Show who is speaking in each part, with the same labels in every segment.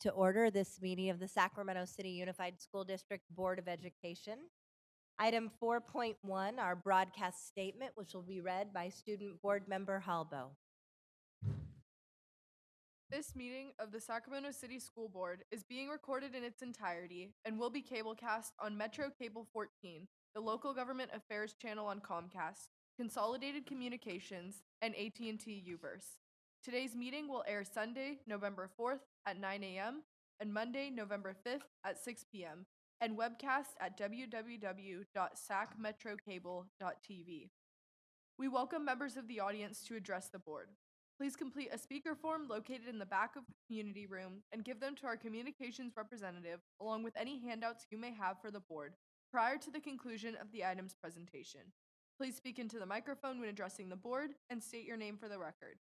Speaker 1: to order this meeting of the Sacramento City Unified School District Board of Education. Item 4.1, our broadcast statement, which will be read by Student Board Member Halbo.
Speaker 2: This meeting of the Sacramento City School Board is being recorded in its entirety and will be cablecast on Metro Cable 14, the local government affairs channel on Comcast, Consolidated Communications, and AT&T Uverse. Today's meeting will air Sunday, November 4th at 9 a.m. and Monday, November 5th at 6 p.m. and webcast at www.sacmetrocable.tv. We welcome members of the audience to address the board. Please complete a speaker form located in the back of the community room and give them to our communications representative, along with any handouts you may have for the board, prior to the conclusion of the item's presentation. Please speak into the microphone when addressing the board and state your name for the record.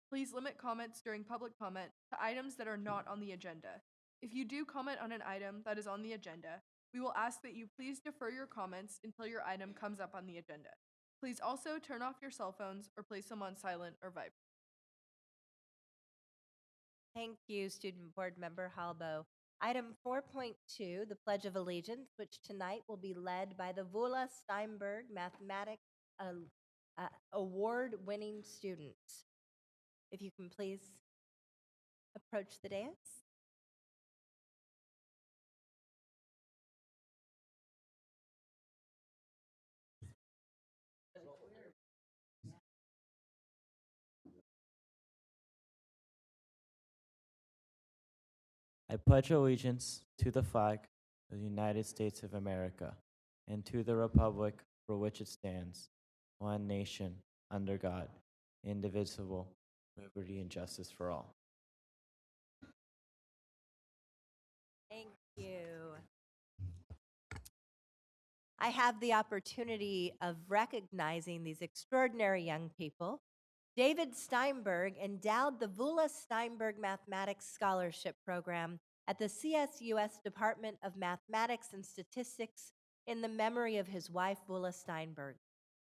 Speaker 2: Please limit comments during public comment to items that are not on the agenda. If you do comment on an item that is on the agenda, we will ask that you please defer your comments until your item comes up on the agenda. Please also turn off your cell phones or place them on silent or vibrate.
Speaker 1: Thank you, Student Board Member Halbo. Item 4.2, the Pledge of Allegiance, which tonight will be led by the Vulla Steinberg Mathematics Award-winning students. If you can please approach the dais.
Speaker 3: I pledge allegiance to the flag of the United States of America and to the republic for which it stands, one nation, under God, indivisible, liberty and justice for all.
Speaker 1: Thank you. I have the opportunity of recognizing these extraordinary young people. David Steinberg endowed the Vulla Steinberg Mathematics Scholarship Program at the CSUS Department of Mathematics and Statistics in the memory of his wife, Vulla Steinberg.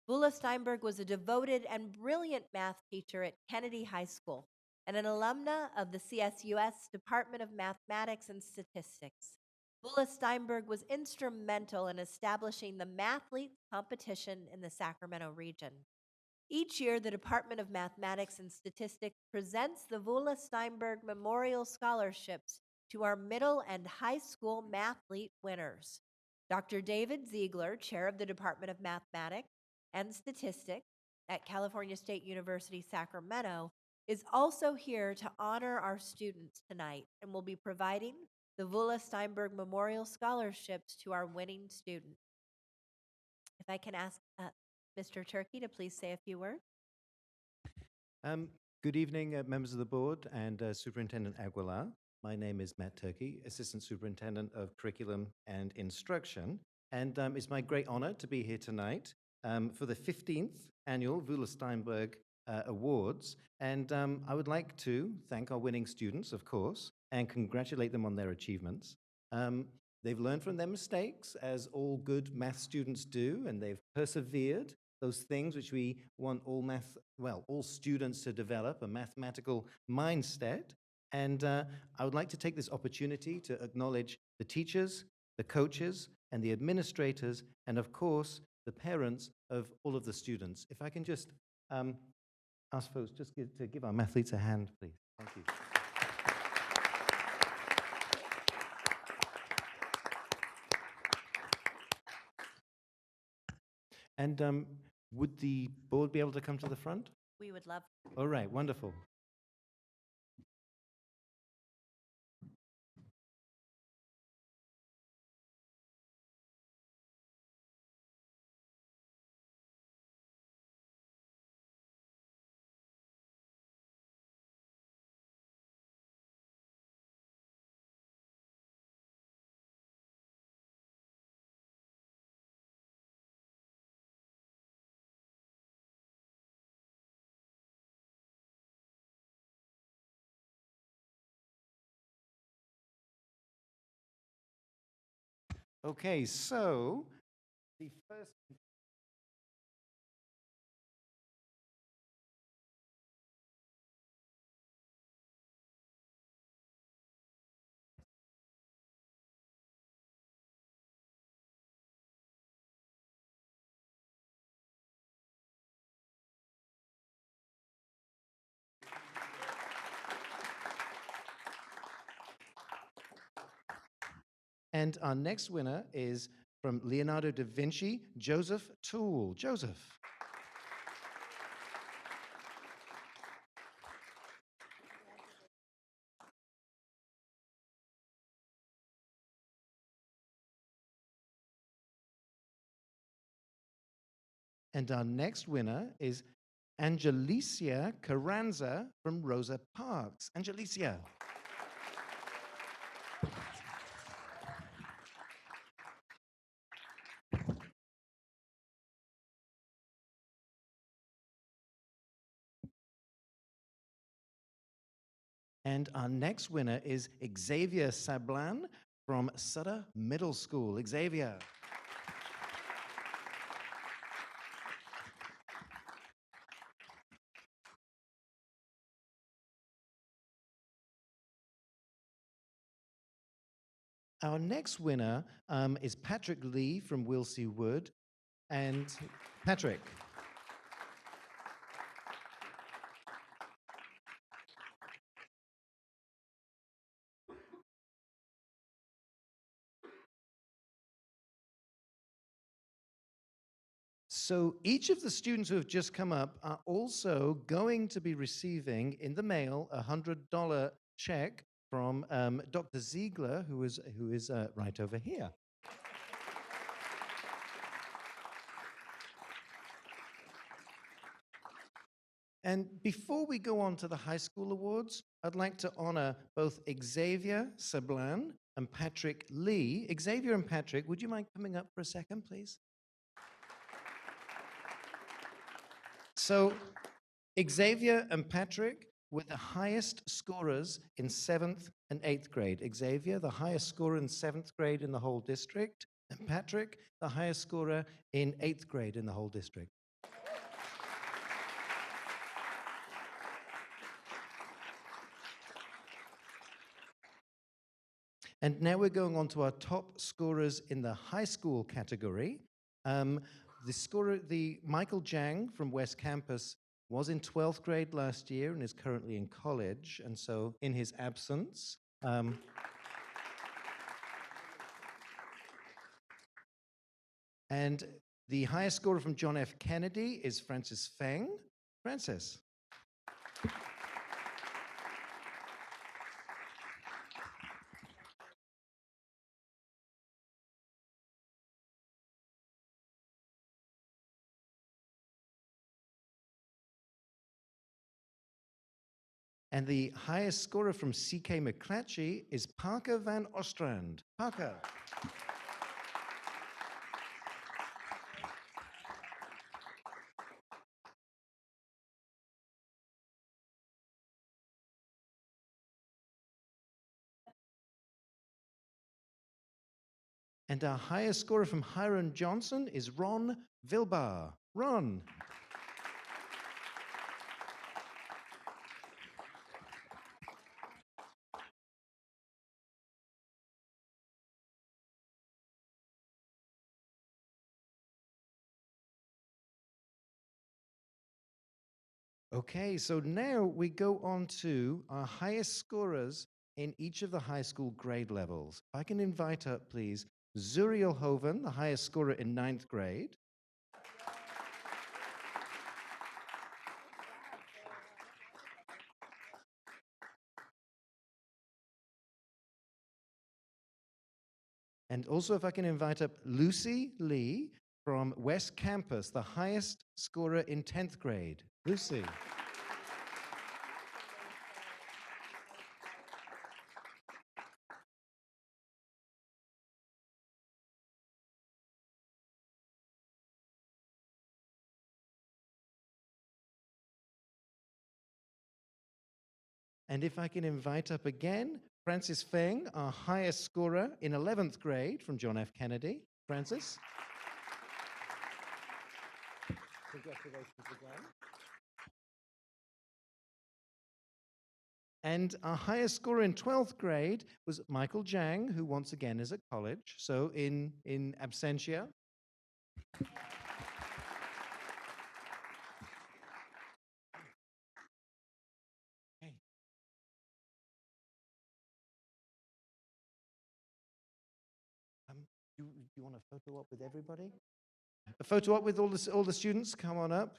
Speaker 1: Vulla Steinberg was a devoted and brilliant math teacher at Kennedy High School and an alumna of the CSUS Department of Mathematics and Statistics. Vulla Steinberg was instrumental in establishing the Mathletes competition in the Sacramento region. Each year, the Department of Mathematics and Statistics presents the Vulla Steinberg Memorial Scholarships to our middle and high school mathlete winners. Dr. David Ziegler, chair of the Department of Mathematics and Statistics at California State University, Sacramento, is also here to honor our students tonight and will be providing the Vulla Steinberg Memorial Scholarships to our winning students. If I can ask Mr. Turkey to please say a few words.
Speaker 4: Good evening, members of the board and Superintendent Aguilar. My name is Matt Turkey, Assistant Superintendent of Curriculum and Instruction, and it's my great honor to be here tonight for the 15th Annual Vulla Steinberg Awards. And I would like to thank our winning students, of course, and congratulate them on their achievements. They've learned from their mistakes, as all good math students do, and they've persevered. Those things which we want all students to develop, a mathematical mindset. And I would like to take this opportunity to acknowledge the teachers, the coaches, and the administrators, and of course, the parents of all of the students. If I can just ask folks just to give our mathletes a hand, please. Thank you. And would the board be able to come to the front?
Speaker 1: We would love.
Speaker 4: All right, wonderful. Okay, so the first And our next winner is from Leonardo da Vinci, Joseph Toole. Joseph. And our next winner is Angelicia Carranza from Rosa Parks. Angelicia. And our next winner is Xavier Sablan from Sutter Middle School. Xavier. Our next winner is Patrick Lee from Wilsey Wood. And Patrick. So each of the students who have just come up are also going to be receiving in the mail a $100 check from Dr. Ziegler, who is right over here. And before we go on to the high school awards, I'd like to honor both Xavier Sablan and Patrick Lee. Xavier and Patrick, would you mind coming up for a second, please? So Xavier and Patrick were the highest scorers in 7th and 8th grade. Xavier, the highest scorer in 7th grade in the whole district, and Patrick, the highest scorer in 8th grade in the whole district. And now we're going on to our top scorers in the high school category. The Michael Jang from West Campus was in 12th grade last year and is currently in college. And so in his absence, and the highest scorer from John F. Kennedy is Francis Feng. Francis. And the highest scorer from C.K. McClatchy is Parker Van Ostrand. Parker. And our highest scorer from Hiram Johnson is Ron Vilbar. Ron. Okay, so now we go on to our highest scorers in each of the high school grade levels. If I can invite up, please, Zuriel Hoven, the highest scorer in 9th grade. And also, if I can invite up Lucy Lee from West Campus, the highest scorer in 10th grade. Lucy. And if I can invite up again, Francis Feng, our highest scorer in 11th grade from John F. Kennedy. Francis. Congratulations again. And our highest scorer in 12th grade was Michael Jang, who once again is at college, so in absentia. you want a photo op with everybody? A photo op with all the students? Come on up.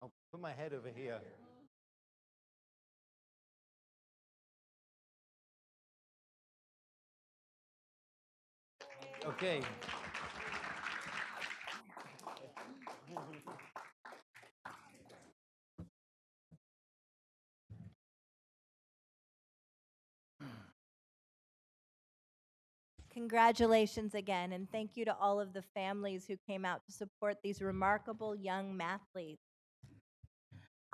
Speaker 4: I'll put my head over here. Okay.
Speaker 1: Congratulations again, and thank you to all of the families who came out to support these remarkable young mathletes.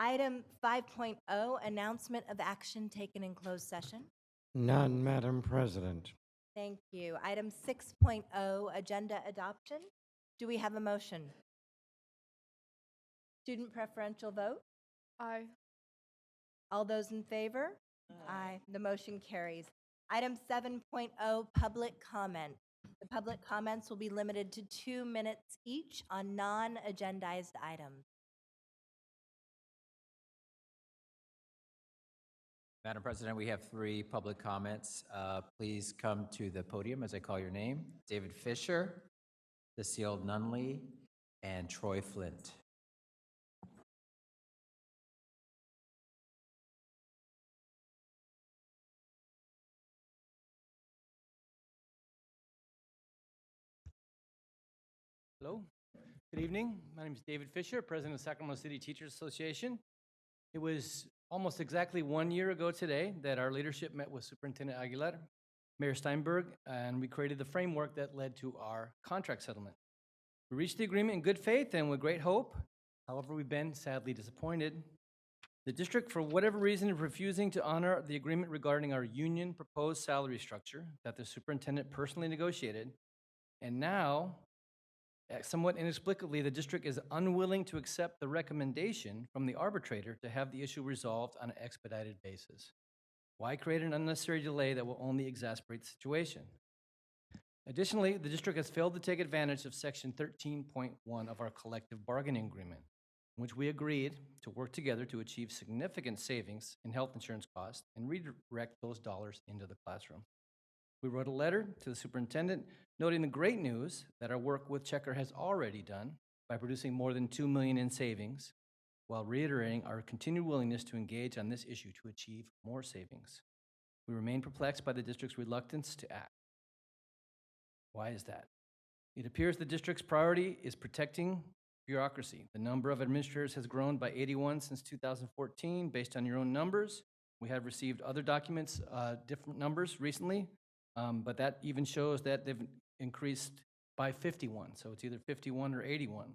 Speaker 1: Item 5.0, announcement of action taken in closed session.
Speaker 5: None, Madam President.
Speaker 1: Thank you. Item 6.0, agenda adoption. Do we have a motion? Student preferential vote?
Speaker 2: Aye.
Speaker 1: All those in favor? Aye. The motion carries. Item 7.0, public comment. The public comments will be limited to 2 minutes each on non-agendized items.
Speaker 6: Madam President, we have 3 public comments. Please come to the podium as I call your name. David Fisher, Cecile Nunley, and Troy Flint.
Speaker 7: Hello, good evening. My name is David Fisher, President of Sacramento City Teachers Association. It was almost exactly 1 year ago today that our leadership met with Superintendent Aguilar, Mayor Steinberg, and we created the framework that led to our contract settlement. We reached the agreement in good faith and with great hope. However, we've been sadly disappointed. The district, for whatever reason, is refusing to honor the agreement regarding our union proposed salary structure that the superintendent personally negotiated. And now, somewhat inexplicably, the district is unwilling to accept the recommendation from the arbitrator to have the issue resolved on an expedited basis. Why create an unnecessary delay that will only exacerbate the situation? Additionally, the district has failed to take advantage of Section 13.1 of our collective bargaining agreement, in which we agreed to work together to achieve significant savings in health insurance costs and redirect those dollars into the classroom. We wrote a letter to the superintendent noting the great news that our work with Checker has already done by producing more than $2 million in savings, while reiterating our continued willingness to engage on this issue to achieve more savings. We remain perplexed by the district's reluctance to act. Why is that? It appears the district's priority is protecting bureaucracy. The number of administrators has grown by 81 since 2014, based on your own numbers. We have received other documents, different numbers recently, but that even shows that they've increased by 51, so it's either 51 or 81.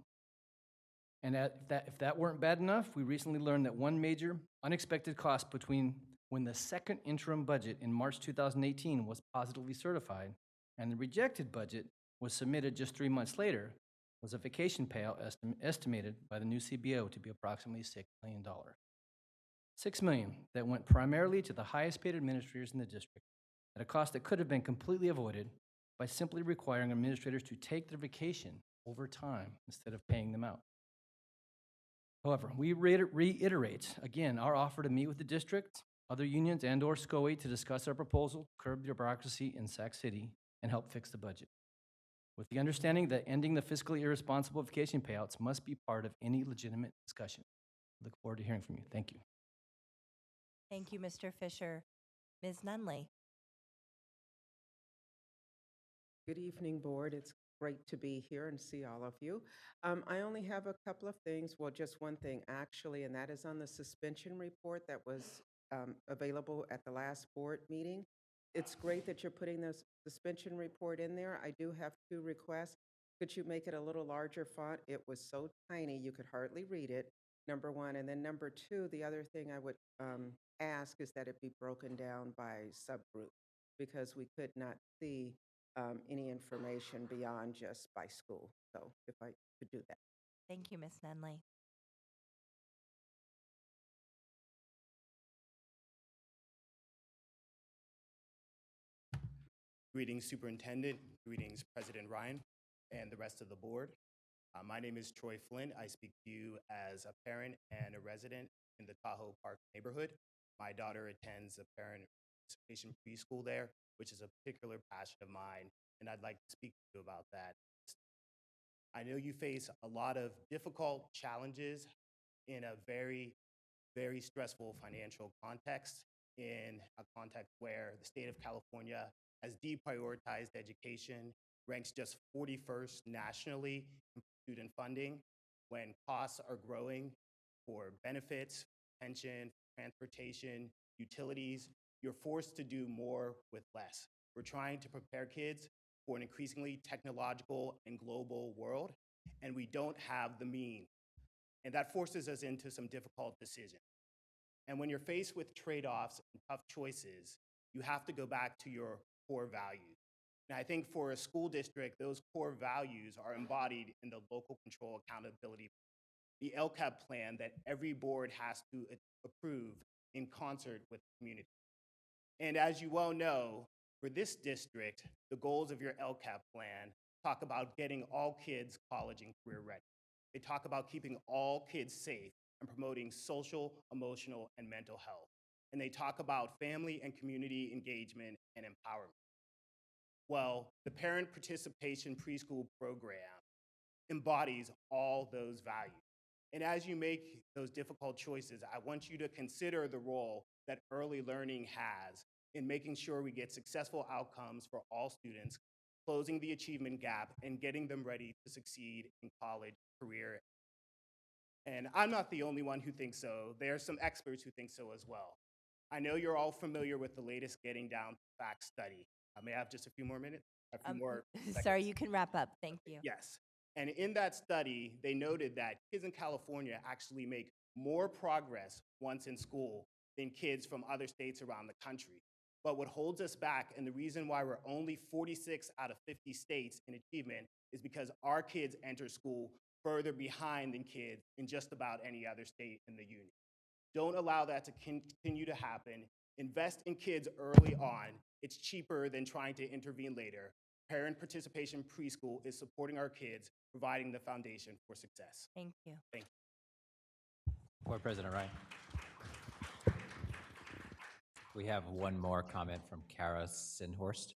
Speaker 7: And if that weren't bad enough, we recently learned that one major unexpected cost between when the second interim budget in March 2018 was positively certified and the rejected budget was submitted just 3 months later was a vacation payout estimated by the new CBO to be approximately $6 million. $6 million that went primarily to the highest paid administrators in the district at a cost that could have been completely avoided by simply requiring administrators to take their vacation over time instead of paying them out. However, we reiterate, again, our offer to meet with the district, other unions, and/or SCOE to discuss our proposal, curb bureaucracy in Sac City, and help fix the budget, with the understanding that ending the fiscally irresponsible vacation payouts must be part of any legitimate discussion. I look forward to hearing from you. Thank you.
Speaker 1: Thank you, Mr. Fisher. Ms. Nunley.
Speaker 8: Good evening, Board. It's great to be here and see all of you. I only have a couple of things, well, just one thing actually, and that is on the suspension report that was available at the last board meeting. It's great that you're putting this suspension report in there. I do have 2 requests. Could you make it a little larger font? It was so tiny you could hardly read it. number one. And then number two, the other thing I would ask is that it be broken down by subgroup because we could not see any information beyond just by school. So if I could do that.
Speaker 1: Thank you, Ms. Nunley.
Speaker 9: Greetings, Superintendent. Greetings, President Ryan, and the rest of the board. My name is Troy Flynn. I speak to you as a parent and a resident in the Tahoe Park neighborhood. My daughter attends a parent participation preschool there, which is a particular passion of mine, and I'd like to speak to you about that. I know you face a lot of difficult challenges in a very, very stressful financial context, in a context where the state of California has deprioritized education, ranks just 41st nationally in student funding, when costs are growing for benefits, pension, transportation, utilities. You're forced to do more with less. We're trying to prepare kids for an increasingly technological and global world, and we don't have the means. And that forces us into some difficult decisions. And when you're faced with trade-offs and tough choices, you have to go back to your core values. And I think for a school district, those core values are embodied in the local control accountability, the LCAP plan that every board has to approve in concert with the community. And as you well know, for this district, the goals of your LCAP plan talk about getting all kids college and career ready. They talk about keeping all kids safe and promoting social, emotional, and mental health. And they talk about family and community engagement and empowerment. Well, the parent participation preschool program embodies all those values. And as you make those difficult choices, I want you to consider the role that early learning has in making sure we get successful outcomes for all students, closing the achievement gap, and getting them ready to succeed in college, career. And I'm not the only one who thinks so. There are some experts who think so as well. I know you're all familiar with the latest Getting Down to Facts study. May I have just a few more minutes? A few more
Speaker 1: Sorry,
Speaker 9: seconds?
Speaker 1: you can wrap up. Thank you.
Speaker 9: Yes. And in that study, they noted that kids in California actually make more progress once in school than kids from other states around the country. But what holds us back, and the reason why we're only 46 out of 50 states in achievement, is because our kids enter school further behind than kids in just about any other state in the union. Don't allow that to continue to happen. Invest in kids early on. It's cheaper than trying to intervene later. Parent participation preschool is supporting our kids, providing the foundation for success.
Speaker 1: Thank you.
Speaker 9: Thank you.
Speaker 6: Board President Ryan. We have one more comment from Kara Sinhorst.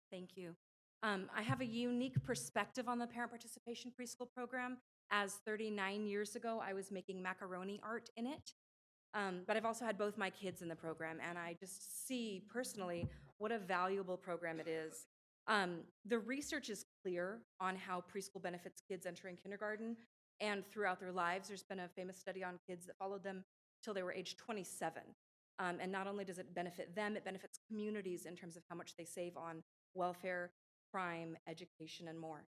Speaker 10: Thank you. I have a unique perspective on the parent participation preschool program, as 39 years ago I was making macaroni art in it. But I've also had both my kids in the program, and I just see personally what a valuable program it is. The research is clear on how preschool benefits kids entering kindergarten and throughout their lives. There's been a famous study on kids that followed them till they were age 27. And not only does it benefit them, it benefits communities in terms of how much they save on welfare, crime, education, and more.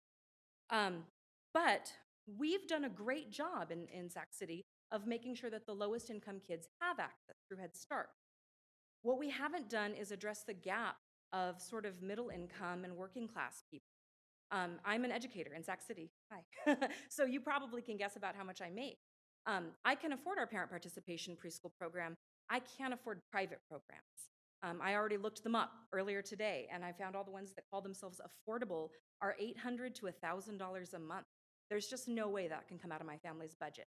Speaker 10: But we've done a great job in Sac City of making sure that the lowest income kids have access through Head Start. What we haven't done is address the gap of sort of middle income and working class people. I'm an educator in Sac City. Hi. So you probably can guess about how much I make. I can afford our parent participation preschool program. I can't afford private programs. I already looked them up earlier today, and I found all the ones that call themselves affordable are $800 to $1,000 a month. There's just no way that can come out of my family's budget.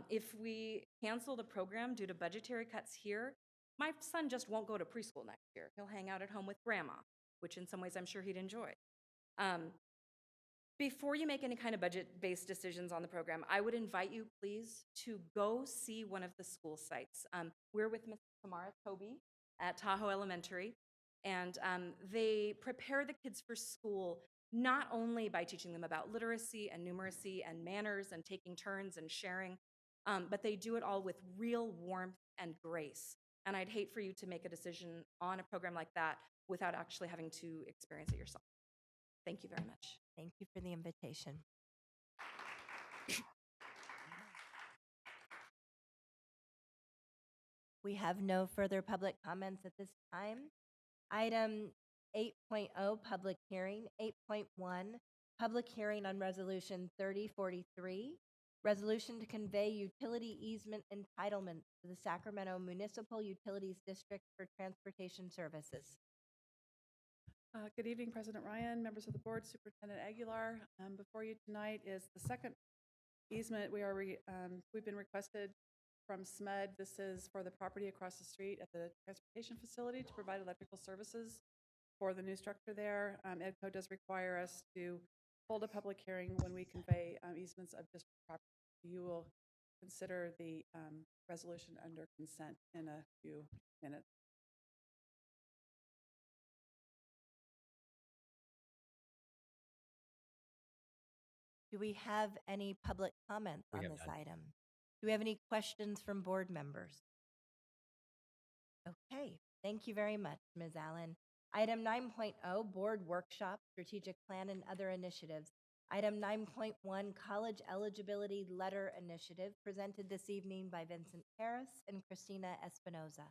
Speaker 10: If we cancel the program due to budgetary cuts here, my son just won't go to preschool next year. He'll hang out at home with grandma, which in some ways I'm sure he'd enjoy. Before you make any kind of budget-based decisions on the program, I would invite you, please, to go see one of the school sites. We're with Ms. Tamara Toby at Tahoe Elementary, and they prepare the kids for school not only by teaching them about literacy and numeracy and manners and taking turns and sharing, but they do it all with real warmth and grace. And I'd hate for you to make a decision on a program like that without actually having to experience it yourself. Thank you very much.
Speaker 1: Thank you for the invitation. We have no further public comments at this time. Item 8.0, public hearing. 8.1, public hearing on Resolution 3043, resolution to convey utility easement entitlements to the Sacramento Municipal Utilities District for transportation services.
Speaker 11: Good evening, President Ryan, members of the board, Superintendent Aguilar. Before you tonight is the second easement we've been requested from SMUD. This is for the property across the street at the transportation facility to provide electrical services for the new structure there. EDCO does require us to hold a public hearing when we convey easements of district property. You will consider the resolution under consent in a few minutes.
Speaker 1: Do we have any public comments on this item? Do we have any questions from board members? Okay, thank you very much, Ms. Allen. Item 9.0, board workshop, strategic plan and other initiatives. Item 9.1, college eligibility letter initiative, presented this evening by Vincent Harris and Christina Espinoza.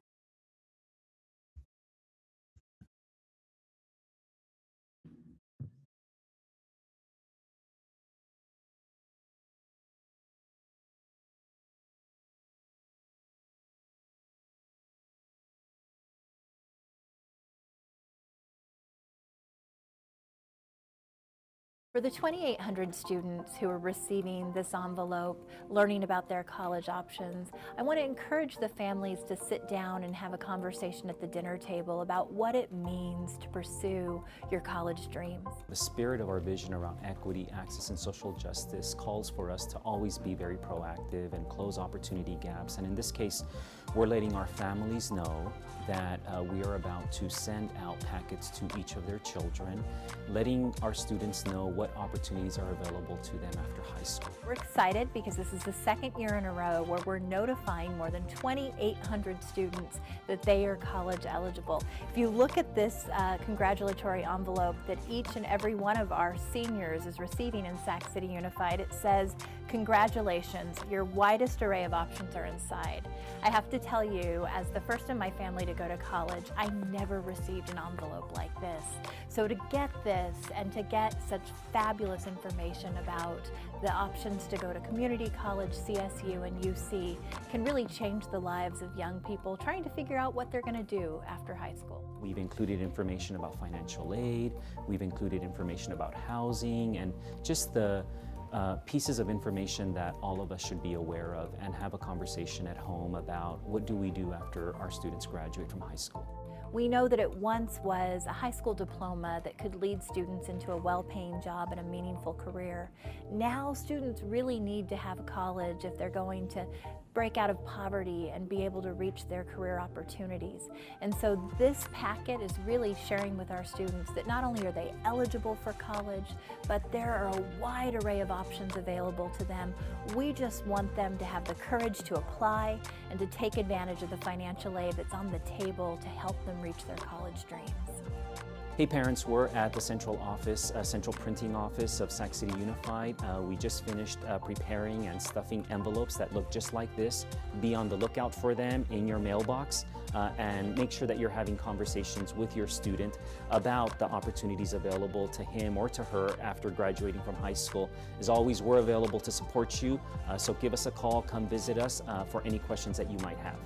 Speaker 12: For the 2,800 students who are receiving this envelope, learning about their college options, I want to encourage the families to sit down and have a conversation at the dinner table about what it means to pursue your college dreams.
Speaker 13: The spirit of our vision around equity, access, and social justice calls for us to always be very proactive and close opportunity gaps. And in this case, we're letting our families know that we are about to send out packets to each of their children, letting our students know what opportunities are available to them after high school.
Speaker 12: We're excited because this is the second year in a row where we're notifying more than 2,800 students that they are college eligible. If you look at this congratulatory envelope that each and every one of our seniors is receiving in Sac City Unified, it says, "Congratulations, your widest array of options are inside." I have to tell you, as the first in my family to go to college, I never received an envelope like this. So to get this and to get such fabulous information about the options to go to community college, CSU, and UC can really change the lives of young people trying to figure out what they're going to do after high school.
Speaker 13: We've included information about financial aid, we've included information about housing, and just the pieces of information that all of us should be aware of and have a conversation at home about what do we do after our students graduate from high school.
Speaker 12: We know that it once was a high school diploma that could lead students into a well-paying job and a meaningful career. Now students really need to have a college if they're going to break out of poverty and be able to reach their career opportunities. And so this packet is really sharing with our students that not only are they eligible for college, but there are a wide array of options available to them. We just want them to have the courage to apply and to take advantage of the financial aid that's on the table to help them reach their college dreams.
Speaker 13: Hey parents, we're at the central office, central printing office of Sac City Unified. We just finished preparing and stuffing envelopes that look just like this. Be on the lookout for them in your mailbox and make sure that you're having conversations with your student about the opportunities available to him or to her after graduating from high school. As always, we're available to support you, so give us a call, come visit us for any questions that you might have.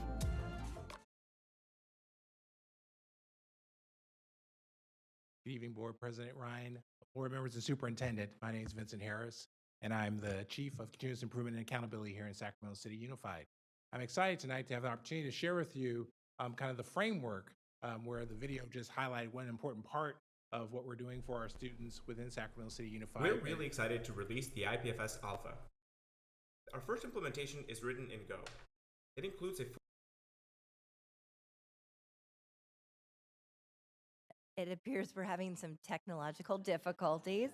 Speaker 14: Good evening, Board President Ryan, board members and superintendent. My name is Vincent Harris, and I'm the Chief of Continuous Improvement and Accountability here in Sacramento City Unified. I'm excited tonight to have the opportunity to share with you kind of the framework where the video just highlighted one important part of what we're doing for our students within Sacramento City Unified.
Speaker 15: We're really excited to release the IPFS Alpha. Our first implementation is written in Go. It includes a
Speaker 1: It appears we're having some technological difficulties,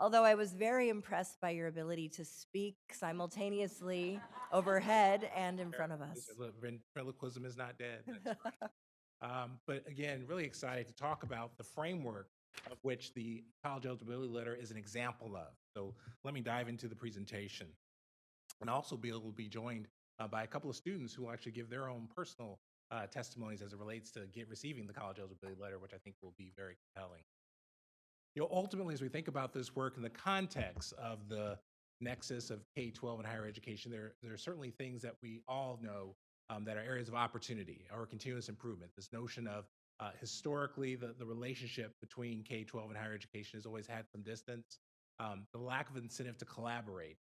Speaker 1: although I was very impressed by your ability to speak simultaneously overhead and in front of us.
Speaker 14: Ventriloquism is not dead. That's right. But again, really excited to talk about the framework of which the college eligibility letter is an example of. So let me dive into the presentation. And also be able to be joined by a couple of students who will actually give their own personal testimonies as it relates to receiving the college eligibility letter, which I think will be very compelling. Ultimately, as we think about this work in the context of the nexus of K-12 and higher education, there are certainly things that we all know that are areas of opportunity or continuous improvement. This notion of historically, the relationship between K-12 and higher education has always had some distance. The lack of incentive to collaborate.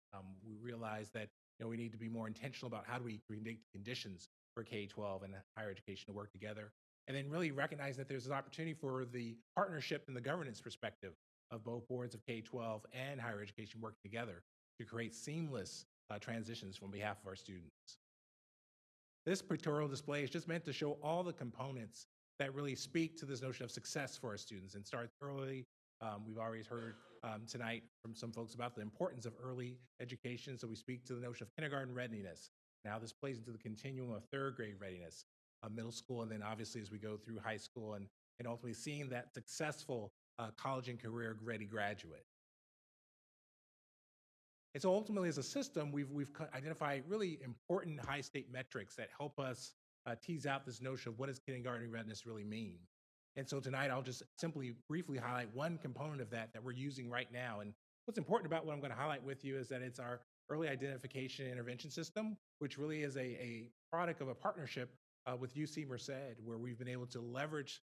Speaker 14: We realize that we need to be more intentional about how do we create conditions for K-12 and higher education to work together. And then really recognize that there's an opportunity for the partnership and the governance perspective of both boards of K-12 and higher education working together to create seamless transitions on behalf of our students. This pictorial display is just meant to show all the components that really speak to this notion of success for our students and start early. We've already heard tonight from some folks about the importance of early education. So we speak to the notion of kindergarten readiness. Now this plays into the continuum of third grade readiness, middle school, and then obviously as we go through high school and ultimately seeing that successful college and career ready graduate. And so ultimately as a system, we've identified really important high state metrics that help us tease out this notion of what does kindergarten readiness really mean. And so tonight I'll just simply briefly highlight one component of that we're using right now. And what's important about what I'm going to highlight with you is that it's our early identification and intervention system, which really is a product of a partnership with UC Merced, where we've been able to leverage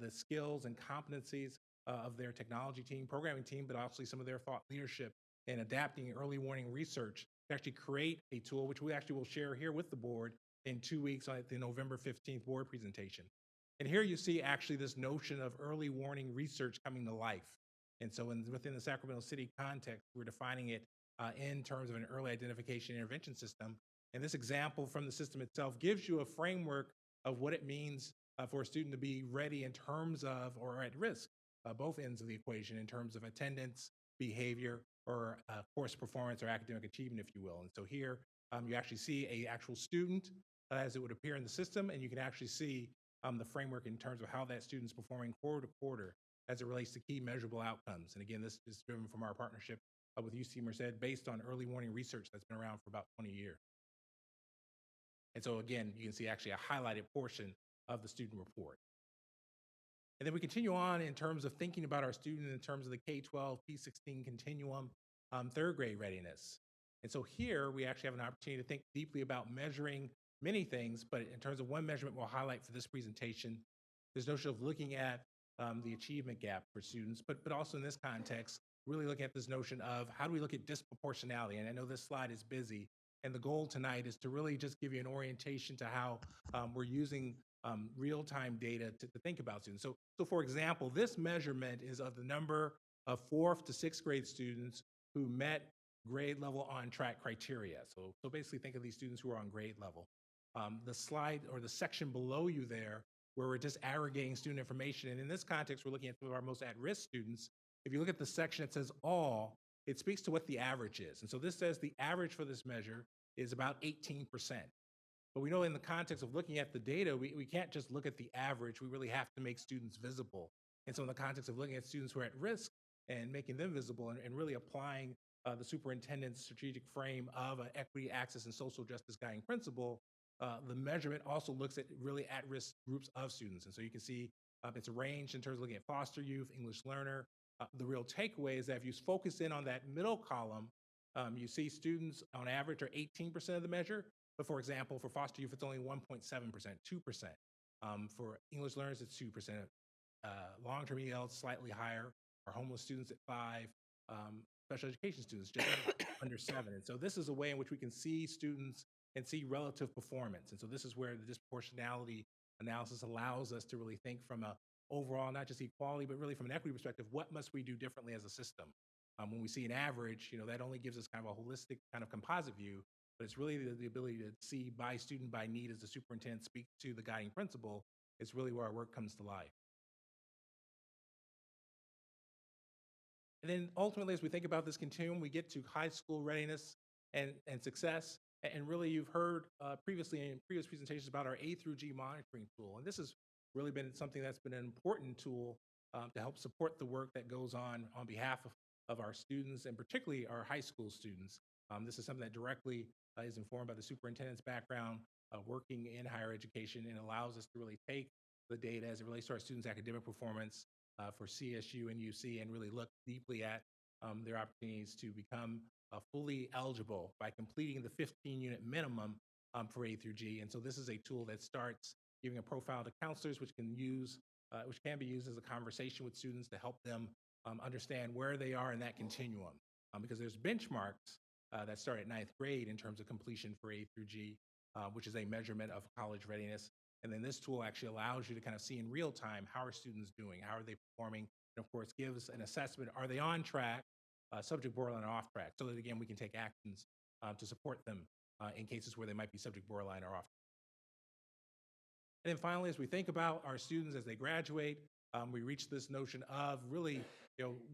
Speaker 14: the skills and competencies of their technology team, programming team, but also some of their thought leadership in adapting early warning research to actually create a tool, which we actually will share here with the board in 2 weeks at the November 15th board presentation. And here you see actually this notion of early warning research coming to life. And so within the Sacramento City context, we're defining it in terms of an early identification intervention system. And this example from the system itself gives you a framework of what it means for a student to be ready in terms of, or at risk, both ends of the equation in terms of attendance, behavior, or course performance or academic achievement, if you will. And so here you actually see an actual student as it would appear in the system, and you can actually see the framework in terms of how that student's performing quarter to quarter as it relates to key measurable outcomes. And again, this is driven from our partnership with UC Merced based on early warning research that's been around for about 20 years. And so again, you can see actually a highlighted portion of the student report. And then we continue on in terms of thinking about our student in terms of the K-12, P16 continuum, third grade readiness. And so here we actually have an opportunity to think deeply about measuring many things, but in terms of one measurement we'll highlight for this presentation, this notion of looking at the achievement gap for students, but also in this context, really looking at this notion of how do we look at disproportionality? And I know this slide is busy, and the goal tonight is to really just give you an orientation to how we're using real-time data to think about students. So for example, this measurement is of the number of 4th to 6th grade students who met grade level on track criteria. So basically think of these students who are on grade level. The slide or the section below you there, where we're just aggregating student information. And in this context, we're looking at some of our most at-risk students. If you look at the section that says all, it speaks to what the average is. And so this says the average for this measure is about 18%. But we know in the context of looking at the data, we can't just look at the average. We really have to make students visible. And so in the context of looking at students who are at risk and making them visible and really applying the superintendent's strategic frame of an equity, access, and social justice guiding principle, the measurement also looks at really at-risk groups of students. And so you can see it's arranged in terms of looking at foster youth, English learner. The real takeaway is that if you focus in on that middle column, you see students on average are 18% of the measure. But for example, for foster youth, it's only 1.7%, 2%. For English learners, it's 2%. Long-term EL, slightly higher. Our homeless students at 5%. Special education students just under 7%. And so this is a way in which we can see students and see relative performance. And so this is where the disproportionality analysis allows us to really think from a overall, not just equality, but really from an equity perspective, what must we do differently as a system? When we see an average, that only gives us kind of a holistic kind of composite view, but it's really the ability to see by student, by need, as the superintendent speaks to the guiding principle, is really where our work comes to life. And then ultimately, as we think about this continuum, we get to high school readiness and success. And really, you've heard previously in previous presentations about our A through G monitoring tool. And this has really been something that's been an important tool to help support the work that goes on behalf of our students, and particularly our high school students. This is something that directly is informed by the superintendent's background, working in higher education, and allows us to really take the data as it relates to our students' academic performance for CSU and UC, and really look deeply at their opportunities to become fully eligible by completing the 15-unit minimum for A through G. And so this is a tool that starts giving a profile to counselors, which can be used as a conversation with students to help them understand where they are in that continuum. Because there's benchmarks that start at 9th grade in terms of completion for A through G, which is a measurement of college readiness. And then this tool actually allows you to kind of see in real time, how are students doing? How are they performing? And of course, gives an assessment, are they on track, subject, borderline, or off track? So that again, we can take actions to support them in cases where they might be subject, borderline, or off. And then finally, as we think about our students as they graduate, we reach this notion of really,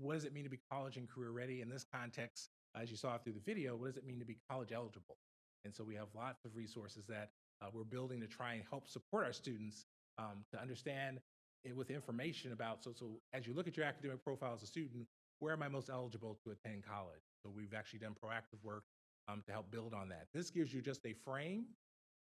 Speaker 14: what does it mean to be college and career ready? In this context, as you saw through the video, what does it mean to be college eligible? And so we have lots of resources that we're building to try and help support our students to understand it with information about, so as you look at your academic profile as a student, where am I most eligible to attend college? So we've actually done proactive work to help build on that. This gives you just a frame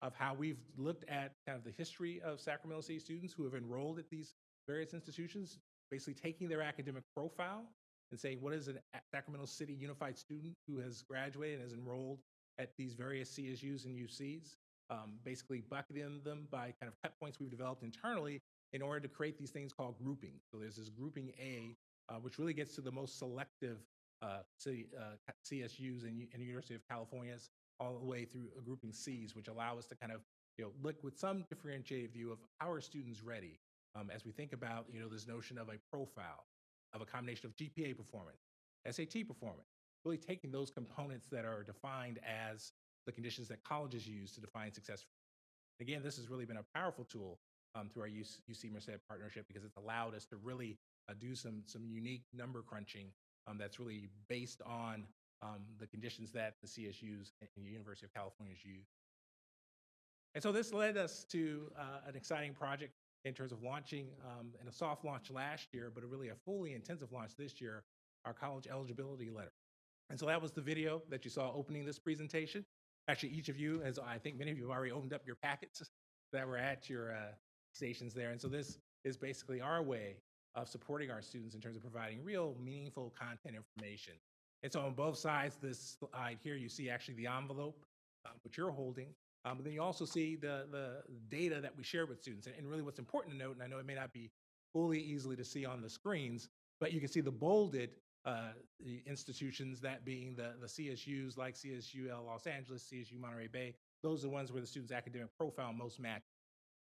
Speaker 14: of how we've looked at kind of the history of Sacramento City students who have enrolled at these various institutions, basically taking their academic profile and saying, what is a Sacramento City Unified student who has graduated and has enrolled at these various CSUs and UCs, basically bucketing them by kind of cut points we've developed internally in order to create these things called groupings. So there's this grouping A, which really gets to the most selective CSUs and University of California's, all the way through grouping C's, which allow us to kind of look with some differentiated view of how are students ready as we think about this notion of a profile, of a combination of GPA performance, SAT performance, really taking those components that are defined as the conditions that colleges use to define success. Again, this has really been a powerful tool through our UC Merced partnership, because it's allowed us to really do some unique number crunching that's really based on the conditions that the CSUs and the University of California's use. And so this led us to an exciting project in terms of launching in a soft launch last year, but really a fully intensive launch this year, our college eligibility letter. And so that was the video that you saw opening this presentation. Actually, each of you, as I think many of you have already opened up your packets that were at your stations there. And so this is basically our way of supporting our students in terms of providing real meaningful content information. And so on both sides, this slide here, you see actually the envelope, which you're holding, but then you also see the data that we share with students. And really what's important to note, and I know it may not be fully easily to see on the screens, but you can see the bolded the institutions, that being the CSUs like CSUL Los Angeles, CSU Monterey Bay. Those are the ones where the student's academic profile most matches.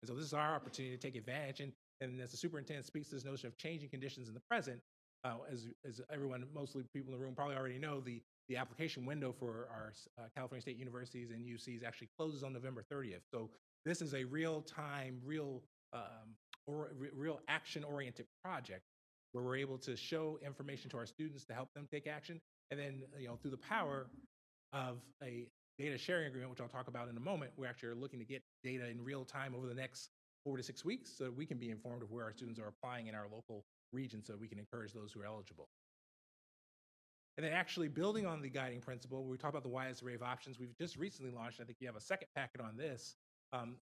Speaker 14: And so this is our opportunity to take advantage. And as the superintendent speaks to this notion of changing conditions in the present, as everyone, mostly people in the room probably already know, the application window for our California State Universities and UCs actually closes on November 30th. So this is a real-time, real action-oriented project where we're able to show information to our students to help them take action. And then, through the power of a data sharing agreement, which I'll talk about in a moment, we actually are looking to get data in real time over the next 4 to 6 weeks so that we can be informed of where our students are applying in our local region so we can encourage those who are eligible. And then actually building on the guiding principle, we talk about the widest array of options. We've just recently launched, I think you have a second packet on this,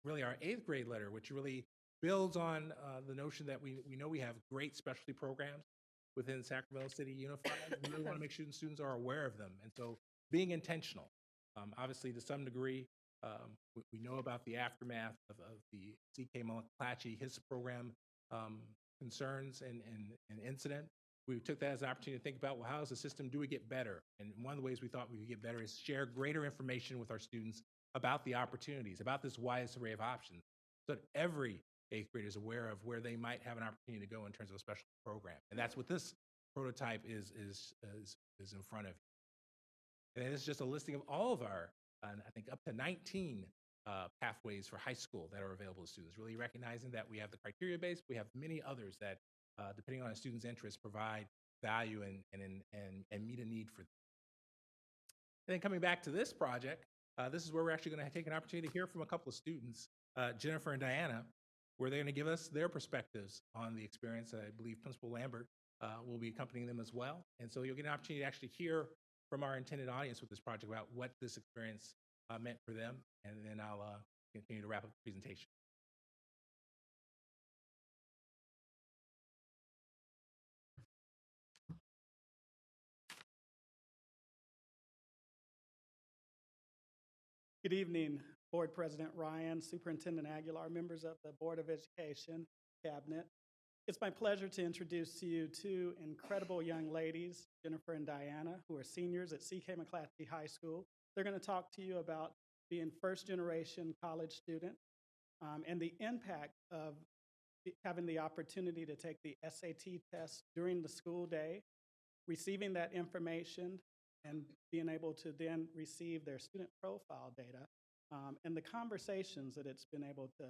Speaker 14: really our 8th grade letter, which really builds on the notion that we know we have great specialty programs within Sacramento City Unified. We really want to make sure students are aware of them. And so being intentional, obviously to some degree, we know about the aftermath of the C.K. McClatchy, his program concerns and incident. We took that as an opportunity to think about, well, how as a system do we get better? And one of the ways we thought we could get better is share greater information with our students about the opportunities, about this widest array of options, so that every 8th grader is aware of where they might have an opportunity to go in terms of a special program. And that's what this prototype is in front of you. And it's just a listing of all of our, I think up to 19 pathways for high school that are available to students, really recognizing that we have the criteria base, we have many others that, depending on a student's interests, provide value and meet a need for them. And then coming back to this project, this is where we're actually going to take an opportunity to hear from a couple of students, Jennifer and Diana, where they're going to give us their perspectives on the experience. I believe Principal Lambert will be accompanying them as well. And so you'll get an opportunity to actually hear from our intended audience with this project about what this experience meant for them. And then I'll continue to wrap up the presentation.
Speaker 16: Good evening, Board President Ryan, Superintendent Aguilar, members of the Board of Education, Cabinet. It's my pleasure to introduce to you two incredible young ladies, Jennifer and Diana, who are seniors at C.K. McClatchy High School. They're going to talk to you about being first-generation college students and the impact of having the opportunity to take the SAT test during the school day, receiving that information, and being able to then receive their student profile data, and the conversations that it's been able to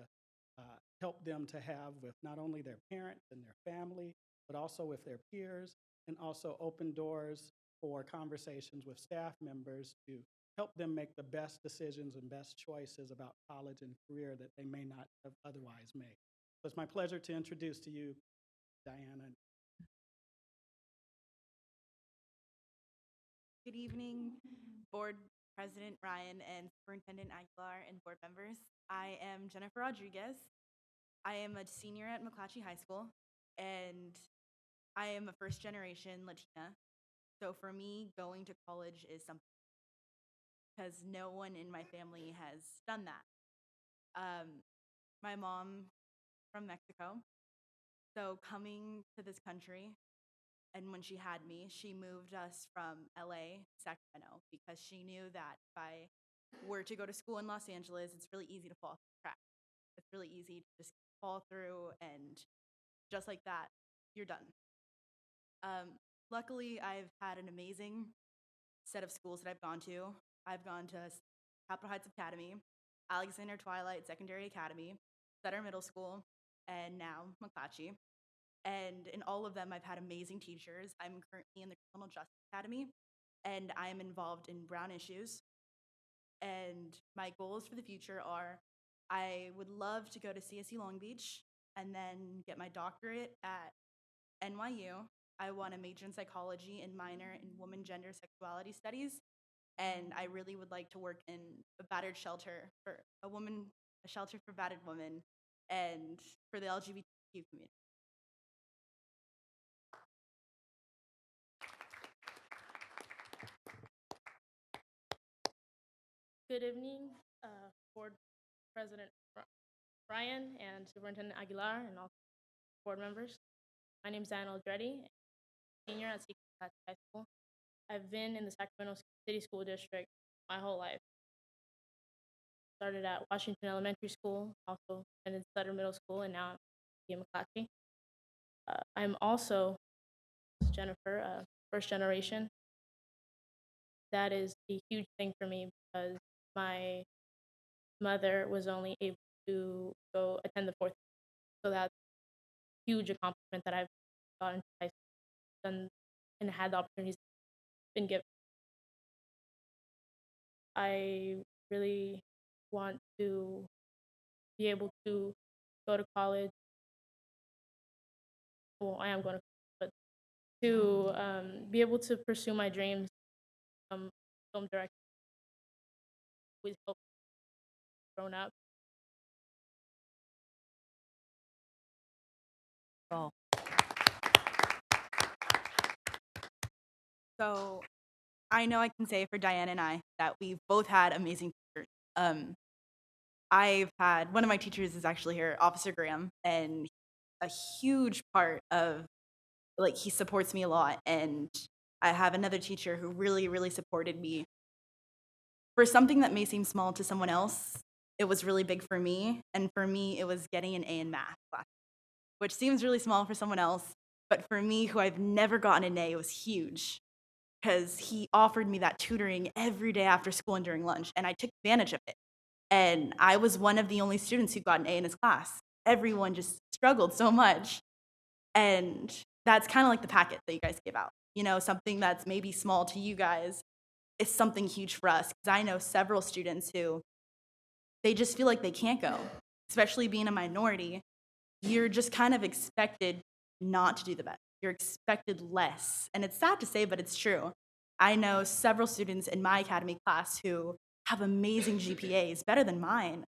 Speaker 16: help them to have with not only their parents and their family, but also with their peers, and also open doors for conversations with staff members to help them make the best decisions and best choices about college and career that they may not have otherwise made. So it's my pleasure to introduce to you Diana.
Speaker 17: Good evening, Board President Ryan and Superintendent Aguilar and board members. I am Jennifer Rodriguez. I am a senior at McClatchy High School, and I am a first-generation Latina. So for me, going to college is something because no one in my family has done that. My mom from Mexico, so coming to this country, and when she had me, she moved us from LA to Sacramento because she knew that if I were to go to school in Los Angeles, it's really easy to fall off the track. It's really easy to just fall through, and just like that, you're done. Luckily, I've had an amazing set of schools that I've gone to. I've gone to Capitol Heights Academy, Alexander Twilight Secondary Academy, Sutter Middle School, and now McClatchy. And in all of them, I've had amazing teachers. I'm currently in the Criminal Justice Academy, and I'm involved in Brown issues. And my goals for the future are I would love to go to CSU Long Beach and then get my doctorate at NYU. I want to major in psychology and minor in women, gender, sexuality studies. And I really would like to work in a battered shelter for a shelter for battered women and for the LGBTQ community.
Speaker 18: Good evening, Board President Ryan and Superintendent Aguilar and all board members. My name is Aldrete, senior at C.K. McClatchy High School. I've been in the Sacramento City School District my whole life. Started at Washington Elementary School, also attended Sutter Middle School, and now I'm at McClatchy. I'm also, Jennifer, first generation. That is a huge thing for me because my mother was only able to go attend the fourth grade. So that's a huge accomplishment that I've gotten to high school and had the opportunities been given. I really want to be able to go to college. Well, I am going to college, but to be able to pursue my dreams, film director, with help grown up.
Speaker 17: Cool. So I know I can say for Diana and I that we've both had amazing teachers. I've had, one of my teachers is actually here, Officer Graham, and a huge part of, like, he supports me a lot. And I have another teacher who really, really supported me. For something that may seem small to someone else, it was really big for me. And for me, it was getting an A in math class, which seems really small for someone else. But for me, who I've never gotten an A, it was huge because he offered me that tutoring every day after school and during lunch, and I took advantage of it. And I was one of the only students who got an A in his class. Everyone just struggled so much. And that's kind of like the packet that you guys give out. You know, something that's maybe small to you guys is something huge for us. Because I know several students who, they just feel like they can't go, especially being a minority. you're just kind of expected not to do the best. You're expected less. And it's sad to say, but it's true. I know several students in my academy class who have amazing GPAs, better than mine,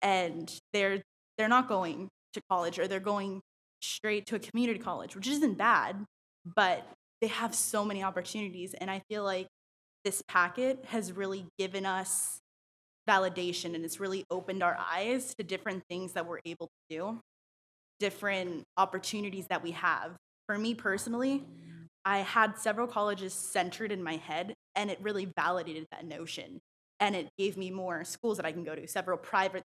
Speaker 17: and they're not going to college, or they're going straight to a community college, which isn't bad, but they have so many opportunities. And I feel like this packet has really given us validation, and it's really opened our eyes to different things that we're able to do, different opportunities that we have. For me personally, I had several colleges centered in my head, and it really validated that notion. And it gave me more schools that I can go to, several private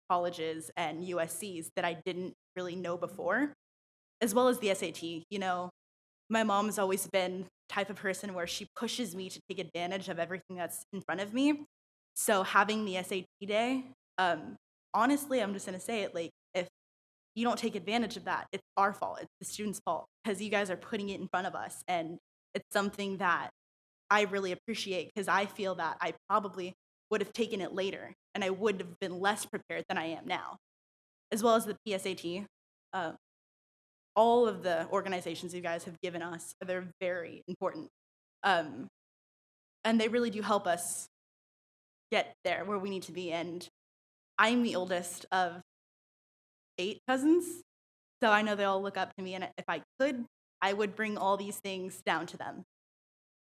Speaker 17: colleges and USCs that I didn't really know before, as well as the SAT. You know, my mom's always been the type of person where she pushes me to take advantage of everything that's in front of me. So having the SAT day, honestly, I'm just gonna say it, like, if you don't take advantage of that, it's our fault, it's the students' fault, because you guys are putting it in front of us. And it's something that I really appreciate, because I feel that I probably would have taken it later, and I would have been less prepared than I am now. As well as the PSAT, all of the organizations you guys have given us, they're very important. And they really do help us get there where we need to be. And I'm the oldest of 8 cousins, so I know they all look up to me, and if I could, I would bring all these things down to them.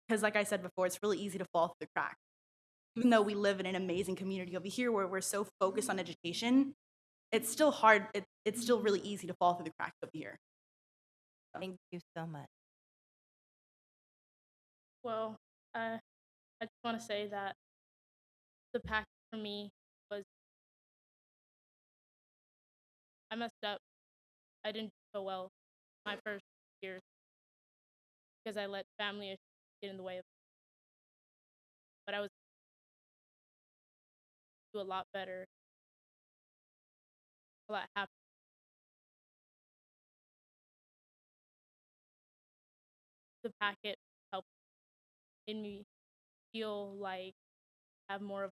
Speaker 17: Because like I said before, it's really easy to fall through the cracks. Even though we live in an amazing community over here where we're so focused on education, it's still hard, it's still really easy to fall through the cracks over here.
Speaker 1: Thank you so much.
Speaker 18: Well, I just want to say that the packet for me was, I messed up. I didn't do so well my first years because I let family issues get in the way of it. But I was do a lot better, a lot happier. The packet helped made me feel like I have more of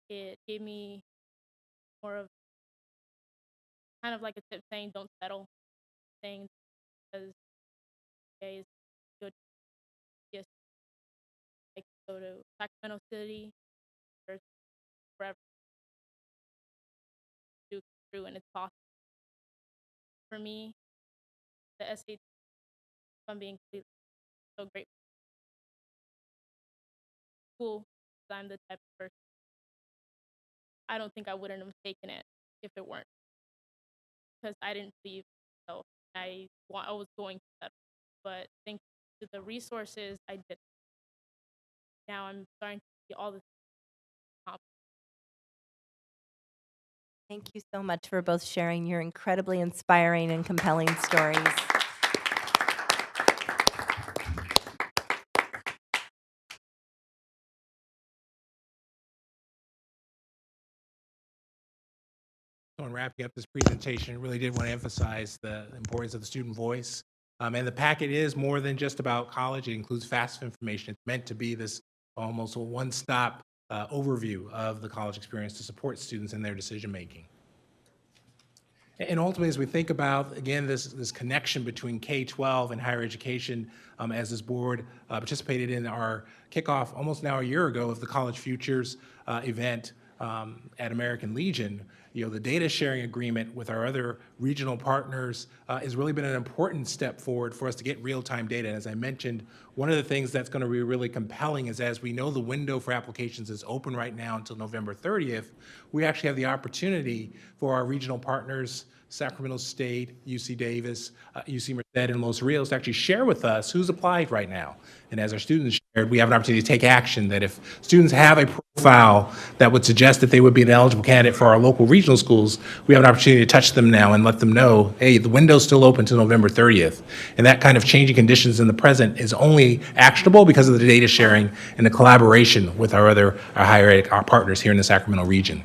Speaker 18: it. Gave me more of kind of like a tip saying don't settle, saying because okay, is good. Yes, I can go to Sacramento City or wherever do through, and it's possible. For me, the SAT, if I'm being completely so grateful. Cool, I'm the type of person. I don't think I wouldn't have taken it if it weren't, because I didn't believe myself. I was going to settle, but thanks to the resources, I did. Now I'm starting to see all the confidence.
Speaker 1: Thank you so much for both sharing your incredibly inspiring and compelling stories.
Speaker 14: So in wrapping up this presentation, I really did want to emphasize the importance of the student voice. And the packet is more than just about college. It includes FAFSA information. It's meant to be this almost a one-stop overview of the college experience to support students in their decision-making. And ultimately, as we think about, again, this connection between K-12 and higher education, as this board participated in our kickoff almost now a year ago of the College Futures event at American Legion, you know, the data sharing agreement with our other regional partners has really been an important step forward for us to get real-time data. And as I mentioned, one of the things that's going to be really compelling is, as we know the window for applications is open right now until November 30th, we actually have the opportunity for our regional partners, Sacramento State, UC Davis, UC Merced, and Los Rios, to actually share with us who's applied right now. And as our students shared, we have an opportunity to take action, that if students have a profile that would suggest that they would be an eligible candidate for our local regional schools, we have an opportunity to touch them now and let them know, hey, the window's still open until November 30th. And that kind of changing conditions in the present is only actionable because of the data sharing and the collaboration with our higher ed partners here in the Sacramento region.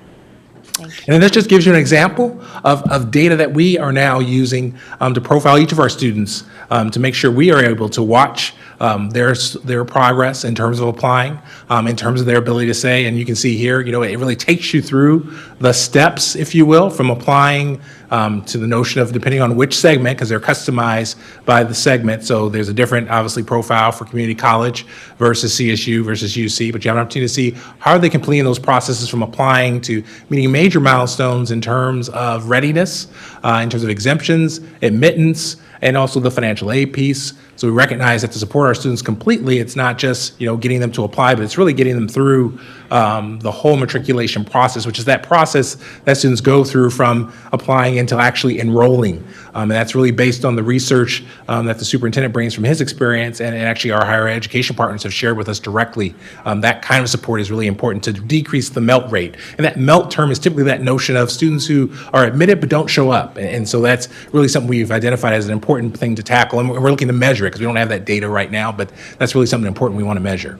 Speaker 14: And then this just gives you an example of data that we are now using to profile each of our students to make sure we are able to watch their progress in terms of applying, in terms of their ability to say, and you can see here, you know, it really takes you through the steps, if you will, from applying to the notion of depending on which segment, because they're customized by the segment. So there's a different, obviously, profile for community college versus CSU versus UC, but you have an opportunity to see how are they completing those processes from applying to meeting major milestones in terms of readiness, in terms of exemptions, admittance, and also the financial aid piece. So we recognize that to support our students completely, it's not just getting them to apply, but it's really getting them through the whole matriculation process, which is that process that students go through from applying until actually enrolling. And that's really based on the research that the superintendent brings from his experience, and actually our higher education partners have shared with us directly. That kind of support is really important to decrease the melt rate. And that melt term is typically that notion of students who are admitted but don't show up. And so that's really something we've identified as an important thing to tackle. And we're looking to measure it because we don't have that data right now, but that's really something important we want to measure.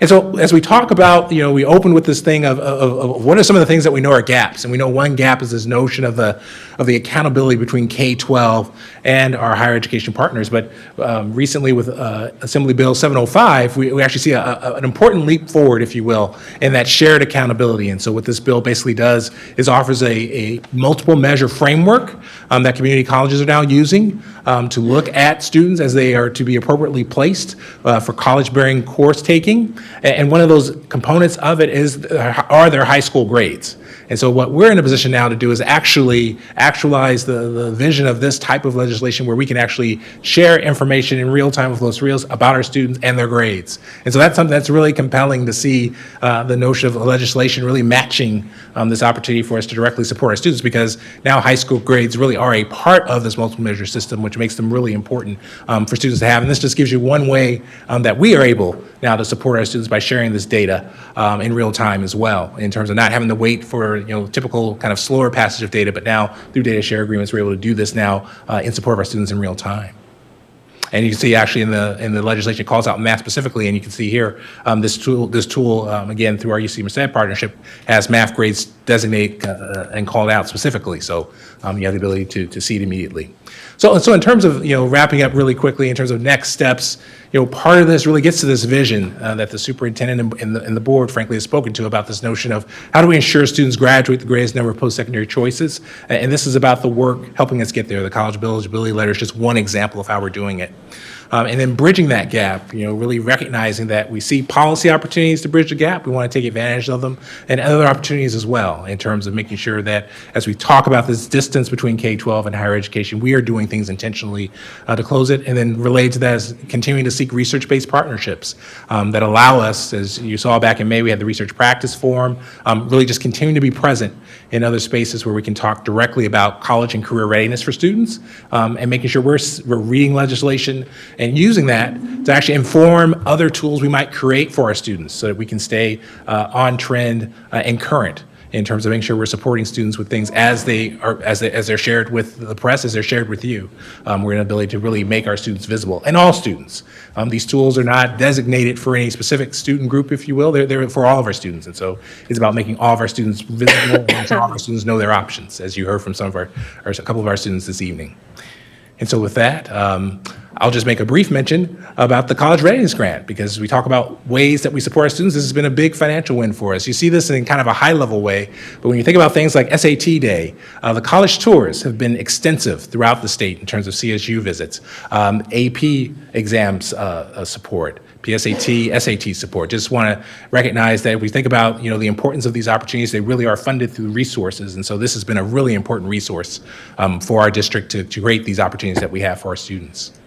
Speaker 14: And so as we talk about, we open with this thing of what are some of the things that we know are gaps. And we know one gap is this notion of the accountability between K-12 and our higher education partners. But recently with Assembly Bill 705, we actually see an important leap forward, if you will, in that shared accountability. And so what this bill basically does is offers a multiple measure framework that community colleges are now using to look at students as they are to be appropriately placed for college-bearing course taking. And one of those components of it are their high school grades. And so what we're in a position now to do is actually actualize the vision of this type of legislation where we can actually share information in real time with Los Rios about our students and their grades. And so that's something that's really compelling to see the notion of legislation really matching this opportunity for us to directly support our students, because now high school grades really are a part of this multiple measure system, which makes them really important for students to have. And this just gives you one way that we are able now to support our students by sharing this data in real time as well, in terms of not having to wait for typical kind of slower passage of data, but now through data share agreements, we're able to do this now in support of our students in real time. And you can see actually in the legislation, it calls out math specifically, and you can see here this tool again through our UC Merced partnership has math grades designated and called out specifically. So you have the ability to see it immediately. So in terms of wrapping up really quickly in terms of next steps, part of this really gets to this vision that the superintendent and the board, frankly, has spoken to about this notion of how do we ensure students graduate the greatest number of post-secondary choices. And this is about the work helping us get there. The College Eligibility Letter is just one example of how we're doing it. And then bridging that gap, really recognizing that we see policy opportunities to bridge the gap. We want to take advantage of them, and other opportunities as well in terms of making sure that as we talk about this distance between K-12 and higher education, we are doing things intentionally to close it. And then related to that is continuing to seek research-based partnerships that allow us, as you saw back in May, we had the Research Practice Forum, really just continuing to be present in other spaces where we can talk directly about college and career readiness for students, and making sure we're reading legislation and using that to actually inform other tools we might create for our students so that we can stay on trend and current in terms of making sure we're supporting students with things as they're shared with the press, as they're shared with you. We're in an ability to really make our students visible, and all students. These tools are not designated for any specific student group, if you will. They're for all of our students. And so it's about making all of our students visible and all of our students know their options, as you heard from some of a couple of our students this evening. And so with that, I'll just make a brief mention about the College Readiness Grant, because we talk about ways that we support our students. This has been a big financial win for us. You see this in kind of a high-level way, but when you think about things like SAT Day, the college tours have been extensive throughout the state in terms of CSU visits, AP exams support, PSAT, SAT support. Just want to recognize that if we think about the importance of these opportunities, they really are funded through resources, and so this has been a really important resource for our district to create these opportunities that we have for our students.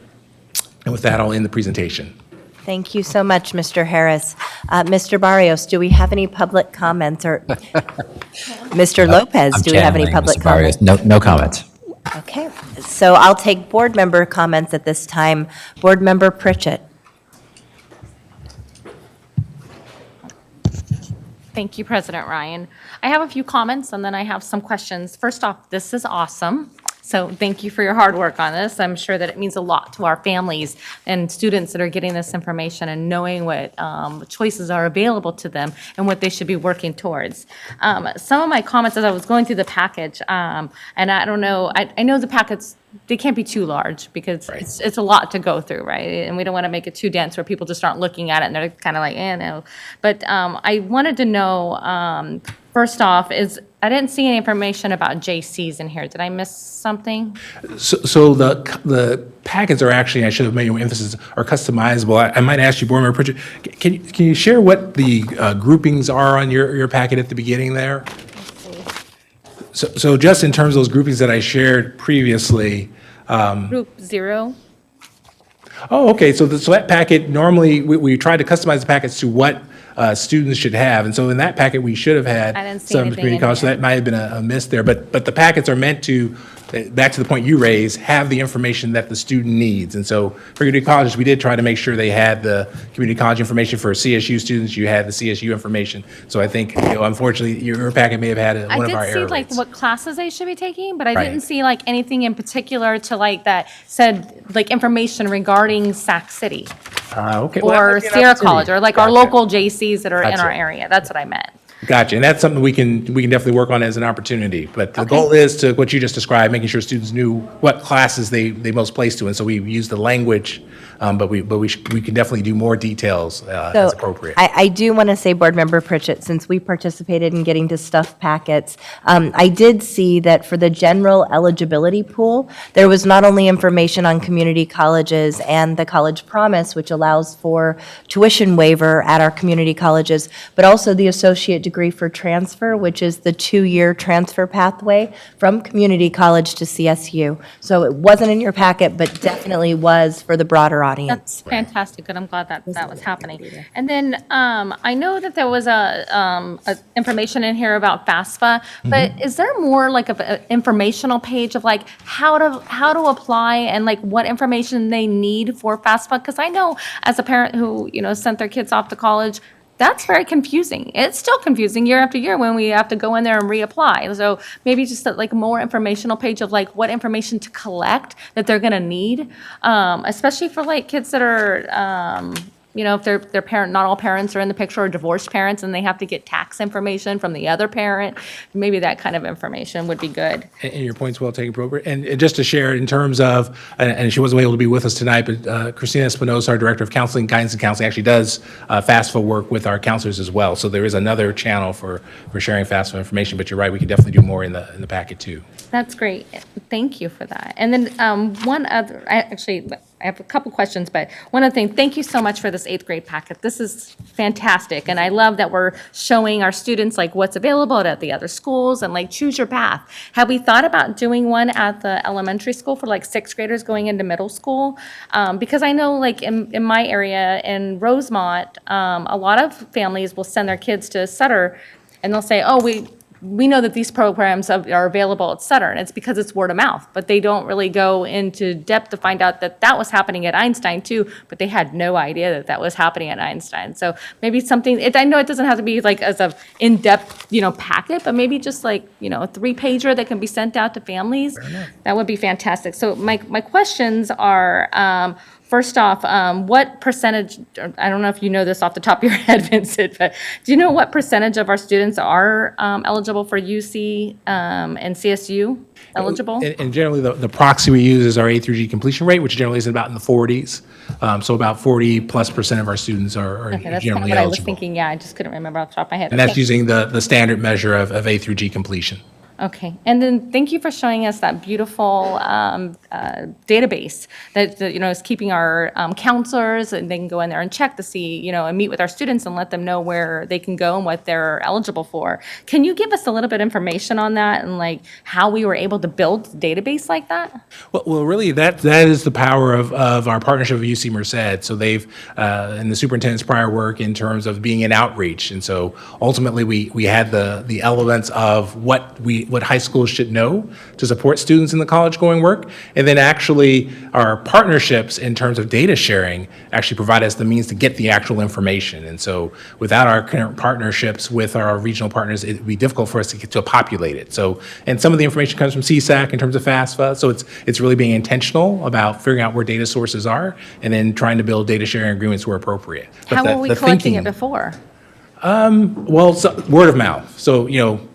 Speaker 14: And with that, I'll end the presentation.
Speaker 1: Thank you so much, Mr. Harris. Mr. Barrios, do we have any public comments? Or Mr. Lopez, do we have any public comments?
Speaker 6: No comments.
Speaker 1: Okay, so I'll take board member comments at this time. Board Member Pritchett.
Speaker 19: Thank you, President Ryan. I have a few comments and then I have some questions. First off, this is awesome. So thank you for your hard work on this. I'm sure that it means a lot to our families and students that are getting this information and knowing what choices are available to them and what they should be working towards. Some of my comments as I was going through the package, and I don't know, I know the packets, they can't be too large because it's a lot to go through, right? And we don't want to make it too dense where people just aren't looking at it and they're kind of like, no. But I wanted to know, first off, I didn't see any information about JCs in here. Did I miss something?
Speaker 14: So the packets are actually, I should have made more emphasis, are customizable. I might ask you, Board Member Pritchett, can you share what the groupings are on your packet at the beginning there? So just in terms of those groupings that I shared previously.
Speaker 19: Group 0?
Speaker 14: Oh, okay. So that packet, normally, we try to customize the packets to what students should have. And so in that packet, we should have had
Speaker 19: I didn't see
Speaker 14: some
Speaker 19: anything
Speaker 14: community
Speaker 19: in
Speaker 14: college. So
Speaker 19: there.
Speaker 14: that might have been a miss there. But the packets are meant to, back to the point you raised, have the information that the student needs. And so for community colleges, we did try to make sure they had the community college information. For CSU students, you had the CSU information. So I think, unfortunately, your packet may have had one of our
Speaker 19: I did
Speaker 14: error
Speaker 19: see like
Speaker 14: rates.
Speaker 19: what classes they should be taking, but I
Speaker 14: Right.
Speaker 19: didn't see like anything in particular to like that said like information regarding Sac City
Speaker 14: Okay. Well, that
Speaker 19: or
Speaker 14: might be an
Speaker 19: Sierra
Speaker 14: opportunity.
Speaker 19: College or like our
Speaker 14: Gotcha.
Speaker 19: local JCs that are in
Speaker 14: Gotcha.
Speaker 19: our area. That's what I meant.
Speaker 14: Gotcha, and that's something we can definitely work on as an opportunity. But the goal is to, what you just described, making sure students knew what classes they most placed to. And so we use the language, but we can definitely do more details as appropriate.
Speaker 1: I do want to say, Board Member Pritchett, since we participated in getting to stuff packets, I did see that for the general eligibility pool, there was not only information on community colleges and the College Promise, which allows for tuition waiver at our community colleges, but also the associate degree for transfer, which is the 2-year transfer pathway from community college to CSU. So it wasn't in your packet, but definitely was for the broader audience.
Speaker 19: That's fantastic. Good. I'm glad that that was happening. And then I know that there was a information in here about FAFSA, but is there more like an informational page of like how to apply and like what information they need for FAFSA? Because I know as a parent who sent their kids off to college, that's very confusing. It's still confusing year after year when we have to go in there and reapply. So maybe just like a more informational page of like what information to collect that they're gonna need, especially for like kids that are, if their parent, not all parents are in the picture, or divorced parents, and they have to get tax information from the other parent. Maybe that kind of information would be good.
Speaker 14: And your point's well taken, appropriate. And just to share in terms of, and she wasn't able to be with us tonight, but Christina Espinosa, our Director of Counseling, Guidance and Counseling, actually does FAFSA work with our counselors as well. So there is another channel for sharing FAFSA information, but you're right, we can definitely do more in the packet too.
Speaker 19: That's great. Thank you for that. And then one other, I have a couple questions, but one other thing, thank you so much for this 8th grade packet. This is fantastic. And I love that we're showing our students like what's available at the other schools and like choose your path. Have we thought about doing one at the elementary school for like 6th graders going into middle school? Because I know like in my area in Rosemont, a lot of families will send their kids to Sutter and they'll say, oh, we know that these programs are available at Sutter, and it's because it's word of mouth, but they don't really go into depth to find out that that was happening at Einstein too, but they had no idea that that was happening at Einstein. So maybe something, I know it doesn't have to be like as a in-depth, packet, but maybe just like, a 3-pager that can be sent out to families. That would be fantastic. So my questions are, first off, what percentage, I don't know if you know this off the top of your head, Vincent, but do you know what percentage of our students are eligible for UC and CSU eligible?
Speaker 14: And generally, the proxy we use is our A through G completion rate, which generally is about in the 40s. So about 40+% of our students are
Speaker 19: Okay, that's kind of
Speaker 14: generally
Speaker 19: what I was
Speaker 14: eligible.
Speaker 19: thinking. Yeah, I just couldn't remember off the top of my head.
Speaker 14: And that's
Speaker 19: Okay.
Speaker 14: using the standard measure of A through G completion.
Speaker 19: Okay, and then thank you for showing us that beautiful database that is keeping our counselors, and they can go in there and check to see, and meet with our students and let them know where they can go and what they're eligible for. Can you give us a little bit of information on that and like how we were able to build a database like that?
Speaker 14: Well, really, that is the power of our partnership with UC Merced. So they've, in the superintendent's prior work in terms of being in outreach. And so ultimately, we had the elements of what high schools should know to support students in the college-going work. And then actually, our partnerships in terms of data sharing actually provide us the means to get the actual information. And so without our current partnerships with our regional partners, it would be difficult for us to populate it. So, and some of the information comes from CSAC in terms of FAFSA. So it's really being intentional about figuring out where data sources are and then trying to build data sharing agreements where appropriate. But
Speaker 19: How were we collecting it before?
Speaker 14: Well, word of mouth. So,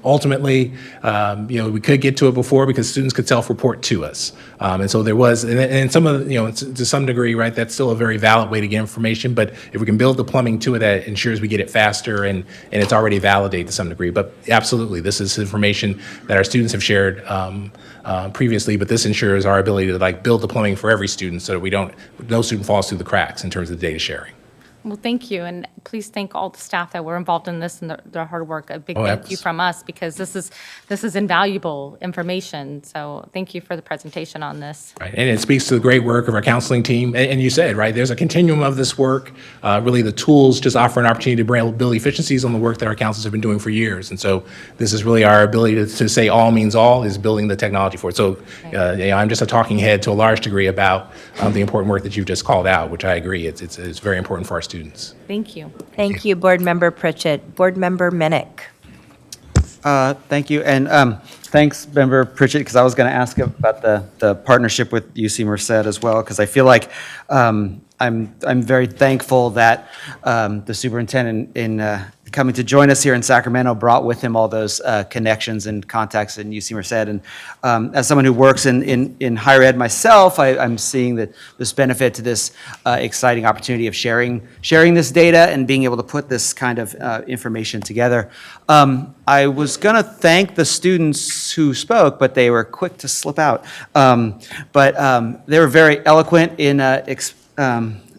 Speaker 14: ultimately, we could get to it before because students could self-report to us. And so there was, and some of the, to some degree, right, that's still a very valid way to get information. But if we can build the plumbing to it, that ensures we get it faster and it's already validated to some degree. But absolutely, this is information that our students have shared previously, but this ensures our ability to build the plumbing for every student so that no student falls through the cracks in terms of the data sharing.
Speaker 19: Well, thank you, and please thank all the staff that were involved in this and their hard work. A big thank you
Speaker 14: absolutely.
Speaker 19: from us, because this is invaluable information. So thank you for the presentation on this.
Speaker 14: Right, and it speaks to the great work of our counseling team. And you said, right, there's a continuum of this work. Really, the tools just offer an opportunity to build efficiencies on the work that our counselors have been doing for years. And so this is really our ability to say all means all is building the technology for it. So I'm just a talking head to a large degree about the important work that you've just called out, which I agree, it's very important for our students.
Speaker 19: Thank you.
Speaker 1: Thank you, Board Member Pritchett. Board Member Minnick.
Speaker 20: Thank you, and thanks, Member Pritchett, because I was going to ask about the partnership with UC Merced as well, because I feel like I'm very thankful that the superintendent in coming to join us here in Sacramento brought with him all those connections and contacts in UC Merced. And as someone who works in higher ed myself, I'm seeing this benefit to this exciting opportunity of sharing this data and being able to put this kind of information together. I was going to thank the students who spoke, but they were quick to slip out. But they were very eloquent in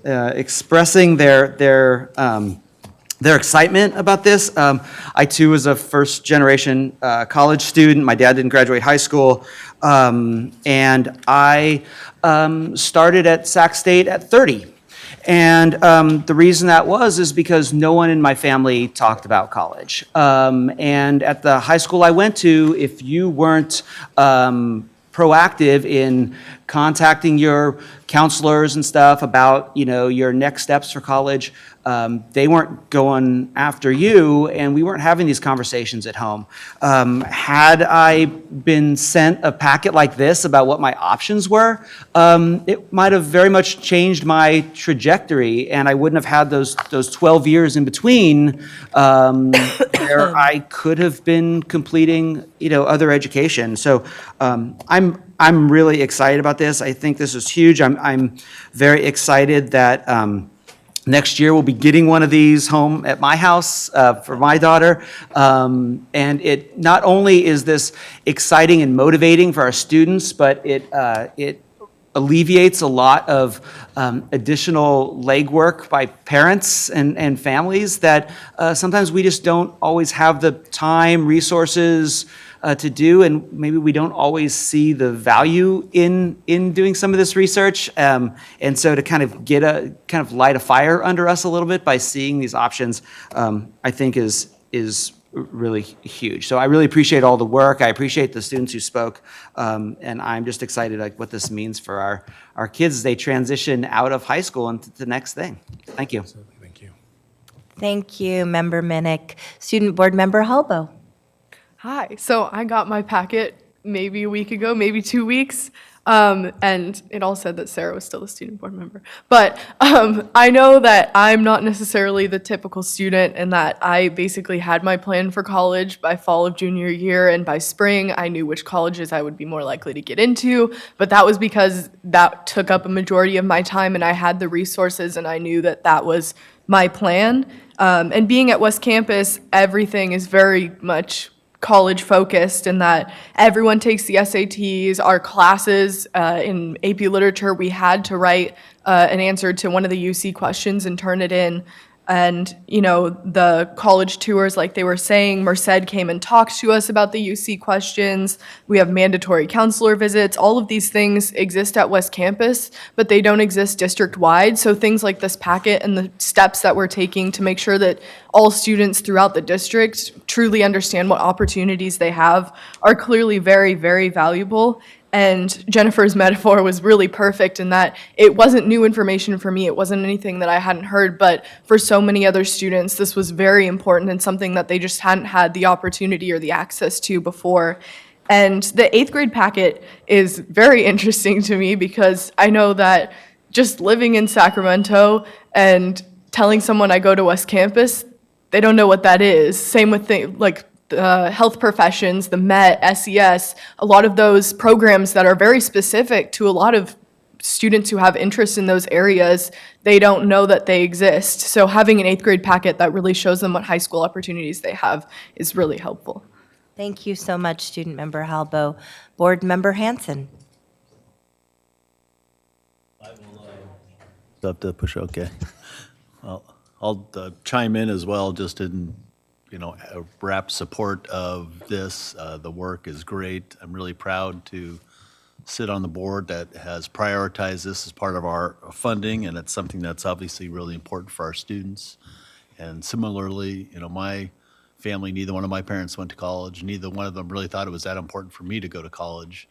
Speaker 20: expressing their excitement about this. I too was a first generation college student. My dad didn't graduate high school. And I started at Sac State at 30. And the reason that is because no one in my family talked about college. And at the high school I went to, if you weren't proactive in contacting your counselors and stuff about, your next steps for college, they weren't going after you, and we weren't having these conversations at home. Had I been sent a packet like this about what my options were, it might have very much changed my trajectory, and I wouldn't have had those 12 years in between where I could have been completing, other education. So I'm really excited about this. I think this is huge. I'm very excited that next year we'll be getting one of these home at my house for my daughter. And it not only is this exciting and motivating for our students, but it alleviates a lot of additional legwork by parents and families that sometimes we just don't always have the time, resources, to do, and maybe we don't always see the value in doing some of this research. And so to kind of light a fire under us a little bit by seeing these options, I think is really huge. So I really appreciate all the work. I appreciate the students who spoke, and I'm just excited what this means for our kids as they transition out of high school into the next thing. Thank you.
Speaker 1: Thank you, Member Minnick. Student Board Member Halbo.
Speaker 2: Hi. So I got my packet maybe a week ago, maybe 2 weeks, and it all said that Sarah was still a student board member. But I know that I'm not necessarily the typical student, and that I basically had my plan for college by fall of junior year, and by spring I knew which colleges I would be more likely to get into. But that was because that took up a majority of my time, and I had the resources, and I knew that that was my plan. And being at West Campus, everything is very much college focused, in that everyone takes the SATs. Our classes in AP Literature, we had to write an answer to one of the UC questions and turn it in. And, the college tours, like they were saying, Merced came and talked to us about the UC questions. We have mandatory counselor visits. All of these things exist at West Campus, but they don't exist district-wide. So things like this packet and the steps that we're taking to make sure that all students throughout the district truly understand what opportunities they have are clearly very, very valuable. And Jennifer's metaphor was really perfect in that it wasn't new information for me. It wasn't anything that I hadn't heard, but for so many other students, this was very important and something that they just hadn't had the opportunity or the access to before. And the 8th grade packet is very interesting to me, because I know that just living in Sacramento and telling someone I go to West Campus, they don't know what that is. Same with like health professions, the MET, SES, a lot of those programs that are very specific to a lot of students who have interest in those areas, they don't know that they exist. So having an 8th grade packet that really shows them what high school opportunities they have is really helpful.
Speaker 1: Thank you so much, Student Member Halbo. Board Member Hanson.
Speaker 21: Up to push OK. I'll chime in as well, just in, rapt support of this. The work is great. I'm really proud to sit on the board that has prioritized this as part of our funding, and it's something that's obviously really important for our students. And similarly, my family, neither one of my parents went to college. Neither one of them really thought it was that important for me to go to college.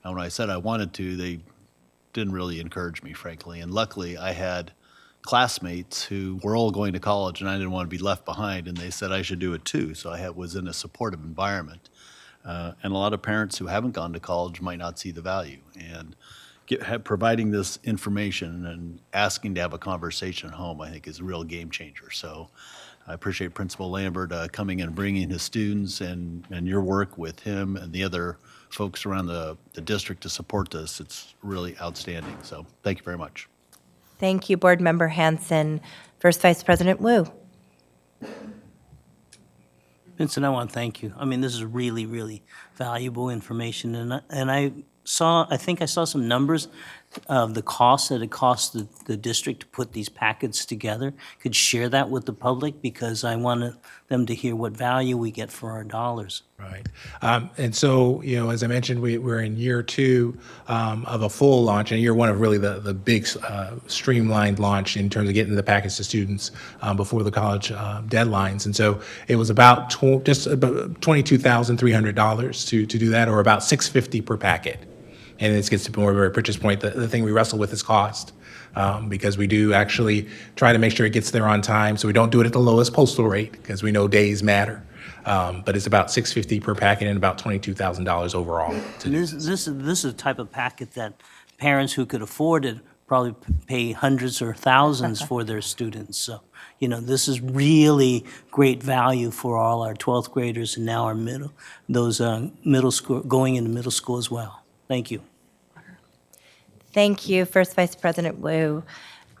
Speaker 21: And when I said I wanted to, they didn't really encourage me, frankly. And luckily, I had classmates who were all going to college, and I didn't want to be left behind, and they said I should do it too. So I was in a supportive environment. And a lot of parents who haven't gone to college might not see the value. And providing this information and asking to have a conversation at home, I think, is a real game changer. So I appreciate Principal Lambert coming and bringing his students and your work with him and the other folks around the district to support this. It's really outstanding. So thank you very much.
Speaker 1: Thank you, Board Member Hanson. First Vice President Wu.
Speaker 22: Vincent, I want to thank you. I mean, this is really, really valuable information. And I think I saw some numbers of the cost that it costs the district to put these packets together. Could share that with the public, because I wanted them to hear what value we get for our dollars.
Speaker 14: Right. And so, as I mentioned, we're in year 2 of a full launch, and year 1 of really the big streamlined launch in terms of getting the packets to students before the college deadlines. And so it was about just about $22,300 to do that, or about $650 per packet. And this gets to more of a purchase point. The thing we wrestle with is cost, because we do actually try to make sure it gets there on time. So we don't do it at the lowest postal rate, because we know days matter. But it's about $650 per packet and about $22,000 overall.
Speaker 22: This is a type of packet that parents who could afford it probably pay hundreds or thousands for their students. So, this is really great value for all our 12th graders and now our middle school, going into middle school as well. Thank you.
Speaker 1: Thank you, First Vice President Wu.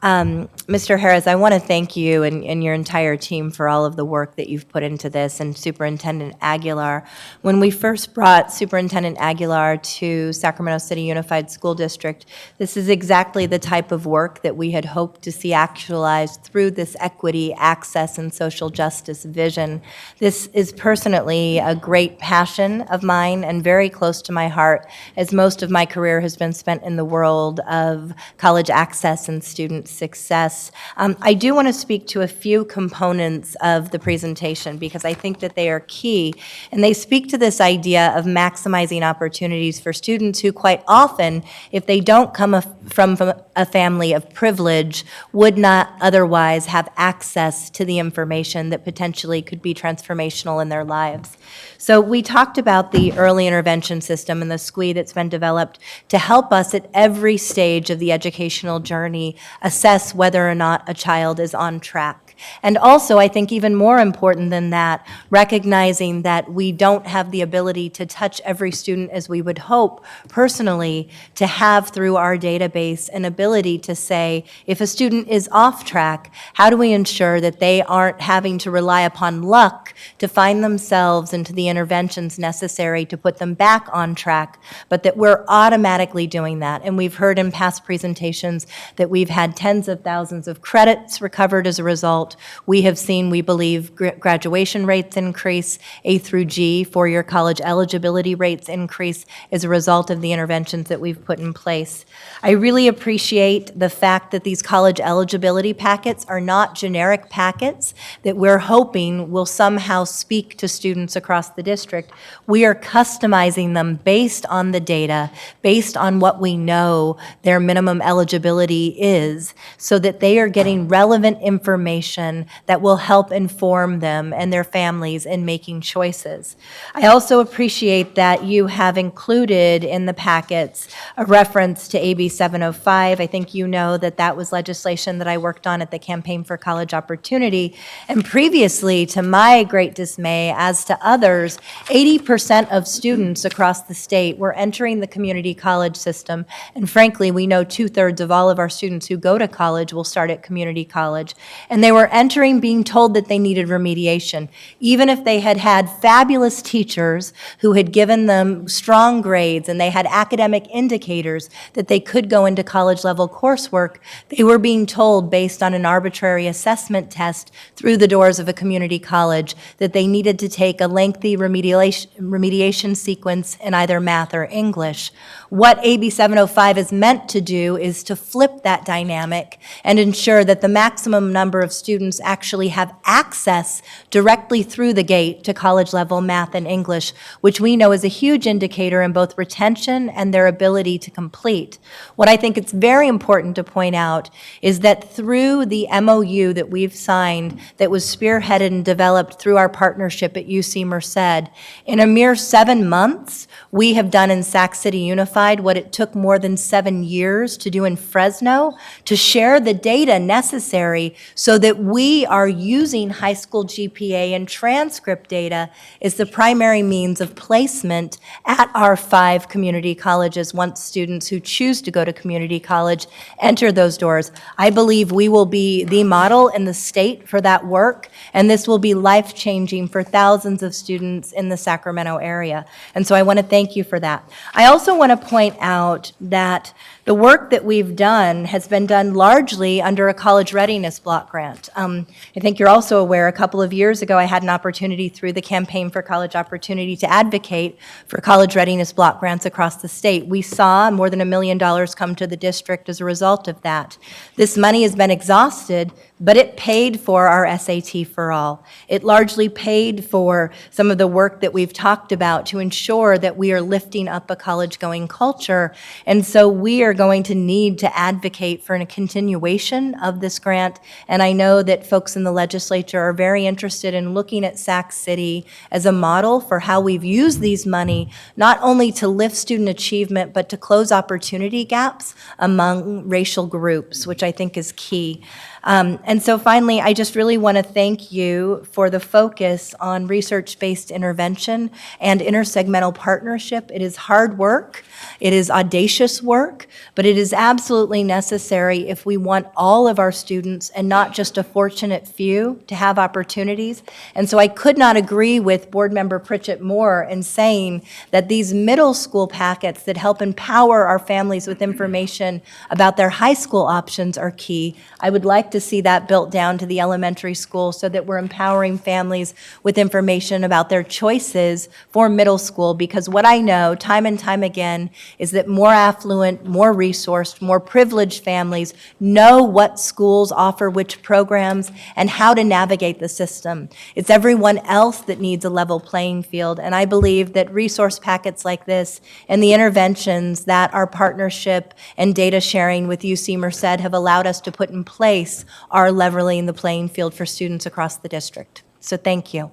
Speaker 1: Mr. Harris, I want to thank you and your entire team for all of the work that you've put into this, and Superintendent Aguilar. When we first brought Superintendent Aguilar to Sacramento City Unified School District, this is exactly the type of work that we had hoped to see actualized through this equity, access, and social justice vision. This is personally a great passion of mine and very close to my heart, as most of my career has been spent in the world of college access and student success. I do want to speak to a few components of the presentation, because I think that they are key, and they speak to this idea of maximizing opportunities for students who quite often, if they don't come from a family of privilege, would not otherwise have access to the information that potentially could be transformational in their lives. So we talked about the early intervention system and the SQUE that's been developed to help us at every stage of the educational journey assess whether or not a child is on track. And also, I think even more important than that, recognizing that we don't have the ability to touch every student as we would hope personally, to have through our database an ability to say, if a student is off track, how do we ensure that they aren't having to rely upon luck to find themselves into the interventions necessary to put them back on track, but that we're automatically doing that. And we've heard in past presentations that we've had tens of thousands of credits recovered as a result. We have seen, we believe, graduation rates increase, A through G, four-year college eligibility rates increase as a result of the interventions that we've put in place. I really appreciate the fact that these college eligibility packets are not generic packets that we're hoping will somehow speak to students across the district. We are customizing them based on the data, based on what we know their minimum eligibility is, so that they are getting relevant information information that will help inform them and their families in making choices. I also appreciate that you have included in the packets a reference to AB 705. I think you know that that was legislation that I worked on at the Campaign for College Opportunity. And previously, to my great dismay, as to others, 80% of students across the state were entering the community college system. And frankly, we know 2/3 of all of our students who go to college will start at community college. And they were entering being told that they needed remediation, even if they had had fabulous teachers who had given them strong grades and they had academic indicators that they could go into college level coursework. They were being told, based on an arbitrary assessment test through the doors of a community college, that they needed to take a lengthy remediation sequence in either math or English. What AB 705 is meant to do is to flip that dynamic and ensure that the maximum number of students actually have access directly through the gate to college level math and English, which we know is a huge indicator in both retention and their ability to complete. What I think it's very important to point out is that through the MOU that we've signed that was spearheaded and developed through our partnership at UC Merced, in a mere 7 months, we have done in Sac City Unified what it took more than 7 years to do in Fresno, to share the data necessary so that we are using high school GPA and transcript data as the primary means of placement at our 5 community colleges once students who choose to go to community college enter those doors. I believe we will be the model in the state for that work, and this will be life-changing for thousands of students in the Sacramento area. And so I want to thank you for that. I also want to point out that the work that we've done has been done largely under a college readiness block grant. I think you're also aware, a couple of years ago, I had an opportunity through the Campaign for College Opportunity to advocate for college readiness block grants across the state. We saw more than $1 million come to the district as a result of that. This money has been exhausted, but it paid for our SAT for All. It largely paid for some of the work that we've talked about to ensure that we are lifting up a college-going culture. And so we are going to need to advocate for a continuation of this grant. And I know that folks in the legislature are very interested in looking at Sac City as a model for how we've used these money, not only to lift student achievement, but to close opportunity gaps among racial groups, which I think is key. And so finally, I just really want to thank you for the focus on research-based intervention and intersegmental partnership. It is hard work. It is audacious work, but it is absolutely necessary if we want all of our students and not just a fortunate few to have opportunities. And so I could not agree with Board Member Pritchett more in saying that these middle school packets that help empower our families with information about their high school options are key. I would like to see that built down to the elementary school so that we're empowering families with information about their choices for middle school, because what I know time and time again is that more affluent, more resourced, more privileged families know what schools offer which programs and how to navigate the system. It's everyone else that needs a level playing field, and I believe that resource packets like this and the interventions that our partnership and data sharing with UC Merced have allowed us to put in place are leveling the playing field for students across the district. So thank you.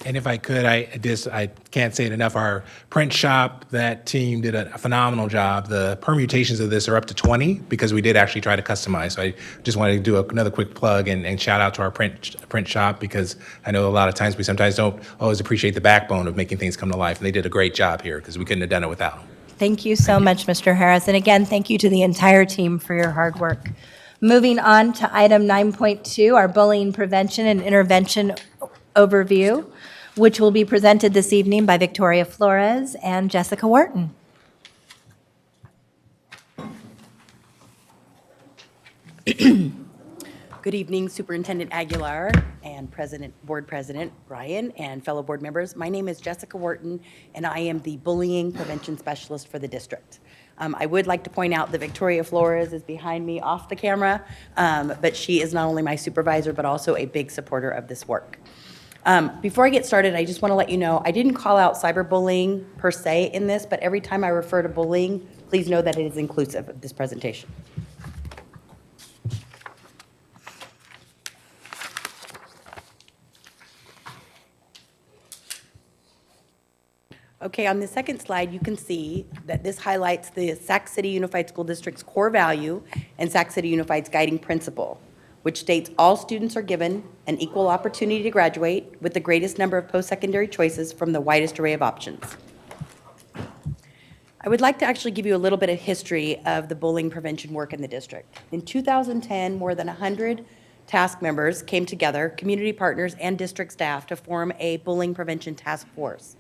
Speaker 14: And if I could, I can't say it enough, our print shop, that team did a phenomenal job. The permutations of this are up to 20 because we did actually try to customize. So I just wanted to do another quick plug and shout out to our print shop, because I know a lot of times we sometimes don't always appreciate the backbone of making things come to life. And they did a great job here because we couldn't have done it without them.
Speaker 1: Thank you so much, Mr. Harris. And again, thank you to the entire team for your hard work. Moving on to item 9.2, our bullying prevention and intervention overview, which will be presented this evening by Victoria Flores and Jessica Wharton.
Speaker 3: Good evening, Superintendent Aguilar and Board President Ryan and fellow board members. My name is Jessica Wharton, and I am the bullying prevention specialist for the district. I would like to point out that Victoria Flores is behind me off the camera, but she is not only my supervisor, but also a big supporter of this work. Before I get started, I just want to let you know, I didn't call out cyberbullying per se in this, but every time I refer to bullying, please know that it is inclusive of this presentation. Okay, on the second slide, you can see that this highlights the Sac City Unified School District's core value and Sac City Unified's guiding principle, which states all students are given an equal opportunity to graduate with the greatest number of post-secondary choices from the widest array of options. I would like to actually give you a little bit of history of the bullying prevention work in the district. In 2010, more than 100 task members came together, community partners and district staff, to form a bullying prevention task force.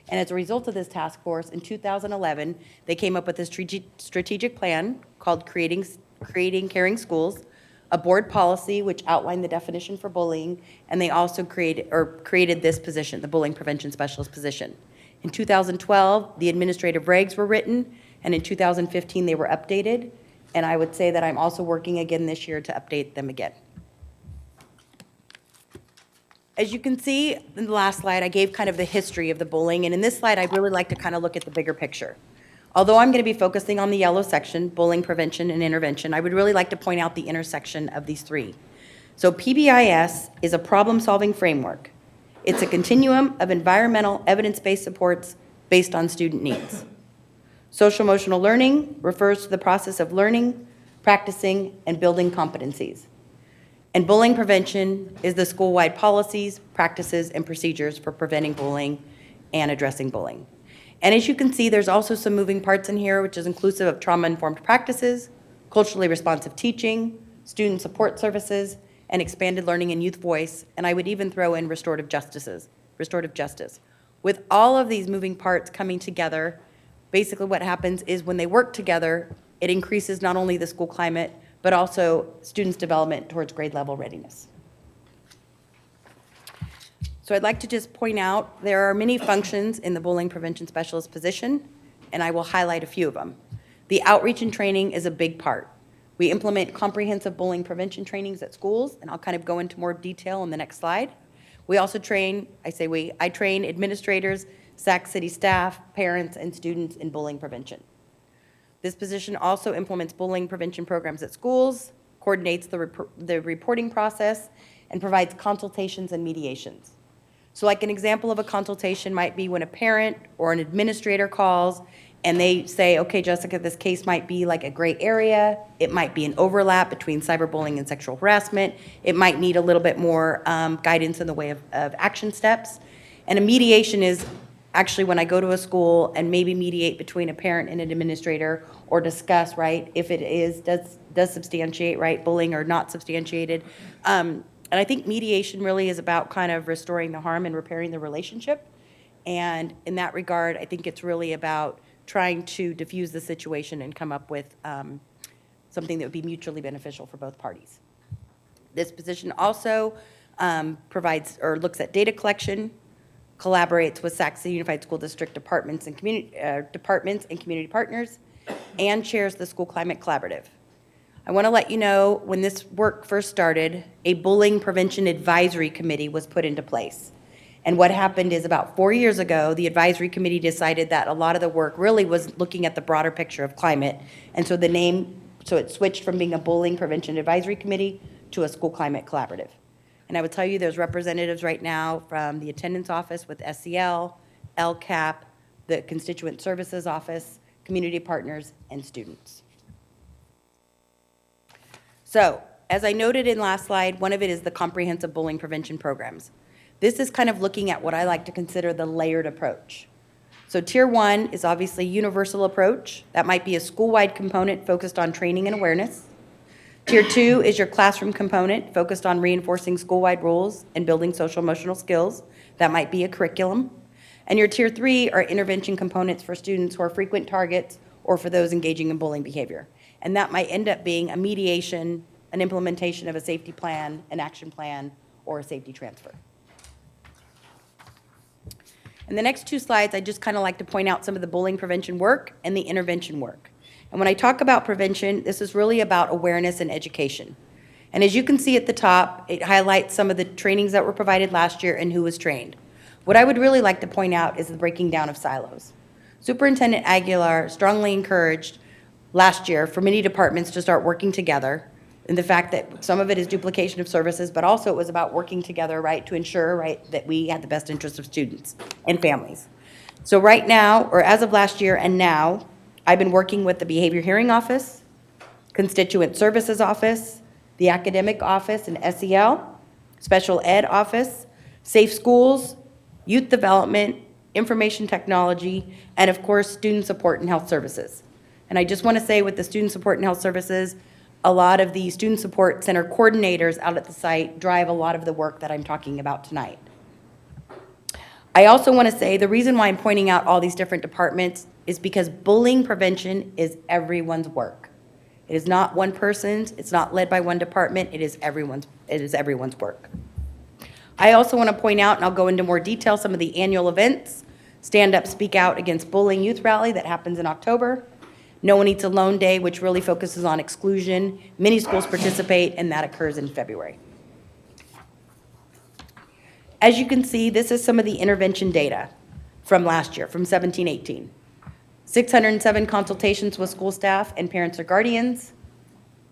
Speaker 3: And as a result of this task force, in 2011, they came up with a strategic plan called Creating Caring Schools, a board policy which outlined the definition for bullying, and they also created this position, the bullying prevention specialist position. In 2012, the administrative regs were written, and in 2015, they were updated. And I would say that I'm also working again this year to update them again. As you can see in the last slide, I gave kind of the history of the bullying, and in this slide, I'd really like to kind of look at the bigger picture. Although I'm going to be focusing on the yellow section, bullying prevention and intervention, I would really like to point out the intersection of these three. So PBIS is a problem-solving framework. It's a continuum of environmental evidence-based supports based on student needs. Social-emotional learning refers to the process of learning, practicing, and building competencies. And bullying prevention is the school-wide policies, practices, and procedures for preventing bullying and addressing bullying. And as you can see, there's also some moving parts in here, which is inclusive of trauma-informed practices, culturally responsive teaching, student support services, and expanded learning and youth voice, and I would even throw in restorative justice. With all of these moving parts coming together, basically what happens is when they work together, it increases not only the school climate, but also students' development towards grade level readiness. So I'd like to just point out there are many functions in the bullying prevention specialist position, and I will highlight a few of them. The outreach and training is a big part. We implement comprehensive bullying prevention trainings at schools, and I'll kind of go into more detail on the next slide. We also train, I train administrators, Sac City staff, parents, and students in bullying prevention. This position also implements bullying prevention programs at schools, coordinates the reporting process, and provides consultations and mediations. So like an example of a consultation might be when a parent or an administrator calls and they say, okay, Jessica, this case might be like a gray area. It might be an overlap between cyberbullying and sexual harassment. It might need a little bit more guidance in the way of action steps. And a mediation is actually when I go to a school and maybe mediate between a parent and an administrator or discuss, right, if it is, does substantiate, right, bullying or not substantiated. And I think mediation really is about kind of restoring the harm and repairing the relationship. And in that regard, I think it's really about trying to diffuse the situation and come up with something that would be mutually beneficial for both parties. This position also provides or looks at data collection, collaborates with Sac City Unified School District departments and community partners, and chairs the School Climate Collaborative. I want to let you know, when this work first started, a bullying prevention advisory committee was put into place. And what happened is about 4 years ago, the advisory committee decided that a lot of the work really was looking at the broader picture of climate. And so it switched from being a bullying prevention advisory committee to a School Climate Collaborative. And I would tell you there's representatives right now from the attendance office with SEL, LCAP, the constituent services office, community partners, and students. So, as I noted in last slide, one of it is the comprehensive bullying prevention programs. This is kind of looking at what I like to consider the layered approach. So tier 1 is obviously universal approach. That might be a school-wide component focused on training and awareness. Tier 2 is your classroom component focused on reinforcing school-wide rules and building social-emotional skills. That might be a curriculum. And your tier 3 are intervention components for students who are frequent targets or for those engaging in bullying behavior. And that might end up being a mediation, an implementation of a safety plan, an action plan, or a safety transfer. In the next 2 slides, I just kind of like to point out some of the bullying prevention work and the intervention work. And when I talk about prevention, this is really about awareness and education. And as you can see at the top, it highlights some of the trainings that were provided last year and who was trained. What I would really like to point out is the breaking down of silos. Superintendent Aguilar strongly encouraged last year for many departments to start working together, and the fact that some of it is duplication of services, but also it was about working together, right, to ensure, right, that we had the best interests of students and families. So right now, or as of last year and now, I've been working with the Behavior Hearing Office, Constituent Services Office, the Academic Office and SEL, Special Ed Office, Safe Schools, Youth Development, Information Technology, and of course, Student Support and Health Services. And I just want to say with the Student Support and Health Services, a lot of the Student Support Center coordinators out at the site drive a lot of the work that I'm talking about tonight. I also want to say the reason why I'm pointing out all these different departments is because bullying prevention is everyone's work. It is not one person's, it's not led by one department, it is everyone's work. I also want to point out, and I'll go into more detail, some of the annual events. Stand Up, Speak Out Against Bullying Youth Rally that happens in October. No One Eats Alone Day, which really focuses on exclusion. Many schools participate, and that occurs in February. As you can see, this is some of the intervention data from last year, from 17-18. 607 consultations with school staff and parents or guardians,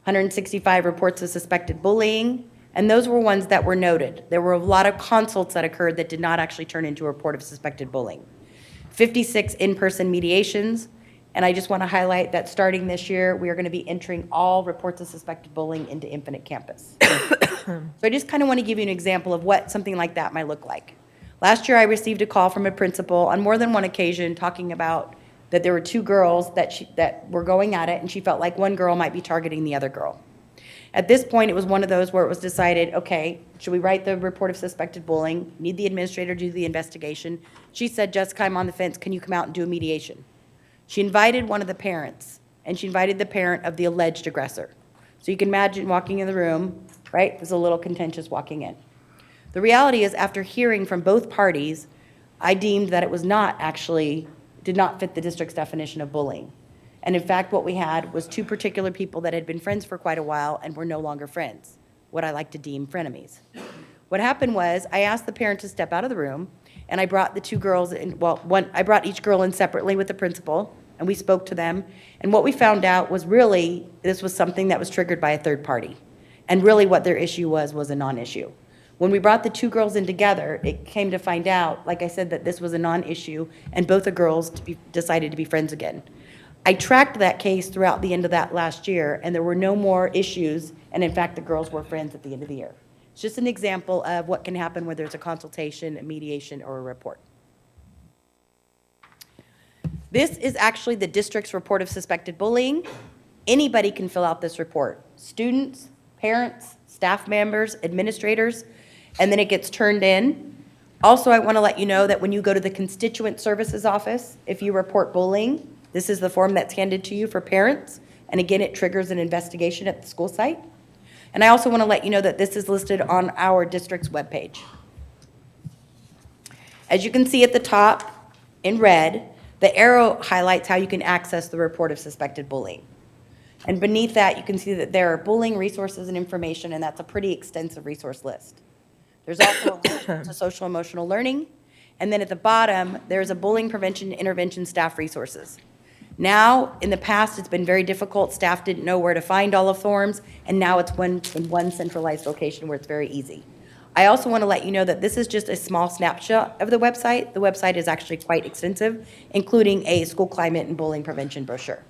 Speaker 3: 165 reports of suspected bullying, and those were ones that were noted. There were a lot of consults that occurred that did not actually turn into a report of suspected bullying. 56 in-person mediations, and I just want to highlight that starting this year, we are going to be entering all reports of suspected bullying into Infinite Campus. So I just kind of want to give you an example of what something like that might look like. Last year, I received a call from a principal on more than one occasion talking about that there were two girls that were going at it, and she felt like one girl might be targeting the other girl. At this point, it was one of those where it was decided, okay, should we write the report of suspected bullying? Need the administrator to do the investigation? She said, Jessica, I'm on the fence. Can you come out and do a mediation? She invited one of the parents, and she invited the parent of the alleged aggressor. So you can imagine walking in the room, right? It was a little contentious walking in. The reality is, after hearing from both parties, I deemed that it was not actually, did not fit the district's definition of bullying. And in fact, what we had was two particular people that had been friends for quite a while and were no longer friends, what I like to deem frenemies. What happened was I asked the parent to step out of the room, and I brought the two girls in, I brought each girl in separately with the principal, and we spoke to them. And what we found out was really this was something that was triggered by a third party. And really what their issue was a non-issue. When we brought the two girls in together, it came to find out, like I said, that this was a non-issue, and both the girls decided to be friends again. I tracked that case throughout the end of that last year, and there were no more issues, and in fact, the girls were friends at the end of the year. It's just an example of what can happen when there's a consultation, a mediation, or a report. This is actually the district's report of suspected bullying. Anybody can fill out this report. Students, parents, staff members, administrators, and then it gets turned in. Also, I want to let you know that when you go to the Constituent Services Office, if you report bullying, this is the form that's handed to you for parents, and again, it triggers an investigation at the school site. And I also want to let you know that this is listed on our district's webpage. As you can see at the top, in red, the arrow highlights how you can access the report of suspected bullying. And beneath that, you can see that there are bullying resources and information, and that's a pretty extensive resource list. There's also a link to social emotional learning, and then at the bottom, there's a bullying prevention intervention staff resources. Now, in the past, it's been very difficult. Staff didn't know where to find all of forms, and now it's in one centralized location where it's very easy. I also want to let you know that this is just a small snapshot of the website. The website is actually quite extensive, including a school climate and bullying prevention brochure.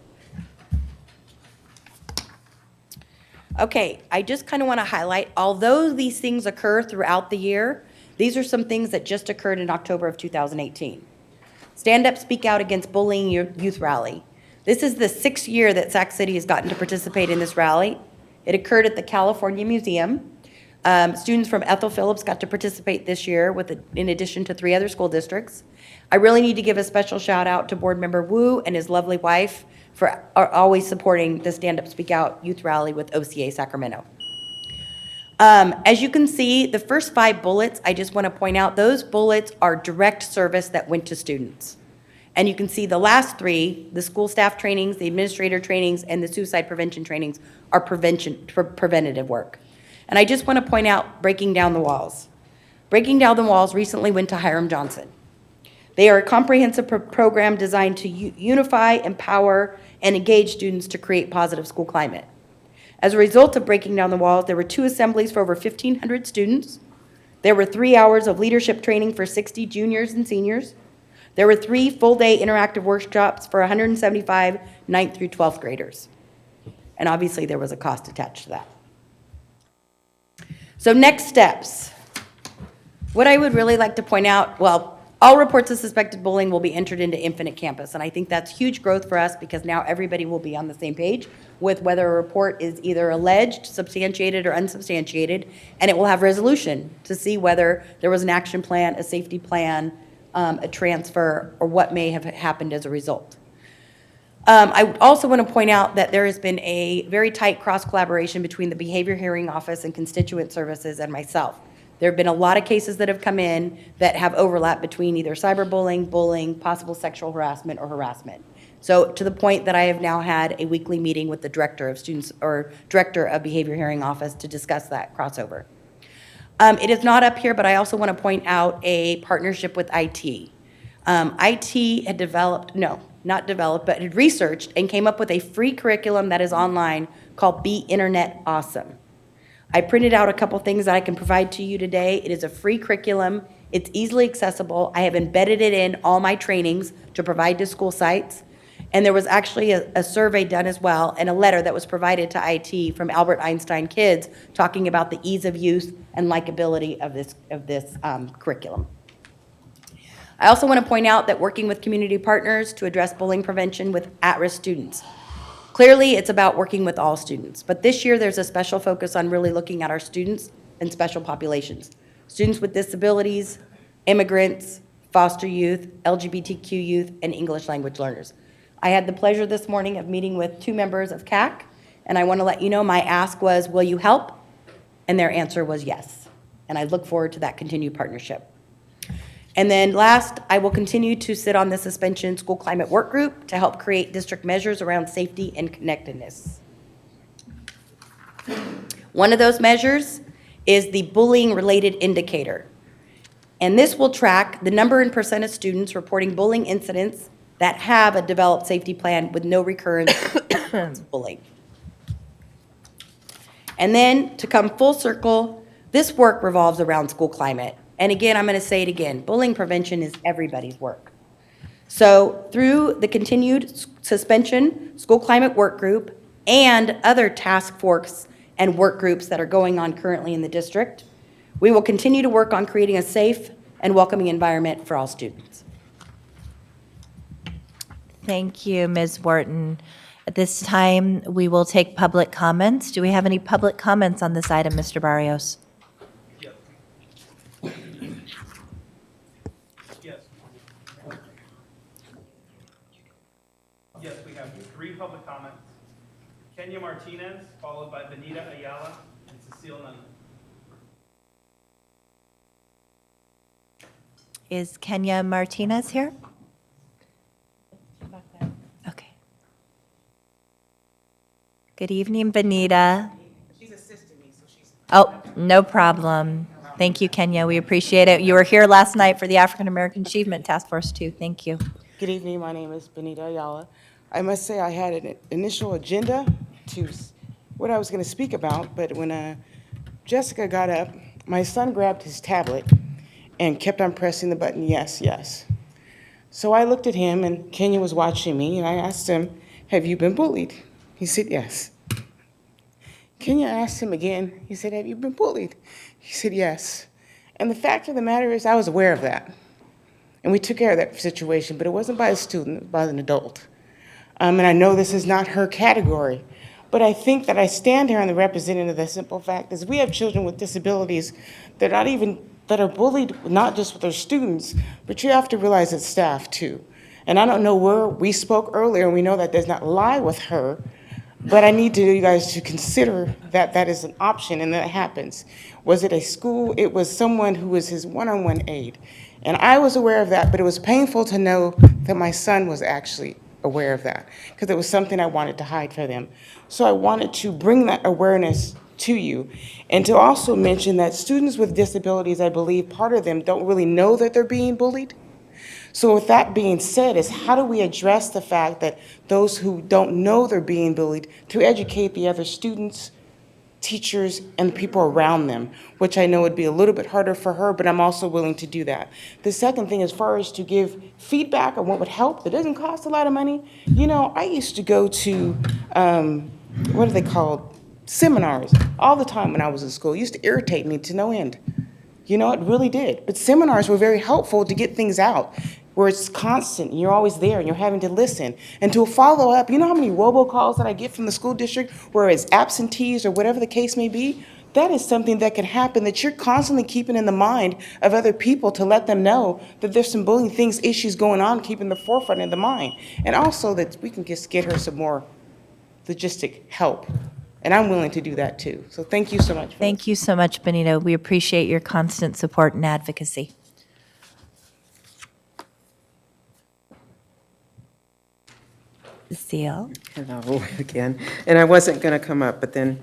Speaker 3: Okay, I just kind of want to highlight, although these things occur throughout the year, these are some things that just occurred in October of 2018. Stand Up, Speak Out Against Bullying Youth Rally. This is the 6th year that Sac City has gotten to participate in this rally. It occurred at the California Museum. Students from Ethel Phillips got to participate this year in addition to 3 other school districts. I really need to give a special shout out to Board Member Wu and his lovely wife for always supporting the Stand Up, Speak Out Youth Rally with OCA Sacramento. As you can see, the first 5 bullets, I just want to point out, those bullets are direct service that went to students. And you can see the last 3, the school staff trainings, the administrator trainings, and the suicide prevention trainings are preventative work. And I just want to point out Breaking Down the Walls. Breaking Down the Walls recently went to Hiram Johnson. They are a comprehensive program designed to unify, empower, and engage students to create positive school climate. As a result of Breaking Down the Walls, there were 2 assemblies for over 1,500 students. There were 3 hours of leadership training for 60 juniors and seniors. There were 3 full-day interactive workshops for 175 9th through 12th graders. And obviously, there was a cost attached to that. So next steps. What I would really like to point out, well, all reports of suspected bullying will be entered into Infinite Campus, and I think that's huge growth for us because now everybody will be on the same page with whether a report is either alleged, substantiated, or unsubstantiated, and it will have resolution to see whether there was an action plan, a safety plan, a transfer, or what may have happened as a result. I also want to point out that there has been a very tight cross-collaboration between the Behavior Hearing Office and Constituent Services and myself. There have been a lot of cases that have come in that have overlap between either cyberbullying, bullying, possible sexual harassment, or harassment. So to the point that I have now had a weekly meeting with the director of students or director of Behavior Hearing Office to discuss that crossover. It is not up here, but I also want to point out a partnership with IT. IT had developed, no, not developed, but had researched and came up with a free curriculum that is online called Be Internet Awesome. I printed out a couple things that I can provide to you today. It is a free curriculum. It's easily accessible. I have embedded it in all my trainings to provide to school sites. And there was actually a survey done as well and a letter that was provided to IT from Albert Einstein kids talking about the ease of use and likability of this curriculum. I also want to point out that working with community partners to address bullying prevention with at-risk students. Clearly, it's about working with all students, but this year there's a special focus on really looking at our students and special populations. Students with disabilities, immigrants, foster youth, LGBTQ youth, and English language learners. I had the pleasure this morning of meeting with 2 members of CAC, and I want to let you know my ask was, will you help? And their answer was yes. And I look forward to that continued partnership. And then last, I will continue to sit on the suspension school climate work group to help create district measures around safety and connectedness. One of those measures is the bullying-related indicator. And this will track the number and percent of students reporting bullying incidents that have a developed safety plan with no recurrence of bullying. And then to come full circle, this work revolves around school climate. And again, I'm going to say it again, bullying prevention is everybody's work. So through the continued suspension, school climate work group, and other task force and work groups that are going on currently in the district, we will continue to work on creating a safe and welcoming environment for all students.
Speaker 1: Thank you, Ms. Wharton. At this time, we will take public comments. Do we have any public comments on this item, Mr. Barrios?
Speaker 4: Yes, we have 3 public comments. Kenya Martinez, followed by Benita Ayala and Cecile Nunn.
Speaker 1: Is Kenya Martinez here? Okay. Good evening, Benita.
Speaker 8: She's assisting me, so she's...
Speaker 1: Oh, no problem. Thank you, Kenya. We appreciate it. You were here last night for the African American Achievement Task Force, too. Thank you.
Speaker 5: Good evening. My name is Benita Ayala. I must say I had an initial agenda to what I was going to speak about, but when Jessica got up, my son grabbed his tablet and kept on pressing the button, yes, yes. So I looked at him, and Kenya was watching me, and I asked him, have you been bullied? He said, yes. Kenya asked him again. He said, have you been bullied? He said, yes. And the fact of the matter is I was aware of that. And we took care of that situation, but it wasn't by a student, it was by an adult. And I know this is not her category, but I think that I stand here on the representative of the simple fact is we have children with disabilities that are bullied, not just with their students, but you have to realize it's staff too. And I don't know where we spoke earlier, and we know that does not lie with her, but I need you guys to consider that that is an option and that happens. Was it a school? It was someone who was his one-on-one aide. And I was aware of that, but it was painful to know that my son was actually aware of that because it was something I wanted to hide from them. So I wanted to bring that awareness to you and to also mention that students with disabilities, I believe part of them don't really know that they're being bullied. So with that being said, is how do we address the fact that those who don't know they're being bullied to educate the other students teachers and the people around them, which I know would be a little bit harder for her, but I'm also willing to do that. The second thing, as far as to give feedback on what would help, that doesn't cost a lot of money. You know, I used to go to, what are they called? Seminars all the time when I was in school. It used to irritate me to no end. You know, it really did. But seminars were very helpful to get things out, where it's constant, and you're always there, and you're having to listen. And to follow up, you know how many robocalls that I get from the school district, where it's absentees or whatever the case may be? That is something that could happen, that you're constantly keeping in the mind of other people to let them know that there's some bullying things, issues going on, keeping the forefront in the mind. And also that we can just get her some more logistic help. And I'm willing to do that too. So thank you so much.
Speaker 1: Thank you so much, Benita. We appreciate your constant support and advocacy. Cecile.
Speaker 8: Hello again. And I wasn't going to come up, but then,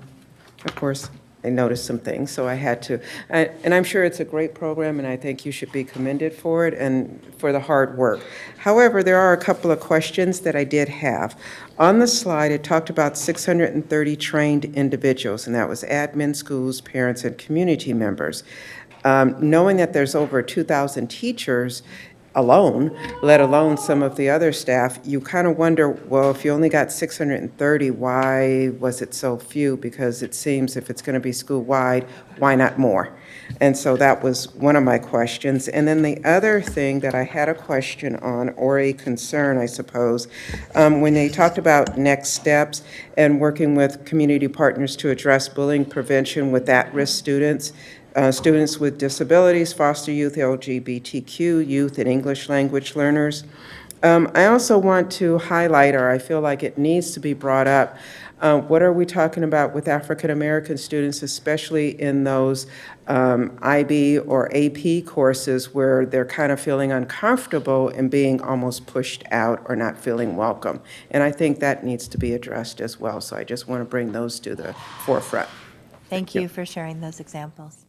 Speaker 8: of course, I noticed some things, so I had to. And I'm sure it's a great program, and I think you should be commended for it and for the hard work. However, there are a couple of questions that I did have. On the slide, it talked about 630 trained individuals, and that was admin, schools, parents, and community members. Knowing that there's over 2,000 teachers alone, let alone some of the other staff, you kind of wonder, well, if you only got 630, why was it so few? Because it seems if it's going to be school-wide, why not more? And so that was one of my questions. And then the other thing that I had a question on, or a concern, I suppose, when they talked about next steps and working with community partners to address bullying prevention with at-risk students, students with disabilities, foster youth, LGBTQ youth, and English language learners. I also want to highlight, or I feel like it needs to be brought up, what are we talking about with African American students, especially in those IB or AP courses where they're kind of feeling uncomfortable and being almost pushed out or not feeling welcome. And I think that needs to be addressed as well. So I just want to bring those to the forefront.
Speaker 1: Thank you for sharing those examples.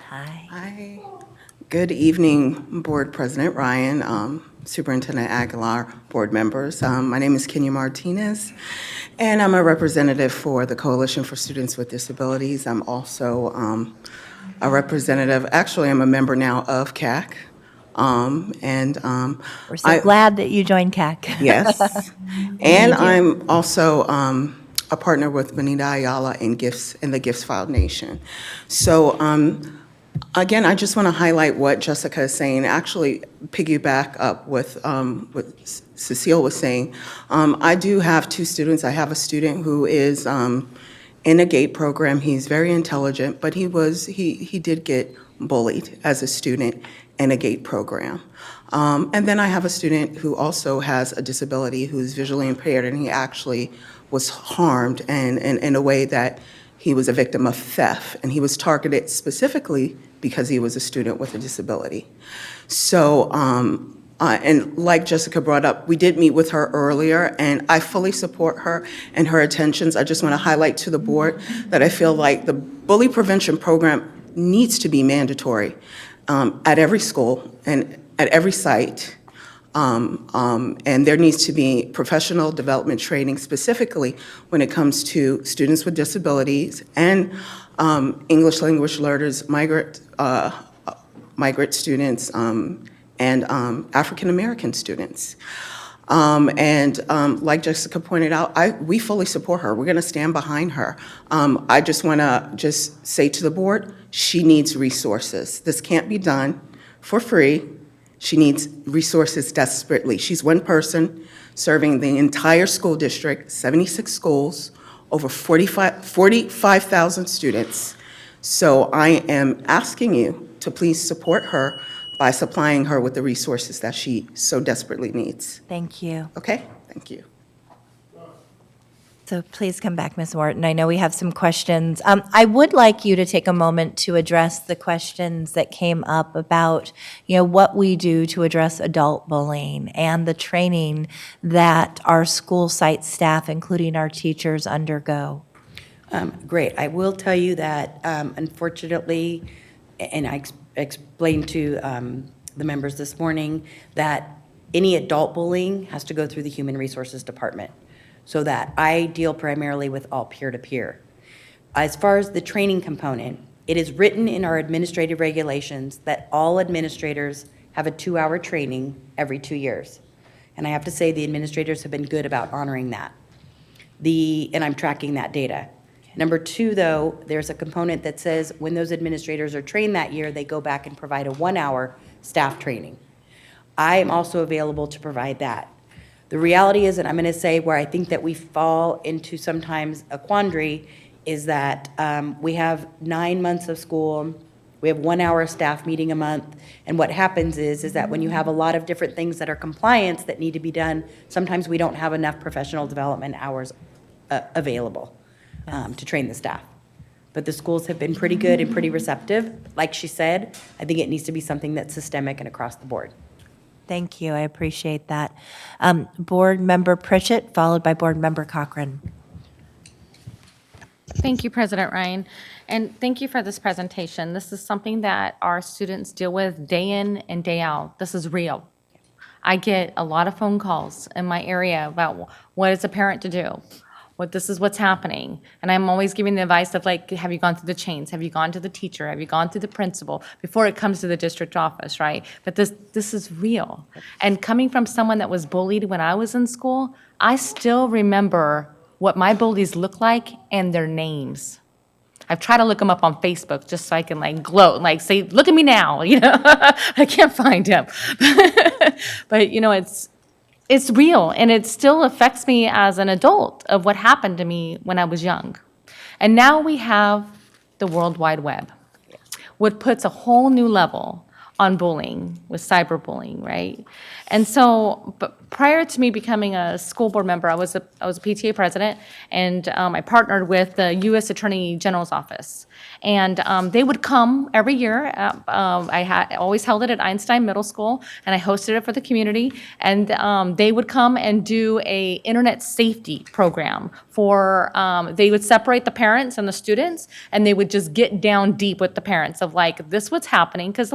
Speaker 1: Hi.
Speaker 7: Hi. Good evening, Board President Ryan, Superintendent Aguilar, board members. My name is Kenya Martinez, and I'm a representative for the Coalition for Students with Disabilities. I'm also a representative, actually I'm a member now of CAC.
Speaker 1: We're so glad that you joined CAC.
Speaker 7: Yes. And I'm also a partner with Benita Ayala in the Gifts Foundation. So again, I just want to highlight what Jessica is saying, actually piggyback up with what Cecile was saying. I do have two students. I have a student who is in a GATE program. He's very intelligent, but he did get bullied as a student in a GATE program. And then I have a student who also has a disability, who's visually impaired, and he actually was harmed in a way that he was a victim of theft, and he was targeted specifically because he was a student with a disability. So, and like Jessica brought up, we did meet with her earlier, and I fully support her and her intentions. I just want to highlight to the board that I feel like the bully prevention program needs to be mandatory at every school and at every site. And there needs to be professional development training specifically when it comes to students with disabilities and English language learners, migrant students, and African American students. Like Jessica pointed out, we fully support her. We're going to stand behind her. I just want to just say to the board, she needs resources. This can't be done for free. She needs resources desperately. She's one person serving the entire school district, 76 schools, over 45,000 students. So I am asking you to please support her by supplying her with the resources that she so desperately needs.
Speaker 1: Thank you.
Speaker 7: Okay? Thank you.
Speaker 1: So please come back, Ms. Wharton. I know we have some questions. I would like you to take a moment to address the questions that came up about, what we do to address adult bullying and the training that our school site staff, including our teachers, undergo.
Speaker 3: Great. I will tell you that, unfortunately, and I explained to the members this morning that any adult bullying has to go through the Human Resources Department. so that I deal primarily with all peer-to-peer. As far as the training component, it is written in our administrative regulations that all administrators have a 2-hour training every 2 years. And I have to say, the administrators have been good about honoring that. And I'm tracking that data. Number 2, though, there's a component that says when those administrators are trained that year, they go back and provide a 1-hour staff training. I am also available to provide that. The reality is, and I'm going to say where I think that we fall into sometimes a quandary, is that we have 9 months of school, we have 1-hour staff meeting a month, and what happens is that when you have a lot of different things that are compliance that need to be done, sometimes we don't have enough professional development hours available to train the staff. But the schools have been pretty good and pretty receptive. Like she said, I think it needs to be something that's systemic and across the board.
Speaker 1: Thank you. I appreciate that. Board Member Pritchett, followed by Board Member Cochran.
Speaker 19: Thank you, President Ryan, and thank you for this presentation. This is something that our students deal with day in and day out. This is real. I get a lot of phone calls in my area about what is a parent to do, this is what's happening. And I'm always giving the advice of like, have you gone through the chains? Have you gone to the teacher? Have you gone through the principal before it comes to the district office, right? But this is real. And coming from someone that was bullied when I was in school, I still remember what my bullies look like and their names. I've tried to look them up on Facebook just so I can like gloat, like say, look at me now, you know? I can't find him. But you know, it's real, and it still affects me as an adult of what happened to me when I was young. And now we have the World Wide Web, which puts a whole new level on bullying with cyberbullying, right? And so, but prior to me becoming a school board member, I was a PTA president, and I partnered with the U.S. Attorney General's office. And they would come every year. I always held it at Einstein Middle School, and I hosted it for the community. And they would come and do a internet safety program for, they would separate the parents and the students, and they would just get down deep with the parents of like, this what's happening, because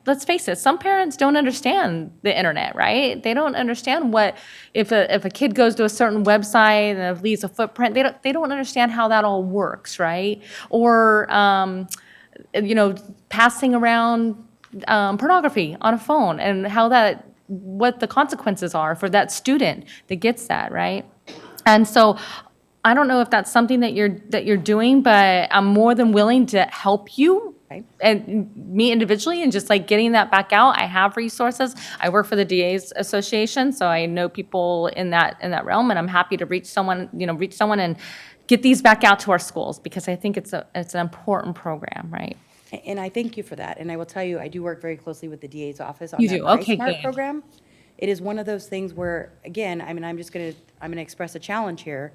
Speaker 19: let's face it, some parents don't understand the internet, right? They don't understand what, if a kid goes to a certain website and it leaves a footprint, they don't understand how that all works, right? Or, you know, passing around pornography on a phone and what the consequences are for that student that gets that, right? And so I don't know if that's something that you're doing, but I'm more than willing to help you. And me individually, and just like getting that back out. I have resources. I work for the DA's Association, so I know people in that realm, and I'm happy to reach someone and get these back out to our schools, because I think it's an important program, right?
Speaker 3: And I thank you for that. And I will tell you, I do work very closely with the DA's office on
Speaker 19: You
Speaker 3: that
Speaker 19: do? Okay,
Speaker 3: Smart
Speaker 19: good.
Speaker 3: program. It is one of those things where, again, I mean, I'm gonna express a challenge here.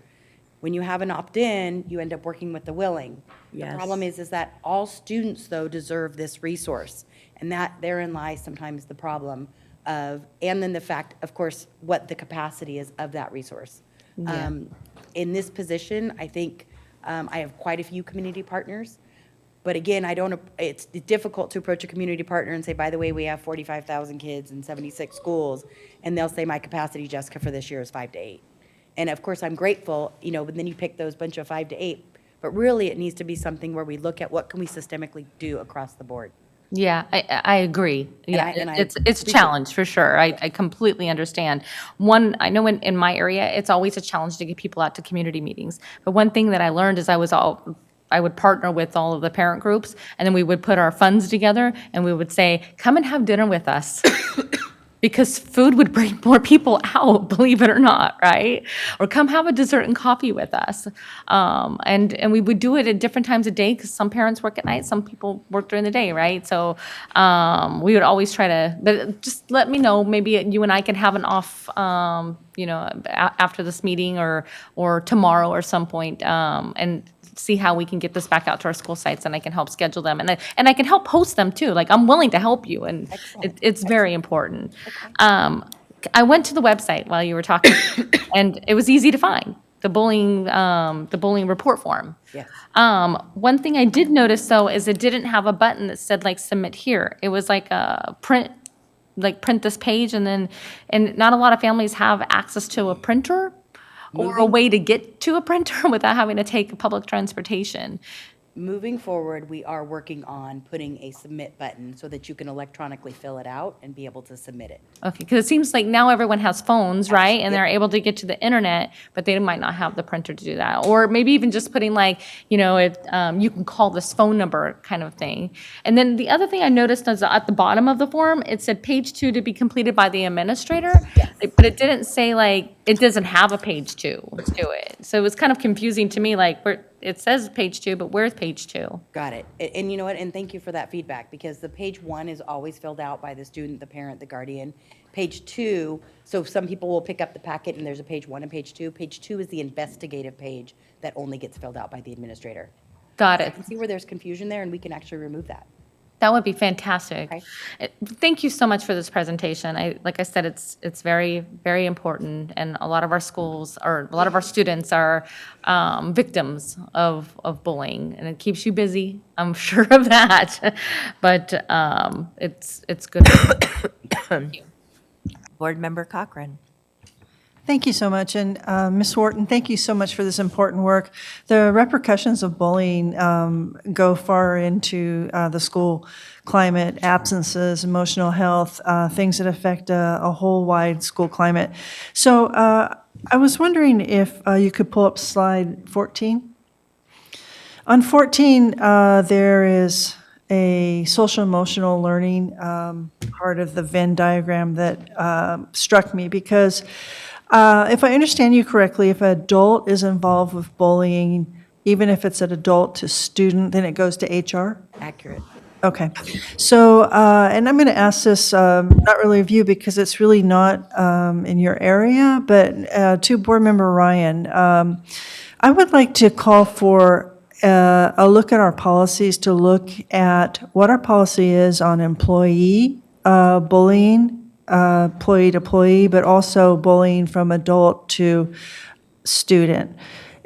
Speaker 3: When you have an opt-in, you end up working with the willing.
Speaker 1: Yes.
Speaker 3: The problem is that all students, though, deserve this resource. And that therein lies sometimes the problem and then the fact, of course, what the capacity is of that resource.
Speaker 1: Yeah.
Speaker 3: In this position, I think I have quite a few community partners. But again, it's difficult to approach a community partner and say, by the way, we have 45,000 kids in 76 schools. And they'll say, my capacity, Jessica, for this year is 5 to 8. And of course, I'm grateful, you know, but then you pick those bunch of 5 to 8. But really, it needs to be something where we look at what can we systemically do across the board.
Speaker 19: Yeah, I agree. Yeah, it's a challenge for sure. I completely understand. I know in my area, it's always a challenge to get people out to community meetings. But one thing that I learned is I would partner with all of the parent groups, and then we would put our funds together, and we would say, come and have dinner with us. Because food would bring more people out, believe it or not, right? Or come have a dessert and coffee with us. And we would do it at different times of day, because some parents work at night, some people work during the day, right? So we would always try to, but just let me know, maybe you and I can have an off, you know, after this meeting or tomorrow or some point, and see how we can get this back out to our school sites, and I can help schedule them, and I can help host them too. Like, I'm willing to help you, and it's very important. I went to the website while you were talking, and it was easy to find the bullying report form.
Speaker 3: Yes.
Speaker 19: One thing I did notice though is it didn't have a button that said like submit here. It was like a print this page, and not a lot of families have access to a printer. or a way to get to a printer without having to take public transportation?
Speaker 3: Moving forward, we are working on putting a submit button so that you can electronically fill it out and be able to submit it.
Speaker 19: Okay, because it seems like now everyone has phones, right? And they're able to get to the internet, but they might not have the printer to do that. Or maybe even just putting like, you know, if you can call this phone number kind of thing. And then the other thing I noticed is at the bottom of the form, it said page 2 to be completed by the administrator. But it didn't say like, it doesn't have a page 2 to it. So it was kind of confusing to me, like it says page 2, but where's page 2?
Speaker 3: Got it. And you know what? And thank you for that feedback, because the page 1 is always filled out by the student, the parent, the guardian. Page 2, so some people will pick up the packet and there's a page 1 and page 2. Page 2 is the investigative page that only gets filled out by the administrator.
Speaker 19: Got
Speaker 3: I
Speaker 19: it.
Speaker 3: can see where there's confusion there, and we can actually remove that.
Speaker 19: That would be fantastic. Thank you so much for this presentation. Like I said, it's very, very important, and a lot of our schools, or a lot of our students are victims of bullying, and it keeps you busy, I'm sure of that. But it's good. Thank you.
Speaker 1: Board Member Cochran.
Speaker 9: Thank you so much. And Ms. Wharton, thank you so much for this important work. The repercussions of bullying go far into the school climate, absences, emotional health, things that affect a whole wide school climate. So I was wondering if you could pull up slide 14. On 14, there is a social emotional learning part of the Venn diagram that struck me, because if I understand you correctly, if an adult is involved with bullying, even if it's an adult to student, then it goes to HR?
Speaker 3: Accurate.
Speaker 9: Okay. So, and I'm going to ask this, not really of you, because it's really not in your area, but to Board Member Ryan, I would like to call for a look at our policies, to look at what our policy is on employee bullying, employee to employee, but also bullying from adult to student.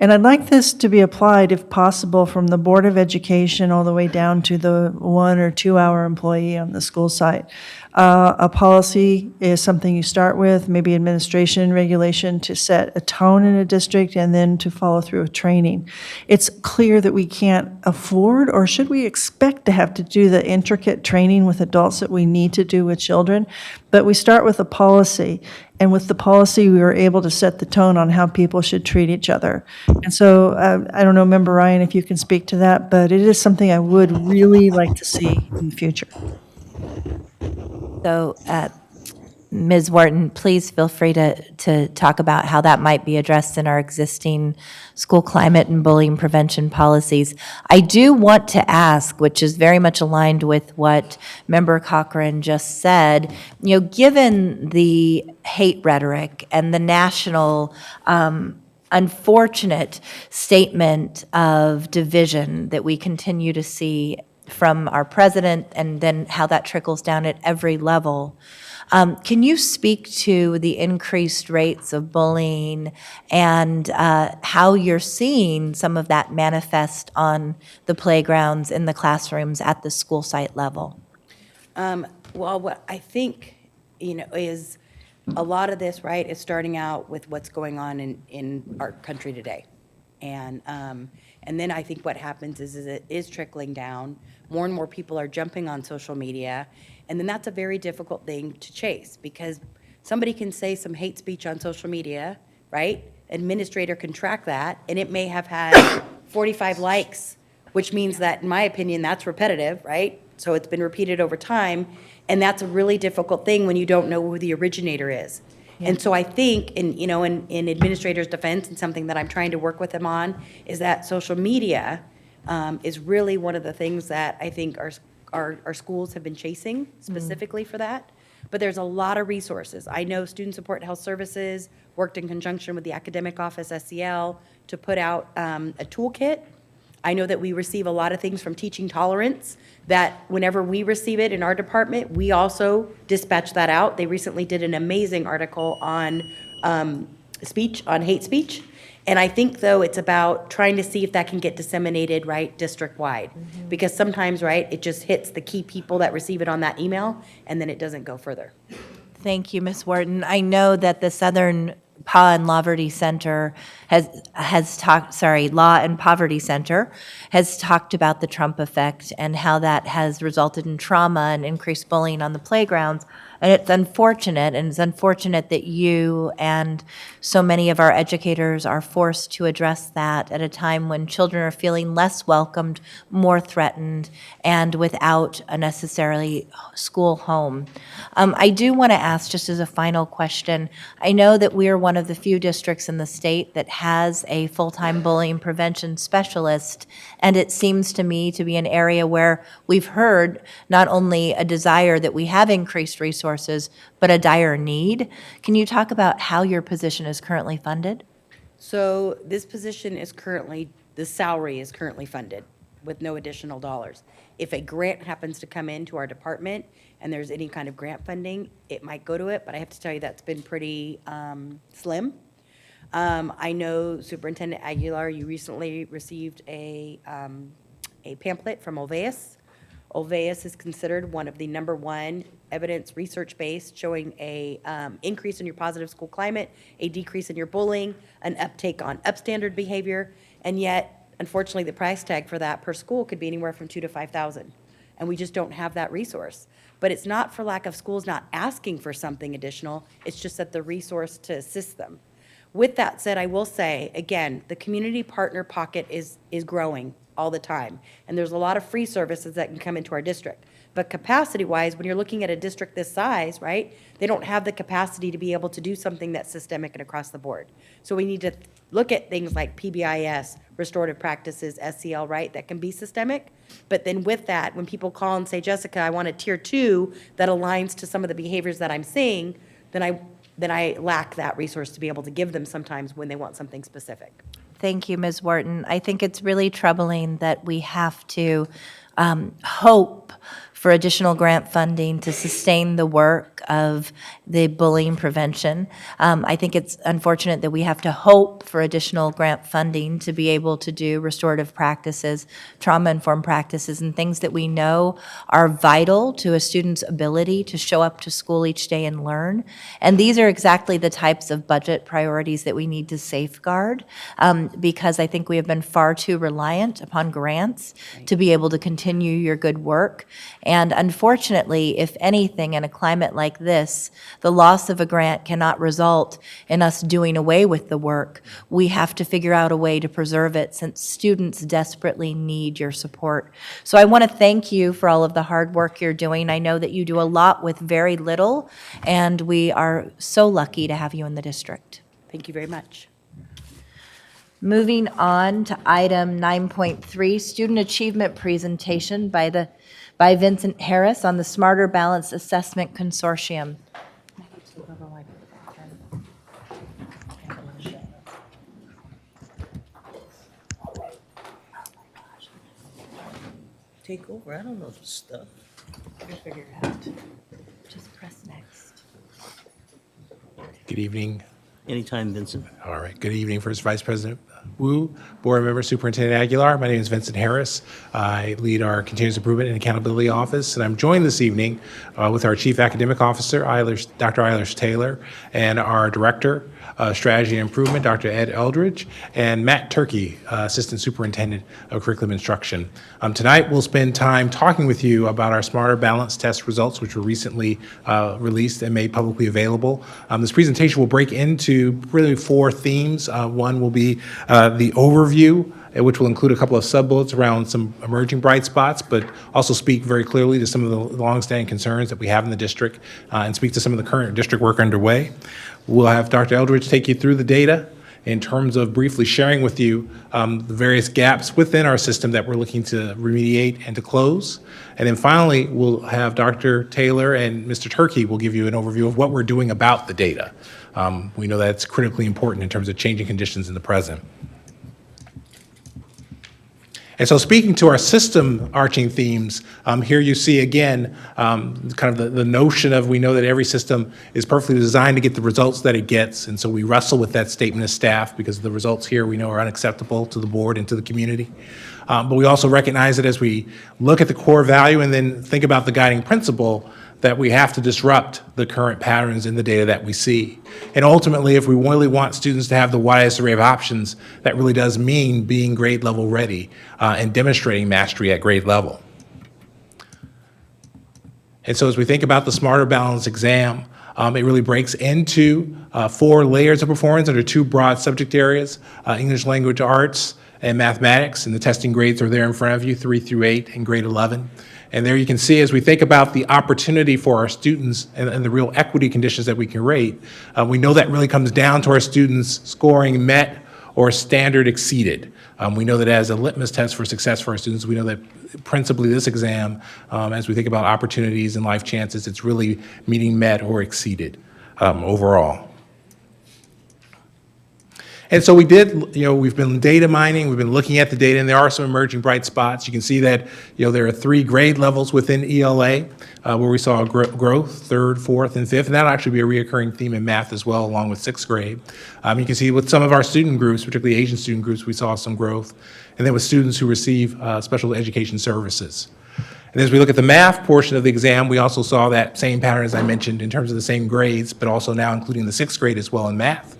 Speaker 9: And I'd like this to be applied, if possible, from the Board of Education all the way down to the 1 or 2 hour employee on the school site. A policy is something you start with, maybe administration regulation, to set a tone in a district, and then to follow through with training. It's clear that we can't afford, or should we expect to have to do the intricate training with adults that we need to do with children, but we start with a policy. And with the policy, we were able to set the tone on how people should treat each other. And so I don't know, Member Ryan, if you can speak to that, but it is something I would really like to see in the future.
Speaker 1: So, Ms. Wharton, please feel free to talk about how that might be addressed in our existing school climate and bullying prevention policies. I do want to ask, which is very much aligned with what Member Cochran just said, you know, given the hate rhetoric and the national unfortunate statement of division that we continue to see from our president, and then how that trickles down at every level. Can you speak to the increased rates of bullying and how you're seeing some of that manifest on the playgrounds, in the classrooms, at the school site level?
Speaker 3: Well, what I think, you know, is a lot of this, right, is starting out with what's going on in our country today. And then I think what happens is it is trickling down. More and more people are jumping on social media, and then that's a very difficult thing to chase, because somebody can say some hate speech on social media, right? Administrator can track that, and it may have had 45 likes, which means that, in my opinion, that's repetitive, right? So it's been repeated over time, and that's a really difficult thing when you don't know who the originator is. And so I think, in administrators' defense, and something that I'm trying to work with them on, is that social media is really one of the things that I think our schools have been chasing specifically for that. But there's a lot of resources. I know Student Support Health Services worked in conjunction with the Academic Office, SEL, to put out a toolkit. I know that we receive a lot of things from Teaching Tolerance, that whenever we receive it in our department, we also dispatch that out. They recently did an amazing article on speech, on hate speech. And I think, though, it's about trying to see if that can get disseminated, right, district-wide. Because sometimes, right, it just hits the key people that receive it on that email, and then it doesn't go further.
Speaker 1: Thank you, Ms. Wharton. I know that the Southern Law and Poverty Center has talked about the Trump effect and how that has resulted in trauma and increased bullying on the playgrounds. And it's unfortunate that you and so many of our educators are forced to address that at a time when children are feeling less welcomed, more threatened, and without a necessarily school home. I do want to ask, just as a final question, I know that we are one of the few districts in the state that has a full-time bullying prevention specialist, and it seems to me to be an area where we've heard not only a desire that we have increased resources, but a dire need. Can you talk about how your position is currently funded?
Speaker 3: So this position is currently, the salary is currently funded with no additional dollars. If a grant happens to come into our department and there's any kind of grant funding, it might go to it, but I have to tell you that's been pretty slim. I know Superintendent Aguilar, you recently received a pamphlet from Olveus. Olveus is considered one of the #1 evidence research-based, showing a increase in your positive school climate, a decrease in your bullying, an uptake on upstandard behavior, and yet, unfortunately, the price tag for that per school could be anywhere from $2,000 to $5,000, and we just don't have that resource. But it's not for lack of schools not asking for something additional, it's just that the resource to assist them. With that said, I will say, again, the community partner pocket is growing all the time, and there's a lot of free services that can come into our district. But capacity-wise, when you're looking at a district this size, right, they don't have the capacity to be able to do something that's systemic and across the board. So we need to look at things like PBIS, restorative practices, SEL, right, that can be systemic. But then with that, when people call and say, Jessica, I want a tier 2 that aligns to some of the behaviors that I'm seeing, then I lack that resource to be able to give them sometimes when they want something specific.
Speaker 1: Thank you, Ms. Wharton. I think it's really troubling that we have to hope for additional grant funding to sustain the work of the bullying prevention. I think it's unfortunate that we have to hope for additional grant funding to be able to do restorative practices, trauma-informed practices, and things that we know are vital to a student's ability to show up to school each day and learn. And these are exactly the types of budget priorities that we need to safeguard, because I think we have been far too reliant upon grants to be able to continue your good work. And unfortunately, if anything, in a climate like this, the loss of a grant cannot result in us doing away with the work. We have to figure out a way to preserve it, since students desperately need your support. So I want to thank you for all of the hard work you're doing. I know that you do a lot with very little, and we are so lucky to have you in the district.
Speaker 3: Thank you very much.
Speaker 1: Moving on to item 9.3, student achievement presentation by Vincent Harris on the Smarter Balanced Assessment Consortium.
Speaker 22: Take over, I don't know this stuff.
Speaker 1: We'll figure it out. Just press next.
Speaker 14: Good evening.
Speaker 22: Anytime, Vincent.
Speaker 14: All right. Good evening, First Vice President Wu, Board Member Superintendent Aguilar. My name is Vincent Harris. I lead our Continuous Improvement and Accountability Office, and I'm joined this evening with our Chief Academic Officer, Dr. Eilish Taylor, and our Director of Strategy and Improvement, Dr. Ed Aldrete, and Matt Turkey, Assistant Superintendent of Curriculum Instruction. Tonight, we'll spend time talking with you about our Smarter Balanced test results, which were recently released and made publicly available. This presentation will break into really 4 themes. One will be the overview, which will include a couple of sub-bullets around some emerging bright spots, but also speak very clearly to some of the longstanding concerns that we have in the district and speak to some of the current district work underway. We'll have Dr. Eldridge take you through the data in terms of briefly sharing with you the various gaps within our system that we're looking to remediate and to close. And then finally, we'll have Dr. Taylor and Mr. Turkey will give you an overview of what we're doing about the data. We know that's critically important in terms of changing conditions in the present. And so speaking to our system arching themes, here you see again kind of the notion of, we know that every system is perfectly designed to get the results that it gets, and so we wrestle with that statement as staff because the results here we know are unacceptable to the board and to the community. But we also recognize that as we look at the core value and then think about the guiding principle, that we have to disrupt the current patterns in the data that we see. And ultimately, if we really want students to have the widest array of options, that really does mean being grade level ready and demonstrating mastery at grade level. And so as we think about the Smarter Balance exam, it really breaks into 4 layers of performance under 2 broad subject areas, English language arts and mathematics, and the testing grades are there in front of you, 3 through 8 and grade 11. And there you can see, as we think about the opportunity for our students and the real equity conditions that we can rate, we know that really comes down to our students scoring met or standard exceeded. We know that as a litmus test for success for our students, we know that principally this exam, as we think about opportunities and life chances, it's really meeting met or exceeded overall. And so we did, we've been data mining, we've been looking at the data, and there are some emerging bright spots. You can see that, there are 3 grade levels within ELA where we saw growth, 3rd, 4th, and 5th, and that'll actually be a reoccurring theme in math as well, along with 6th grade. You can see with some of our student groups, particularly Asian student groups, we saw some growth, and then with students who receive special education services. And as we look at the math portion of the exam, we also saw that same pattern as I mentioned in terms of the same grades, but also now including the 6th grade as well in math.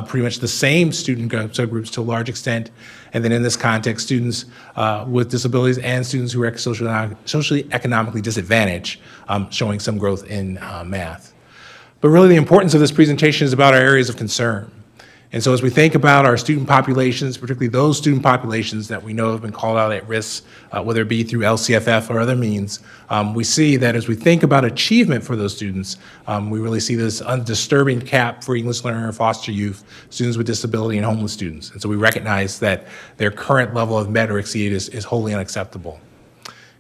Speaker 14: Pretty much the same student subgroups to a large extent. And then in this context, students with disabilities and students who are socially economically disadvantaged, showing some growth in math. But really the importance of this presentation is about our areas of concern. And so as we think about our student populations, particularly those student populations that we know have been called out at risk, whether it be through LCFF or other means, we see that as we think about achievement for those students, we really see this undisturbing cap for English learner and foster youth, students with disability, and homeless students. And so we recognize that their current level of met or exceeded is wholly unacceptable.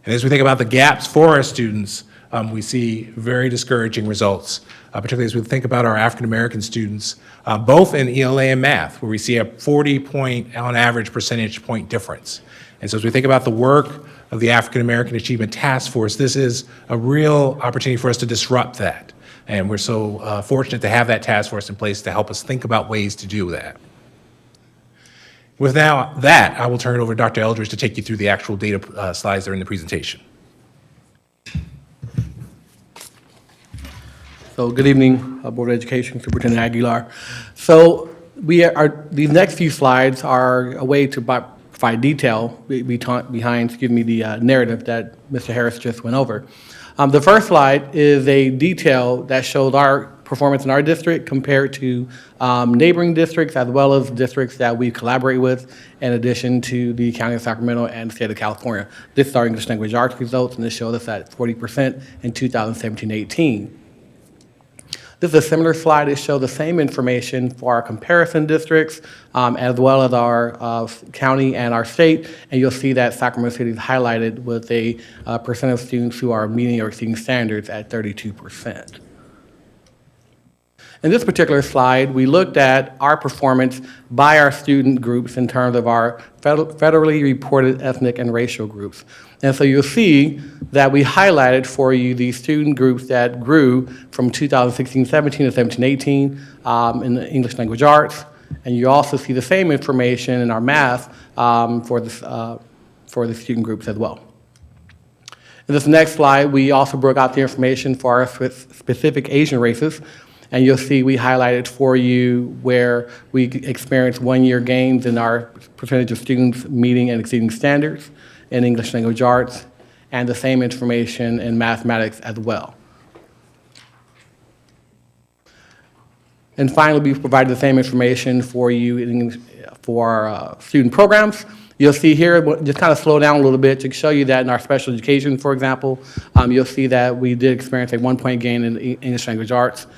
Speaker 14: And as we think about the gaps for our students, we see very discouraging results, particularly as we think about our African-American students, both in ELA and math, where we see a 40-point, on average, percentage point difference. And so as we think about the work of the African-American Achievement Task Force, this is a real opportunity for us to disrupt that. And we're so fortunate to have that task force in place to help us think about ways to do that. With now that, I will turn it over to Dr. Aldrete to take you through the actual data slides that are in the presentation.
Speaker 10: So good evening, Board of Education, Superintendent Aguilar. So these next few slides are a way to provide detail behind, the narrative that Mr. Harris just went over. The first slide is a detail that shows our performance in our district compared to neighboring districts as well as districts that we collaborate with in addition to the County of Sacramento and the State of California. This is our English language arts results, and this shows us at 40% in 2017-18. This is a similar slide that shows the same information for our comparison districts as well as our county and our state, and you'll see that Sacramento City is highlighted with a percent of students who are meeting or exceeding standards at 32%. In this particular slide, we looked at our performance by our student groups in terms of our federally reported ethnic and racial groups. And so you'll see that we highlighted for you these student groups that grew from 2016-17 to 17-18 in the English language arts. And you also see the same information in our math for the student groups as well. In this next slide, we also broke out the information for our specific Asian races. And you'll see we highlighted for you where we experienced one-year gains in our percentage of students meeting and exceeding standards in English language arts, and the same information in mathematics as well. And finally, we provided the same information for you for student programs. You'll see here, just kind of slow down a little bit to show you that in our special education, for example, you'll see that we did experience a 1-point gain in English language arts.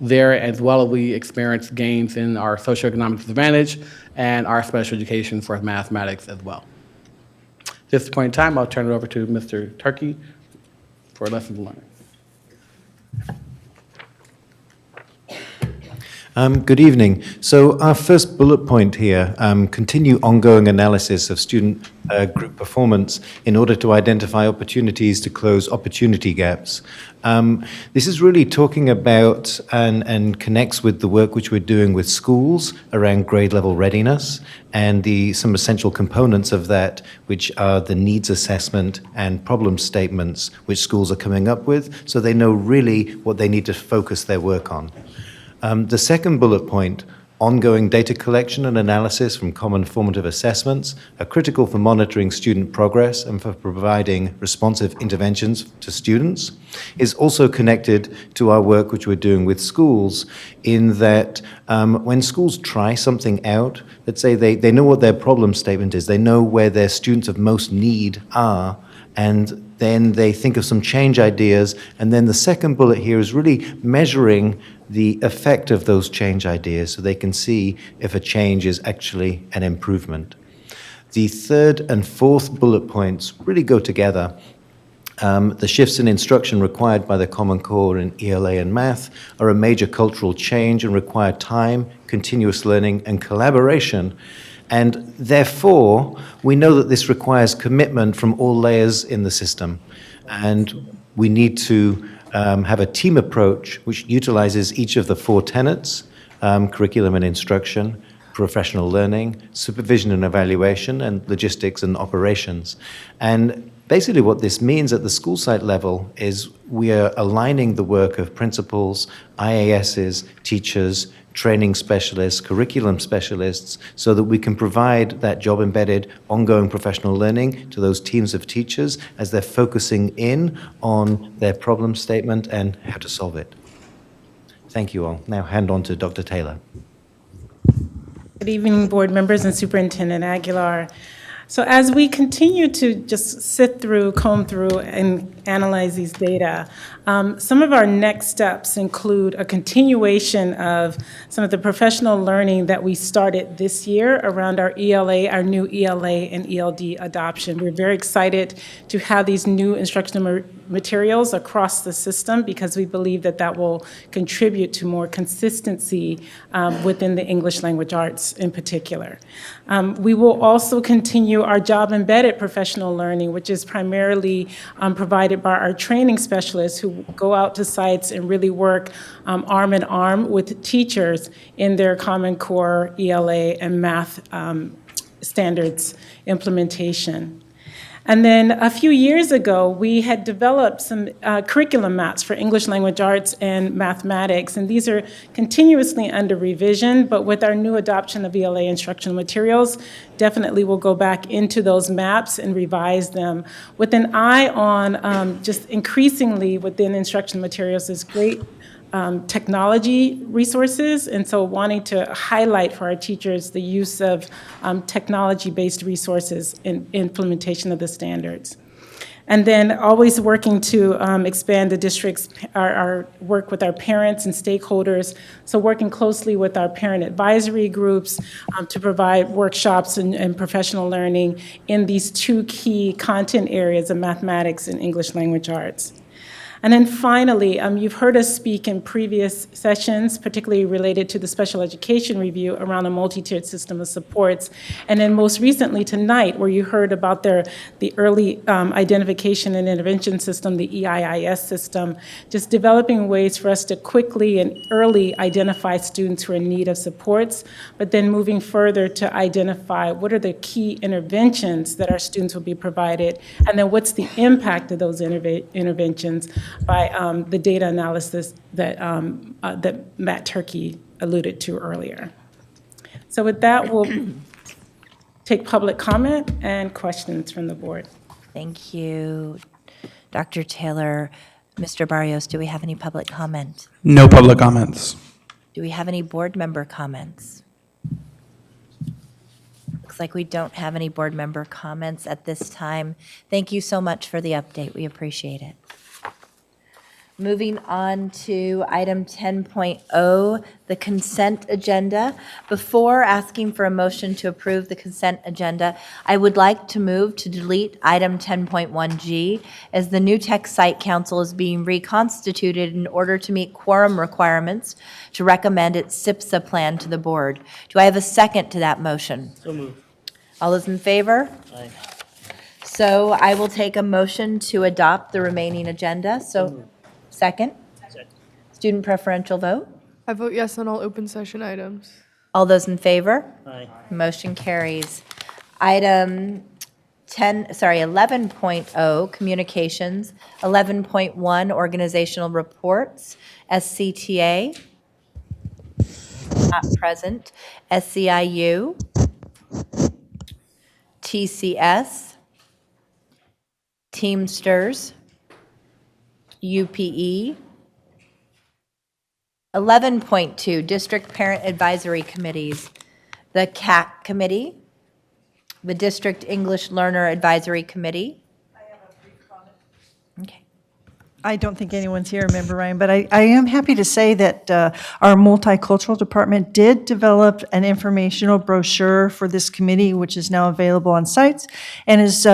Speaker 10: There, as well as we experienced gains in our socioeconomic disadvantage and our special education for mathematics as well. At this point in time, I'll turn it over to Mr. Turkey for lessons learned.
Speaker 21: Good evening. So our first bullet point here, continue ongoing analysis of student group performance in order to identify opportunities to close opportunity gaps. This is really talking about and connects with the work which we're doing with schools around grade level readiness and some essential components of that, which are the needs assessment and problem statements which schools are coming up with, so they know really what they need to focus their work on. The second bullet point, ongoing data collection and analysis from common formative assessments, are critical for monitoring student progress and for providing responsive interventions to students, is also connected to our work which we're doing with schools in that when schools try something out, let's say they know what their problem statement is, they know where their students of most need are, and then they think of some change ideas, and then the second bullet here is really measuring the effect of those change ideas so they can see if a change is actually an improvement. The third and fourth bullet points really go together. The shifts in instruction required by the Common Core in ELA and math are a major cultural change and require time, continuous learning, and collaboration. And therefore, we know that this requires commitment from all layers in the system. And we need to have a team approach which utilizes each of the four tenets, curriculum and instruction, professional learning, supervision and evaluation, and logistics and operations. And basically what this means at the school site level is we are aligning the work of principals, IASs, teachers, training specialists, curriculum specialists, so that we can provide that job-embedded ongoing professional learning to those teams of teachers as they're focusing in on their problem statement and how to solve it. Thank you all. Now hand on to Dr. Taylor.
Speaker 11: Good evening, board members and Superintendent Aguilar. So as we continue to just sit through, comb through, and analyze these data, some of our next steps include a continuation of some of the professional learning that we started this year around our ELA, our new ELA and ELD adoption. We're very excited to have these new instructional materials across the system because we believe that that will contribute to more consistency within the English language arts in particular. We will also continue our job-embedded professional learning, which is primarily provided by our training specialists who go out to sites and really work arm in arm with teachers in their Common Core, ELA, and math standards implementation. And then a few years ago, we had developed some curriculum maps for English language arts and mathematics, and these are continuously under revision, but with our new adoption of ELA instructional materials, definitely we'll go back into those maps and revise them with an eye on just increasingly within instructional materials is great technology resources, and so wanting to highlight for our teachers the use of technology-based resources in implementation of the standards. And then always working to expand the district's, our work with our parents and stakeholders, so working closely with our parent advisory groups to provide workshops and professional learning in these two key content areas of mathematics and English language arts. And then finally, you've heard us speak in previous sessions, particularly related to the special education review around a multi-tiered system of supports. And then most recently tonight, where you heard about the early identification and intervention system, the EIIS system, just developing ways for us to quickly and early identify students who are in need of supports, but then moving further to identify what are the key interventions that our students will be provided, and then what's the impact of those interventions by the data analysis that, that Matt Turkey alluded to earlier. So with that, we'll take public comment and questions from the board.
Speaker 1: Thank you, Dr. Taylor. Mr. Barrios, do we have any public comment?
Speaker 12: No public comments.
Speaker 1: Do we have any board member comments? Looks like we don't have any board member comments at this time. Thank you so much for the update. We appreciate it. Moving on to item 10.0, the consent agenda. Before asking for a motion to approve the consent agenda, I would like to move to delete item 10.1G as the New Tech Site Council is being reconstituted in order to meet quorum requirements to recommend its SIPSA plan to the board. Do I have a second to that motion?
Speaker 22: So moved.
Speaker 1: All those in favor?
Speaker 22: Aye.
Speaker 1: So I will take a motion to adopt the remaining agenda. So, second?
Speaker 22: Second.
Speaker 1: Student preferential vote?
Speaker 2: I vote yes on all open session items.
Speaker 1: All those in favor?
Speaker 22: Aye.
Speaker 1: Motion carries. Item 11.0, communications. 11.1, organizational reports. SCTA, not present. SCIU. TCS. Teamsters. UPE. 11.2, District Parent Advisory Committees. The CAC Committee, the District English Learner Advisory Committee. Okay.
Speaker 9: I don't think anyone's here, Member Ryan, but I am happy to say that our multicultural department did develop an informational brochure for this committee, which is now available on sites and is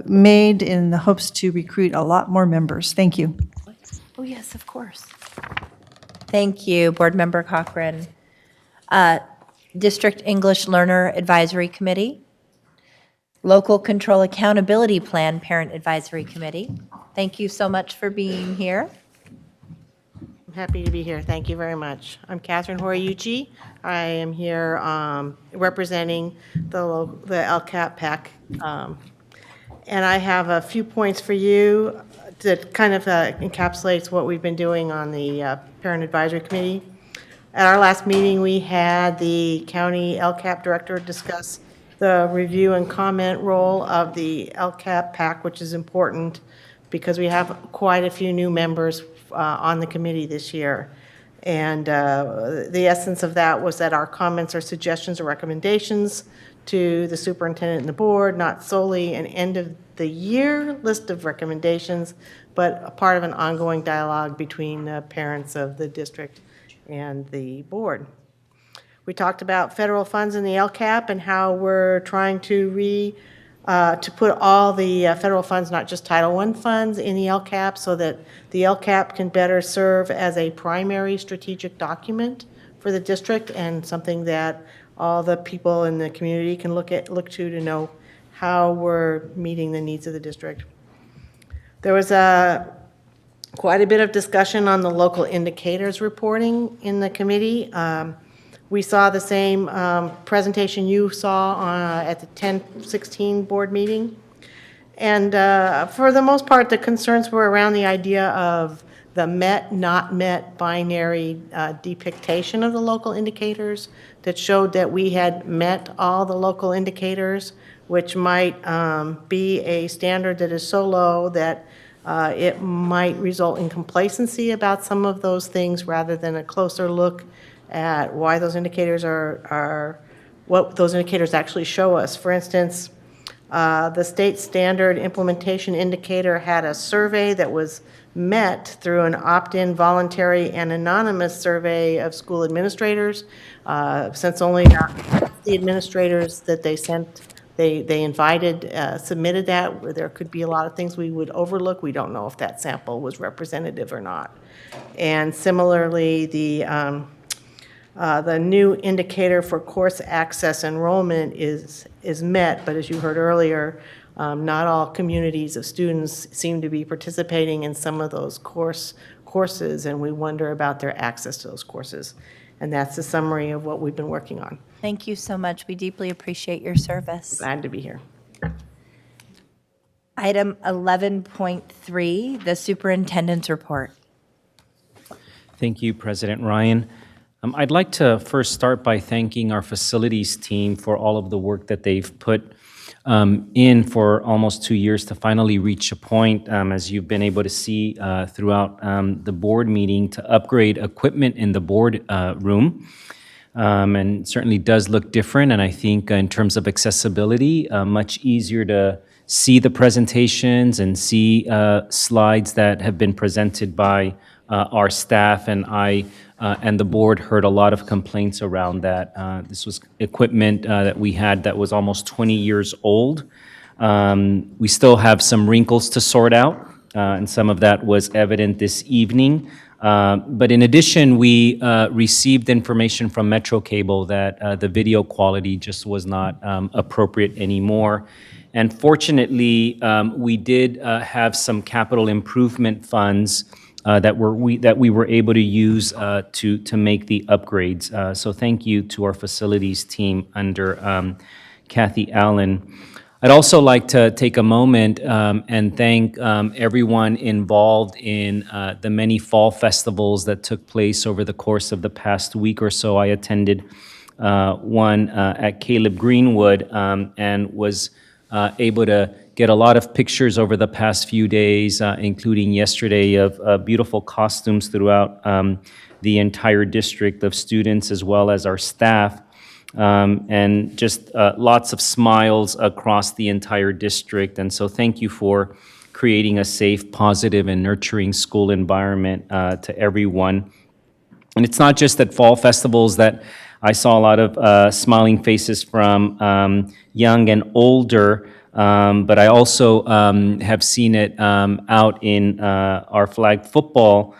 Speaker 9: made in the hopes to recruit a lot more members. Thank you.
Speaker 1: Oh, yes, of course. Thank you, Board Member Cochran. District English Learner Advisory Committee. Local Control Accountability Plan Parent Advisory Committee. Thank you so much for being here.
Speaker 12: I'm happy to be here. Thank you very much. I'm Catherine Horiyuchi. I am here representing the LCAP PAC. And I have a few points for you that kind of encapsulates what we've been doing on the Parent Advisory Committee. At our last meeting, we had the county LCAP director discuss the review and comment role of the LCAP PAC, which is important because we have quite a few new members on the committee this year. And the essence of that was that our comments or suggestions or recommendations to the superintendent and the board, not solely an end of the year list of recommendations, but a part of an ongoing dialogue between the parents of the district and the board. We talked about federal funds in the LCAP and how we're trying to put all the federal funds, not just Title I funds, in the LCAP so that the LCAP can better serve as a primary strategic document for the district and something that all the people in the community can look to know how we're meeting the needs of the district. There was quite a bit of discussion on the local indicators reporting in the committee. We saw the same presentation you saw at the 10/16 board meeting. And for the most part, the concerns were around the idea of the met, not met binary depiction of the local indicators that showed that we had met all the local indicators, which might be a standard that is so low that it might result in complacency about some of those things rather than a closer look at why those indicators are what those indicators actually show us. For instance, the state standard implementation indicator had a survey that was met through an opt-in, voluntary, and anonymous survey of school administrators. Since only the administrators that they sent, they invited, submitted that, there could be a lot of things we would overlook. We don't know if that sample was representative or not. And similarly, the new indicator for course access enrollment is met, but as you heard earlier, not all communities of students seem to be participating in some of those courses, and we wonder about their access to those courses. And that's the summary of what we've been working on.
Speaker 1: Thank you so much. We deeply appreciate your service.
Speaker 12: Glad to be here.
Speaker 1: Item 11.3, the superintendent's report.
Speaker 13: Thank you, President Ryan. I'd like to first start by thanking our facilities team for all of the work that they've put in for almost 2 years to finally reach a point, as you've been able to see throughout the board meeting, to upgrade equipment in the board room. And certainly does look different, and I think in terms of accessibility, much easier to see the presentations and see slides that have been presented by our staff, and I and the board heard a lot of complaints around that. This was equipment that we had that was almost 20 years old. We still have some wrinkles to sort out, and some of that was evident this evening. But in addition, we received information from Metro Cable that the video quality just was not appropriate anymore. And fortunately, we did have some capital improvement funds that we were able to use to make the upgrades. So thank you to our facilities team under Kathy Allen. I'd also like to take a moment and thank everyone involved in the many fall festivals that took place over the course of the past week or so. I attended one at Caleb Greenwood and was able to get a lot of pictures over the past few days, including yesterday, of beautiful costumes throughout the entire district of students as well as our staff. And just lots of smiles across the entire district. And so thank you for creating a safe, positive, and nurturing school environment to everyone. And it's not just at fall festivals that I saw a lot of smiling faces from young and older, but I also have seen it out in our flag football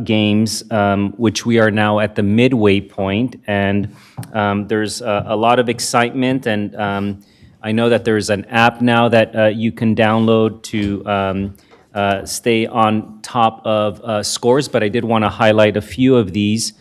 Speaker 13: games, which we are now at the midway point, and there's a lot of excitement, and I know that there's an app now that you can download to stay on top of scores, but I did want to highlight a few of these.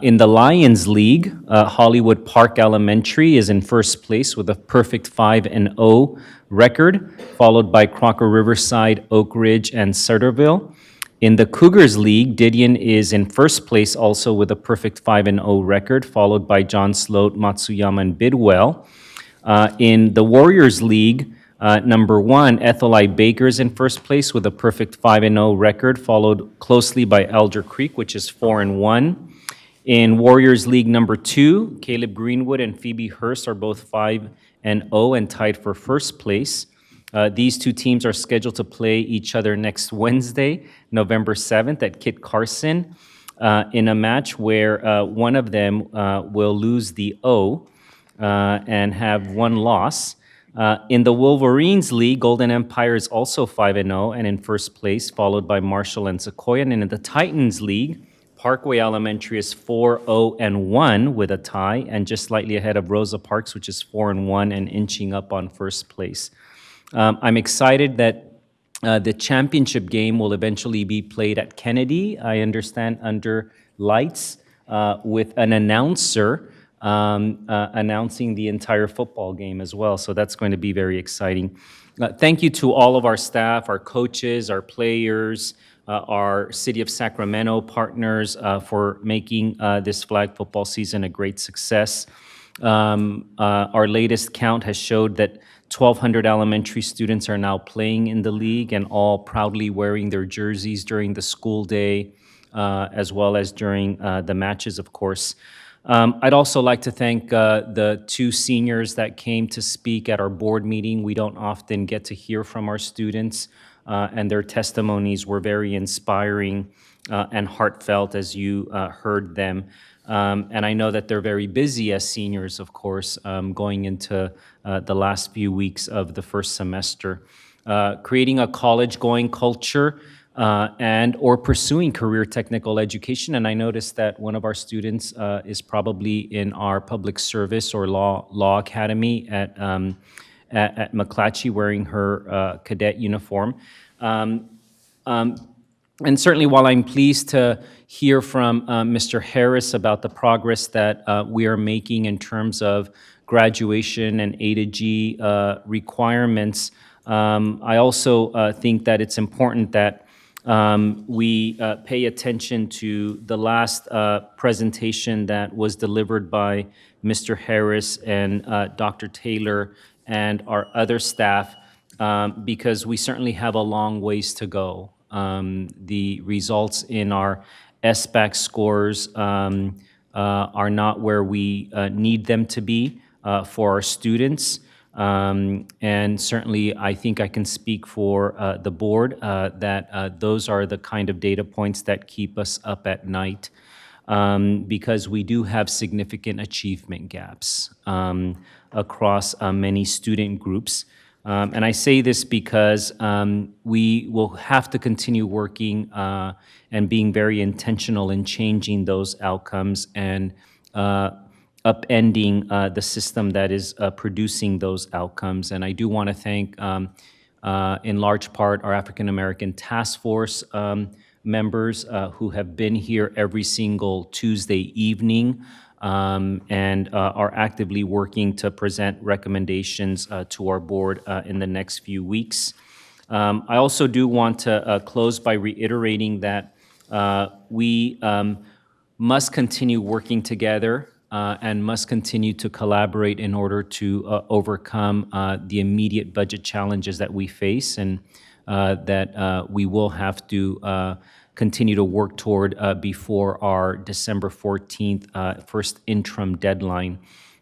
Speaker 13: In the Lions League, Hollywood Park Elementary is in first place with a perfect 5-0 record, followed by Crocker Riverside, Oak Ridge, and Sutterville. In the Cougars League, Didion is in first place also with a perfect 5-0 record, followed by John Sloat, Matsuyama, and Bidwell. In the Warriors League, number 1, Ethel I. Baker is in first place with a perfect 5-0 record, followed closely by Elder Creek, which is 4-1. In Warriors League number 2, Caleb Greenwood and Phoebe Hurst are both 5-0 and tied for first place. These two teams are scheduled to play each other next Wednesday, November 7th at Kit Carson in a match where one of them will lose the O and have one loss. In the Wolverines League, Golden Empire is also 5-0 and in first place, followed by Marshall and Sequoia. And in the Titans League, Parkway Elementary is 4-0-1 with a tie, and just slightly ahead of Rosa Parks, which is 4-1 and inching up on first place. I'm excited that the championship game will eventually be played at Kennedy, I understand, under lights, with an announcer announcing the entire football game as well. So that's going to be very exciting. Thank you to all of our staff, our coaches, our players, our City of Sacramento partners for making this flag football season a great success. Our latest count has showed that 1,200 elementary students are now playing in the league and all proudly wearing their jerseys during the school day, as well as during the matches, of course. I'd also like to thank the 2 seniors that came to speak at our board meeting. We don't often get to hear from our students, and their testimonies were very inspiring and heartfelt as you heard them. And I know that they're very busy as seniors, of course, going into the last few weeks of the first semester. Creating a college-going culture and or pursuing career technical education. And I noticed that one of our students is probably in our public service or law academy at McClatchy wearing her cadet uniform. And certainly while I'm pleased to hear from Mr. Harris about the progress that we are making in terms of graduation and A to G requirements, I also think that it's important that we pay attention to the last presentation that was delivered by Mr. Harris and Dr. Taylor and our other staff, because we certainly have a long ways to go. The results in our SBAC scores are not where we need them to be for our students. And certainly, I think I can speak for the board that those are the kind of data points that keep us up at night, because we do have significant achievement gaps across many student groups. And I say this because we will have to continue working and being very intentional in changing those outcomes and upending the system that is producing those outcomes. And I do want to thank, in large part, our African American Task Force members who have been here every single Tuesday evening and are actively working to present recommendations to our board in the next few weeks. I also do want to close by reiterating that we must continue working together and must continue to collaborate in order to overcome the immediate budget challenges that we face and that we will have to continue to work toward before our December 14th first interim deadline.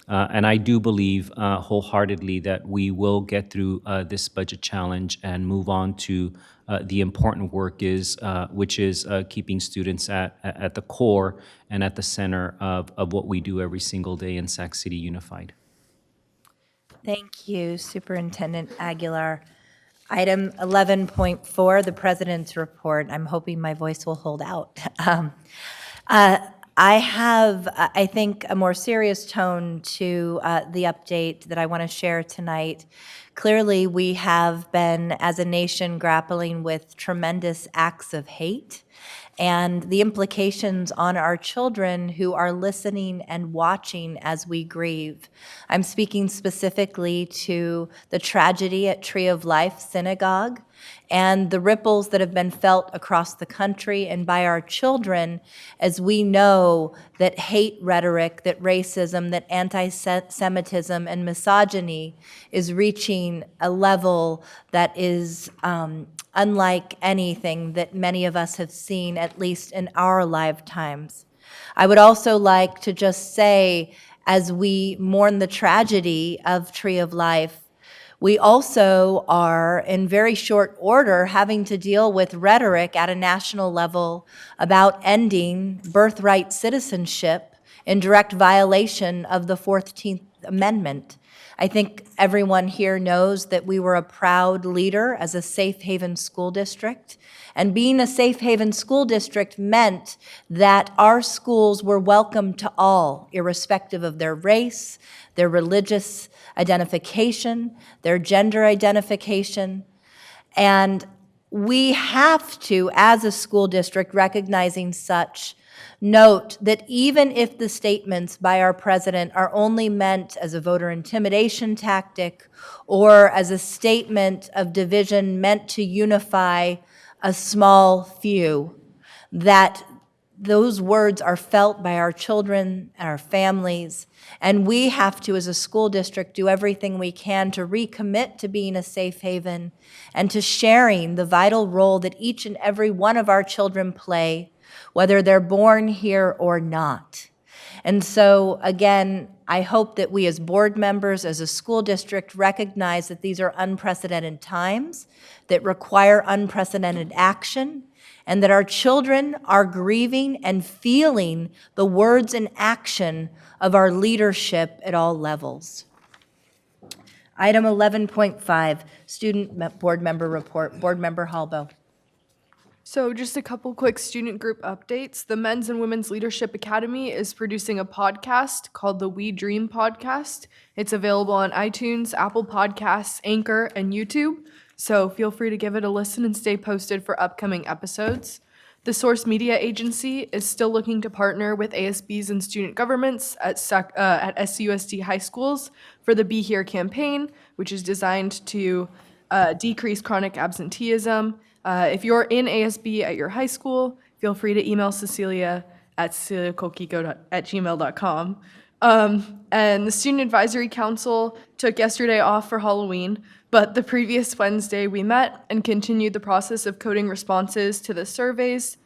Speaker 13: And I do believe wholeheartedly that we will get through this budget challenge and move on to the important work which is keeping students at the core and at the center of what we do every single day in Sac City Unified.
Speaker 1: Thank you, Superintendent Aguilar. Item 11.4, the President's Report. I'm hoping my voice will hold out. I have, I think, a more serious tone to the update that I want to share tonight. Clearly, we have been, as a nation, grappling with tremendous acts of hate and the implications on our children who are listening and watching as we grieve. I'm speaking specifically to the tragedy at Tree of Life Synagogue and the ripples that have been felt across the country and by our children as we know that hate rhetoric, that racism, that anti-Semitism and misogyny is reaching a level that is unlike anything that many of us have seen, at least in our lifetimes. I would also like to just say, as we mourn the tragedy of Tree of Life, we also are, in very short order, having to deal with rhetoric at a national level about ending birthright citizenship in direct violation of the 14th Amendment. I think everyone here knows that we were a proud leader as a safe haven school district. And being a safe haven school district meant that our schools were welcome to all, irrespective of their race, their religious identification, their gender identification. And we have to, as a school district, recognizing such, note that even if the statements by our president are only meant as a voter intimidation tactic or as a statement of division meant to unify a small few, that those words are felt by our children and our families, and we have to, as a school district, do everything we can to recommit to being a safe haven and to sharing the vital role that each and every one of our children play, whether they're born here or not. And so, again, I hope that we as board members, as a school district, recognize that these are unprecedented times that require unprecedented action, and that our children are grieving and feeling the words and action of our leadership at all levels. Item 11.5, Student Board Member Report. Board Member Halbo.
Speaker 2: So just a couple quick student group updates. The Men's and Women's Leadership Academy is producing a podcast called the We Dream Podcast. It's available on iTunes, Apple Podcasts, Anchor, and YouTube. So feel free to give it a listen and stay posted for upcoming episodes. The Source Media Agency is still looking to partner with ASBs and student governments at SUSD high schools for the Be Here campaign, which is designed to decrease chronic absenteeism. If you're in ASB at your high school, feel free to email Cecilia at ceciliakolkiko@gmail.com. And the Student Advisory Council took yesterday off for Halloween, but the previous Wednesday we met and continued the process of coding responses to the surveys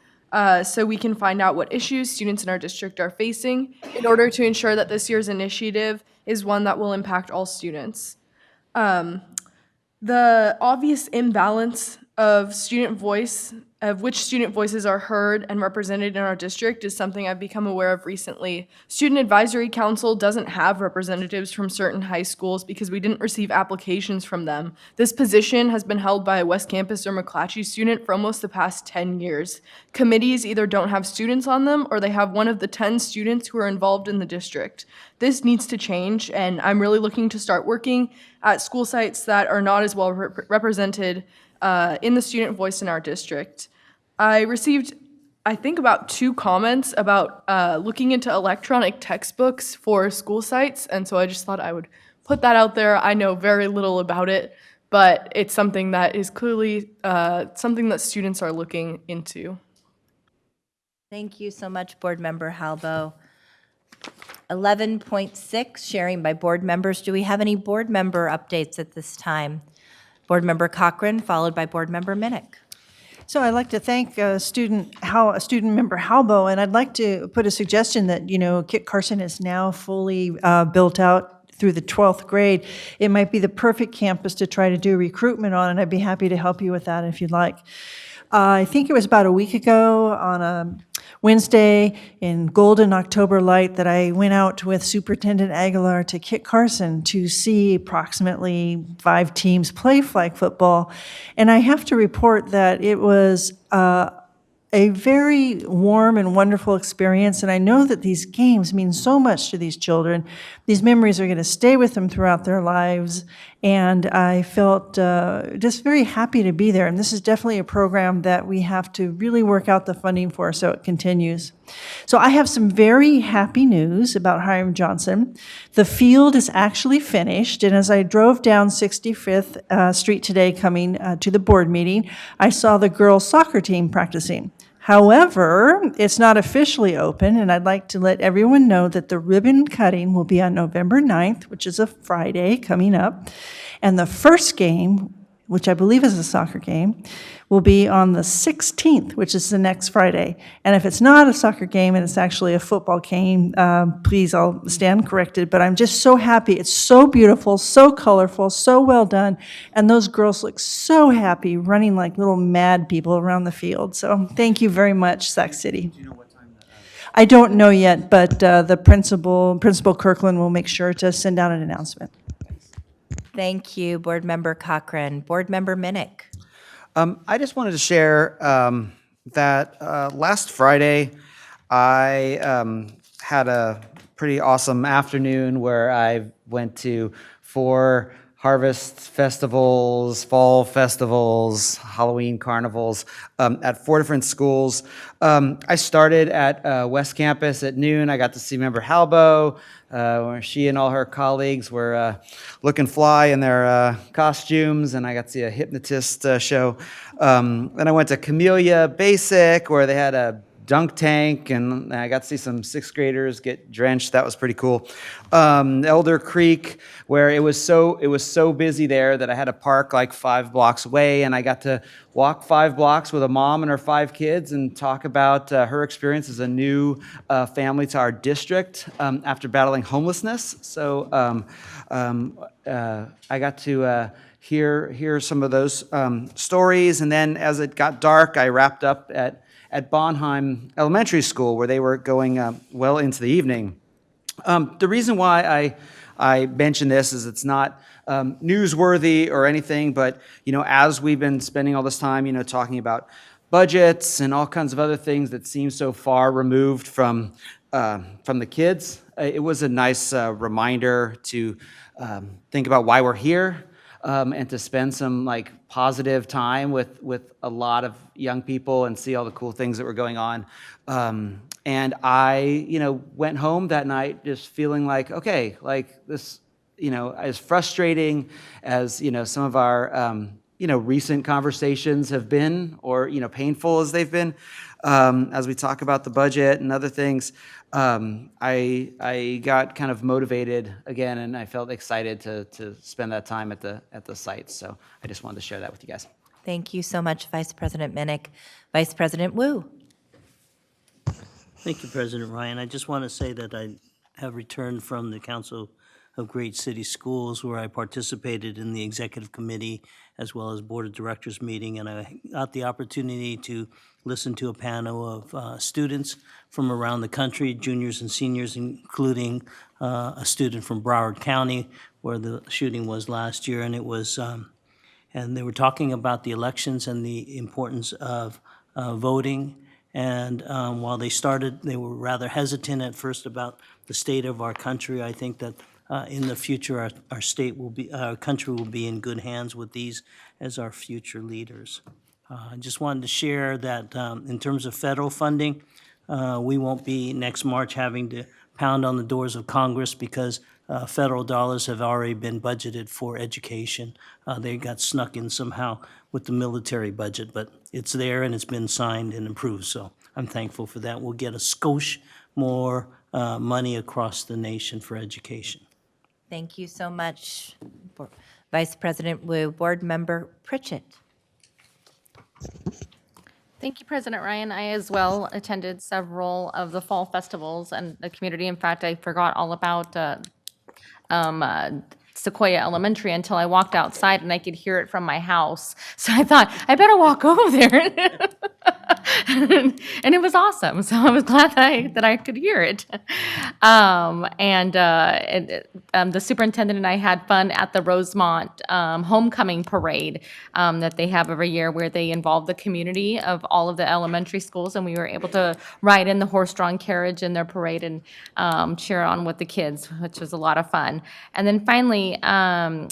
Speaker 2: so we can find out what issues students in our district are facing in order to ensure that this year's initiative is one that will impact all students. The obvious imbalance of student voice, of which student voices are heard and represented in our district, is something I've become aware of recently. Student Advisory Council doesn't have representatives from certain high schools because we didn't receive applications from them. This position has been held by a West Campus or McClatchy student for almost the past 10 years. Committees either don't have students on them or they have one of the 10 students who are involved in the district. This needs to change, and I'm really looking to start working at school sites that are not as well represented in the student voice in our district. I received, I think, about 2 comments about looking into electronic textbooks for school sites, and so I just thought I would put that out there. I know very little about it, but it's something that is clearly something that students are looking into.
Speaker 1: Thank you so much, Board Member Halbo. 11.6, sharing by board members. Do we have any board member updates at this time? Board Member Cochran, followed by Board Member Minnick.
Speaker 9: So I'd like to thank student member Halbo, and I'd like to put a suggestion that, Kit Carson is now fully built out through the 12th grade. It might be the perfect campus to try to do recruitment on, and I'd be happy to help you with that if you'd like. I think it was about a week ago on a Wednesday in golden October light that I went out with Superintendent Aguilar to Kit Carson to see approximately 5 teams play flag football. And I have to report that it was a very warm and wonderful experience, and I know that these games mean so much to these children. These memories are going to stay with them throughout their lives, and I felt just very happy to be there. And this is definitely a program that we have to really work out the funding for so it continues. So I have some very happy news about Hiram Johnson. The field is actually finished, and as I drove down 65th Street today coming to the board meeting, I saw the girls' soccer team practicing. However, it's not officially open, and I'd like to let everyone know that the ribbon cutting will be on November 9th, which is a Friday coming up, and the first game, which I believe is a soccer game, will be on the 16th, which is the next Friday. And if it's not a soccer game and it's actually a football game, please, I'll stand corrected. But I'm just so happy. It's so beautiful, so colorful, so well done. And those girls look so happy, running like little mad people around the field. So thank you very much, Sac City. Do you know what time that I don't know yet, but the Principal Kirkland will make sure to send out an announcement.
Speaker 1: Thank you, Board Member Cochran. Board Member Minnick.
Speaker 20: I just wanted to share that last Friday, I had a pretty awesome afternoon where I went to 4 harvest festivals, fall festivals, Halloween carnivals at 4 different schools. I started at West Campus at noon. I got to see Member Halbo, where she and all her colleagues were looking fly in their costumes, and I got to see a hypnotist show. Then I went to Camellia Basic, where they had a dunk tank, and I got to see some 6th graders get drenched. That was pretty cool. Elder Creek, where it was so busy there that I had to park like 5 blocks away, and I got to walk 5 blocks with a mom and her 5 kids and talk about her experience as a new family to our district after battling homelessness. So I got to hear some of those stories, and then as it got dark, I wrapped up at Bonheim Elementary School, where they were going well into the evening. The reason why I mention this is it's not newsworthy or anything, but as we've been spending all this time, talking about budgets and all kinds of other things that seem so far removed from the kids, it was a nice reminder to think about why we're here. And to spend some positive time with a lot of young people and see all the cool things that were going on. And I, went home that night just feeling like, okay, this, as frustrating as, some of our, recent conversations have been, or, painful as they've been, as we talk about the budget and other things, I got kind of motivated again, and I felt excited to spend that time at the site. So I just wanted to share that with you guys.
Speaker 1: Thank you so much, Vice President Minnick. Vice President Wu.
Speaker 22: Thank you, President Ryan. I just want to say that I have returned from the Council of great city schools, where I participated in the executive committee as well as board of directors meeting, and I got the opportunity to listen to a panel of students from around the country, juniors and seniors, including a student from Broward County, where the shooting was last year, and it was and they were talking about the elections and the importance of voting. And while they were rather hesitant at first about the state of our country. I think that in the future, our country will be in good hands with these as our future leaders. I just wanted to share that in terms of federal funding, we won't be next March having to pound on the doors of Congress because federal dollars have already been budgeted for education. They got snuck in somehow with the military budget, but it's there and it's been signed and approved, so I'm thankful for that. We'll get a skosh more money across the nation for education.
Speaker 1: Thank you so much, Vice President Wu. Board Member Pritchett.
Speaker 19: Thank you, President Ryan. I as well attended several of the fall festivals and the community. In fact, I forgot all about Sequoia Elementary until I walked outside and I could hear it from my house. So I thought, I better walk over there. And it was awesome. So I was glad that I could hear it. The superintendent and I had fun at the Rosemont homecoming parade that they have every year, where they involve the community of all of the elementary schools, and we were able to ride in the horse-drawn carriage in their parade and cheer on with the kids, which was a lot of fun. And then finally, in my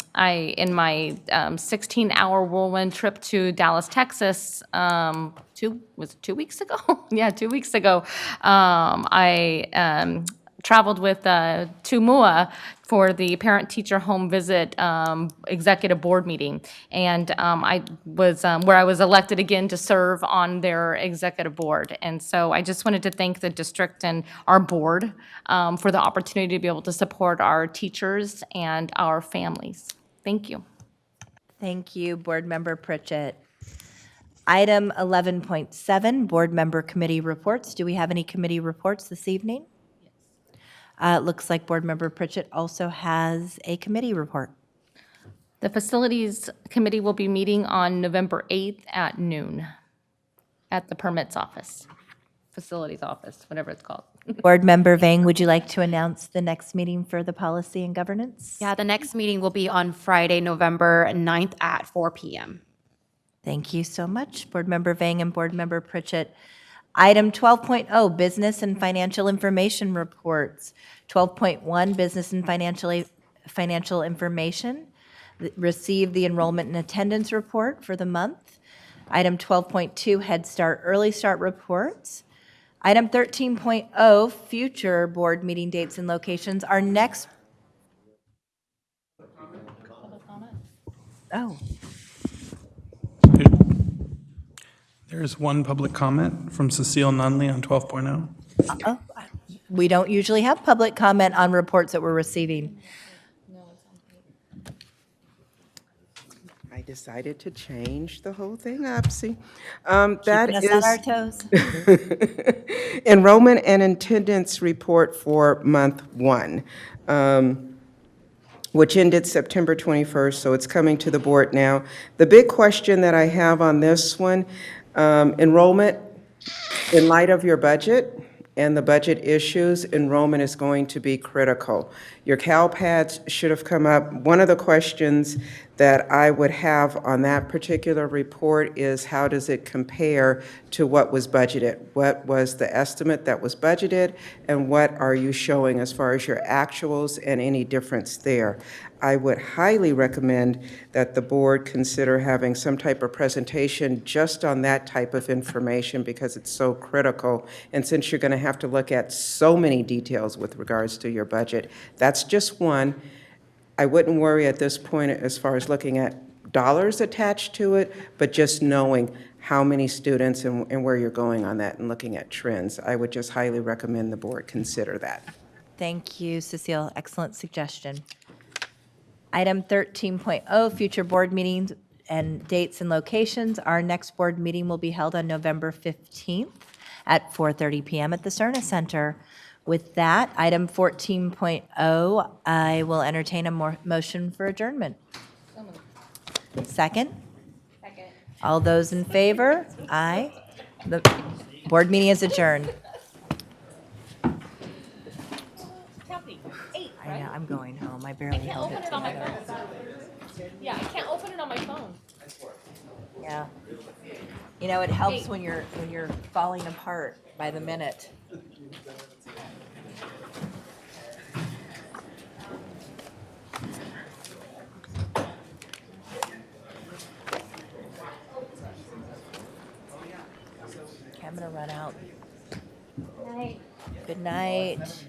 Speaker 19: 16-hour whirlwind trip to Dallas, Texas, 2 weeks ago? Yeah, 2 weeks ago, I traveled with to MUA for the parent-teacher home visit executive board meeting. And I was where I was elected again to serve on their executive board. And so I just wanted to thank the district and our board for the opportunity to be able to support our teachers and our families. Thank you.
Speaker 1: Thank you, Board Member Pritchett. Item 11.7, Board Member Committee Reports. Do we have any committee reports this evening? It looks like Board Member Pritchett also has a committee report.
Speaker 19: The Facilities Committee will be meeting on November 8th at noon at the Permits Office, Facilities Office, whatever it's called.
Speaker 1: Board Member Vang, would you like to announce the next meeting for the Policy and Governance?
Speaker 15: Yeah, the next meeting will be on Friday, November 9th at 4 p.m.
Speaker 1: Thank you so much, Board Member Vang and Board Member Pritchett. Item 12.0, Business and Financial Information Reports. 12.1, Business and Financial Information. Receive the Enrollment and Attendance Report for the month. Item 12.2, Head Start Early Start Reports. Item 13.0, Future Board Meeting Dates and Locations. Our next... Oh.
Speaker 16: There's one public comment from Cecile Nunley on 12.0.
Speaker 1: We don't usually have public comment on reports that we're receiving.
Speaker 8: I decided to change the whole thing up, see?
Speaker 1: Keeping us on our toes.
Speaker 8: Enrollment and attendance report for month 1. Which ended September 21st, so it's coming to the board now. The big question that I have on this one, enrollment, in light of your budget and the budget issues, enrollment is going to be critical. Your CalPads should have come up. One of the questions that I would have on that particular report is, how does it compare to what was budgeted? What was the estimate that was budgeted, and what are you showing as far as your actuals and any difference there? I would highly recommend that the board consider having some type of presentation just on that type of information, because it's so critical. And since you're going to have to look at so many details with regards to your budget, that's just one. I wouldn't worry at this point as far as looking at dollars attached to it, but just knowing how many students and where you're going on that and looking at trends. I would just highly recommend the board consider that.
Speaker 1: Thank you, Cecile. Excellent suggestion. Item 13.0, Future Board Meetings and Dates and Locations. Our next board meeting will be held on November 15th at 4:30 p.m. at the Cerna Center. With that, item 14.0, I will entertain a motion for adjournment. Second? Second. All those in favor? Aye. The board meeting is adjourned. I know, I'm going home. I barely held it together.
Speaker 19: Yeah, I can't open it on my phone.
Speaker 1: Yeah. You know, it helps when you're falling apart by the minute. Okay, I'm gonna run out. Good night. Good night.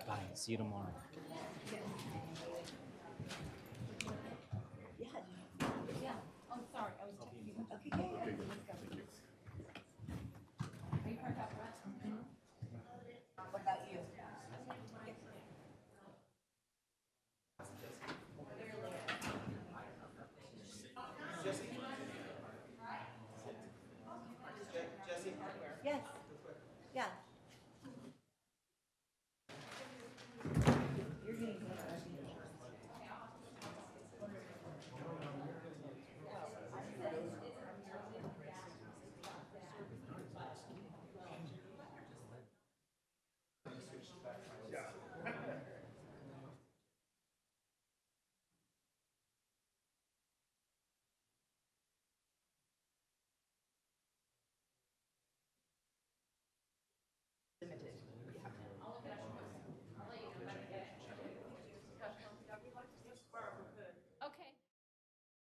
Speaker 13: Bye, see you tomorrow.
Speaker 1: Yeah. Oh, sorry. I was texting you. Okay, good.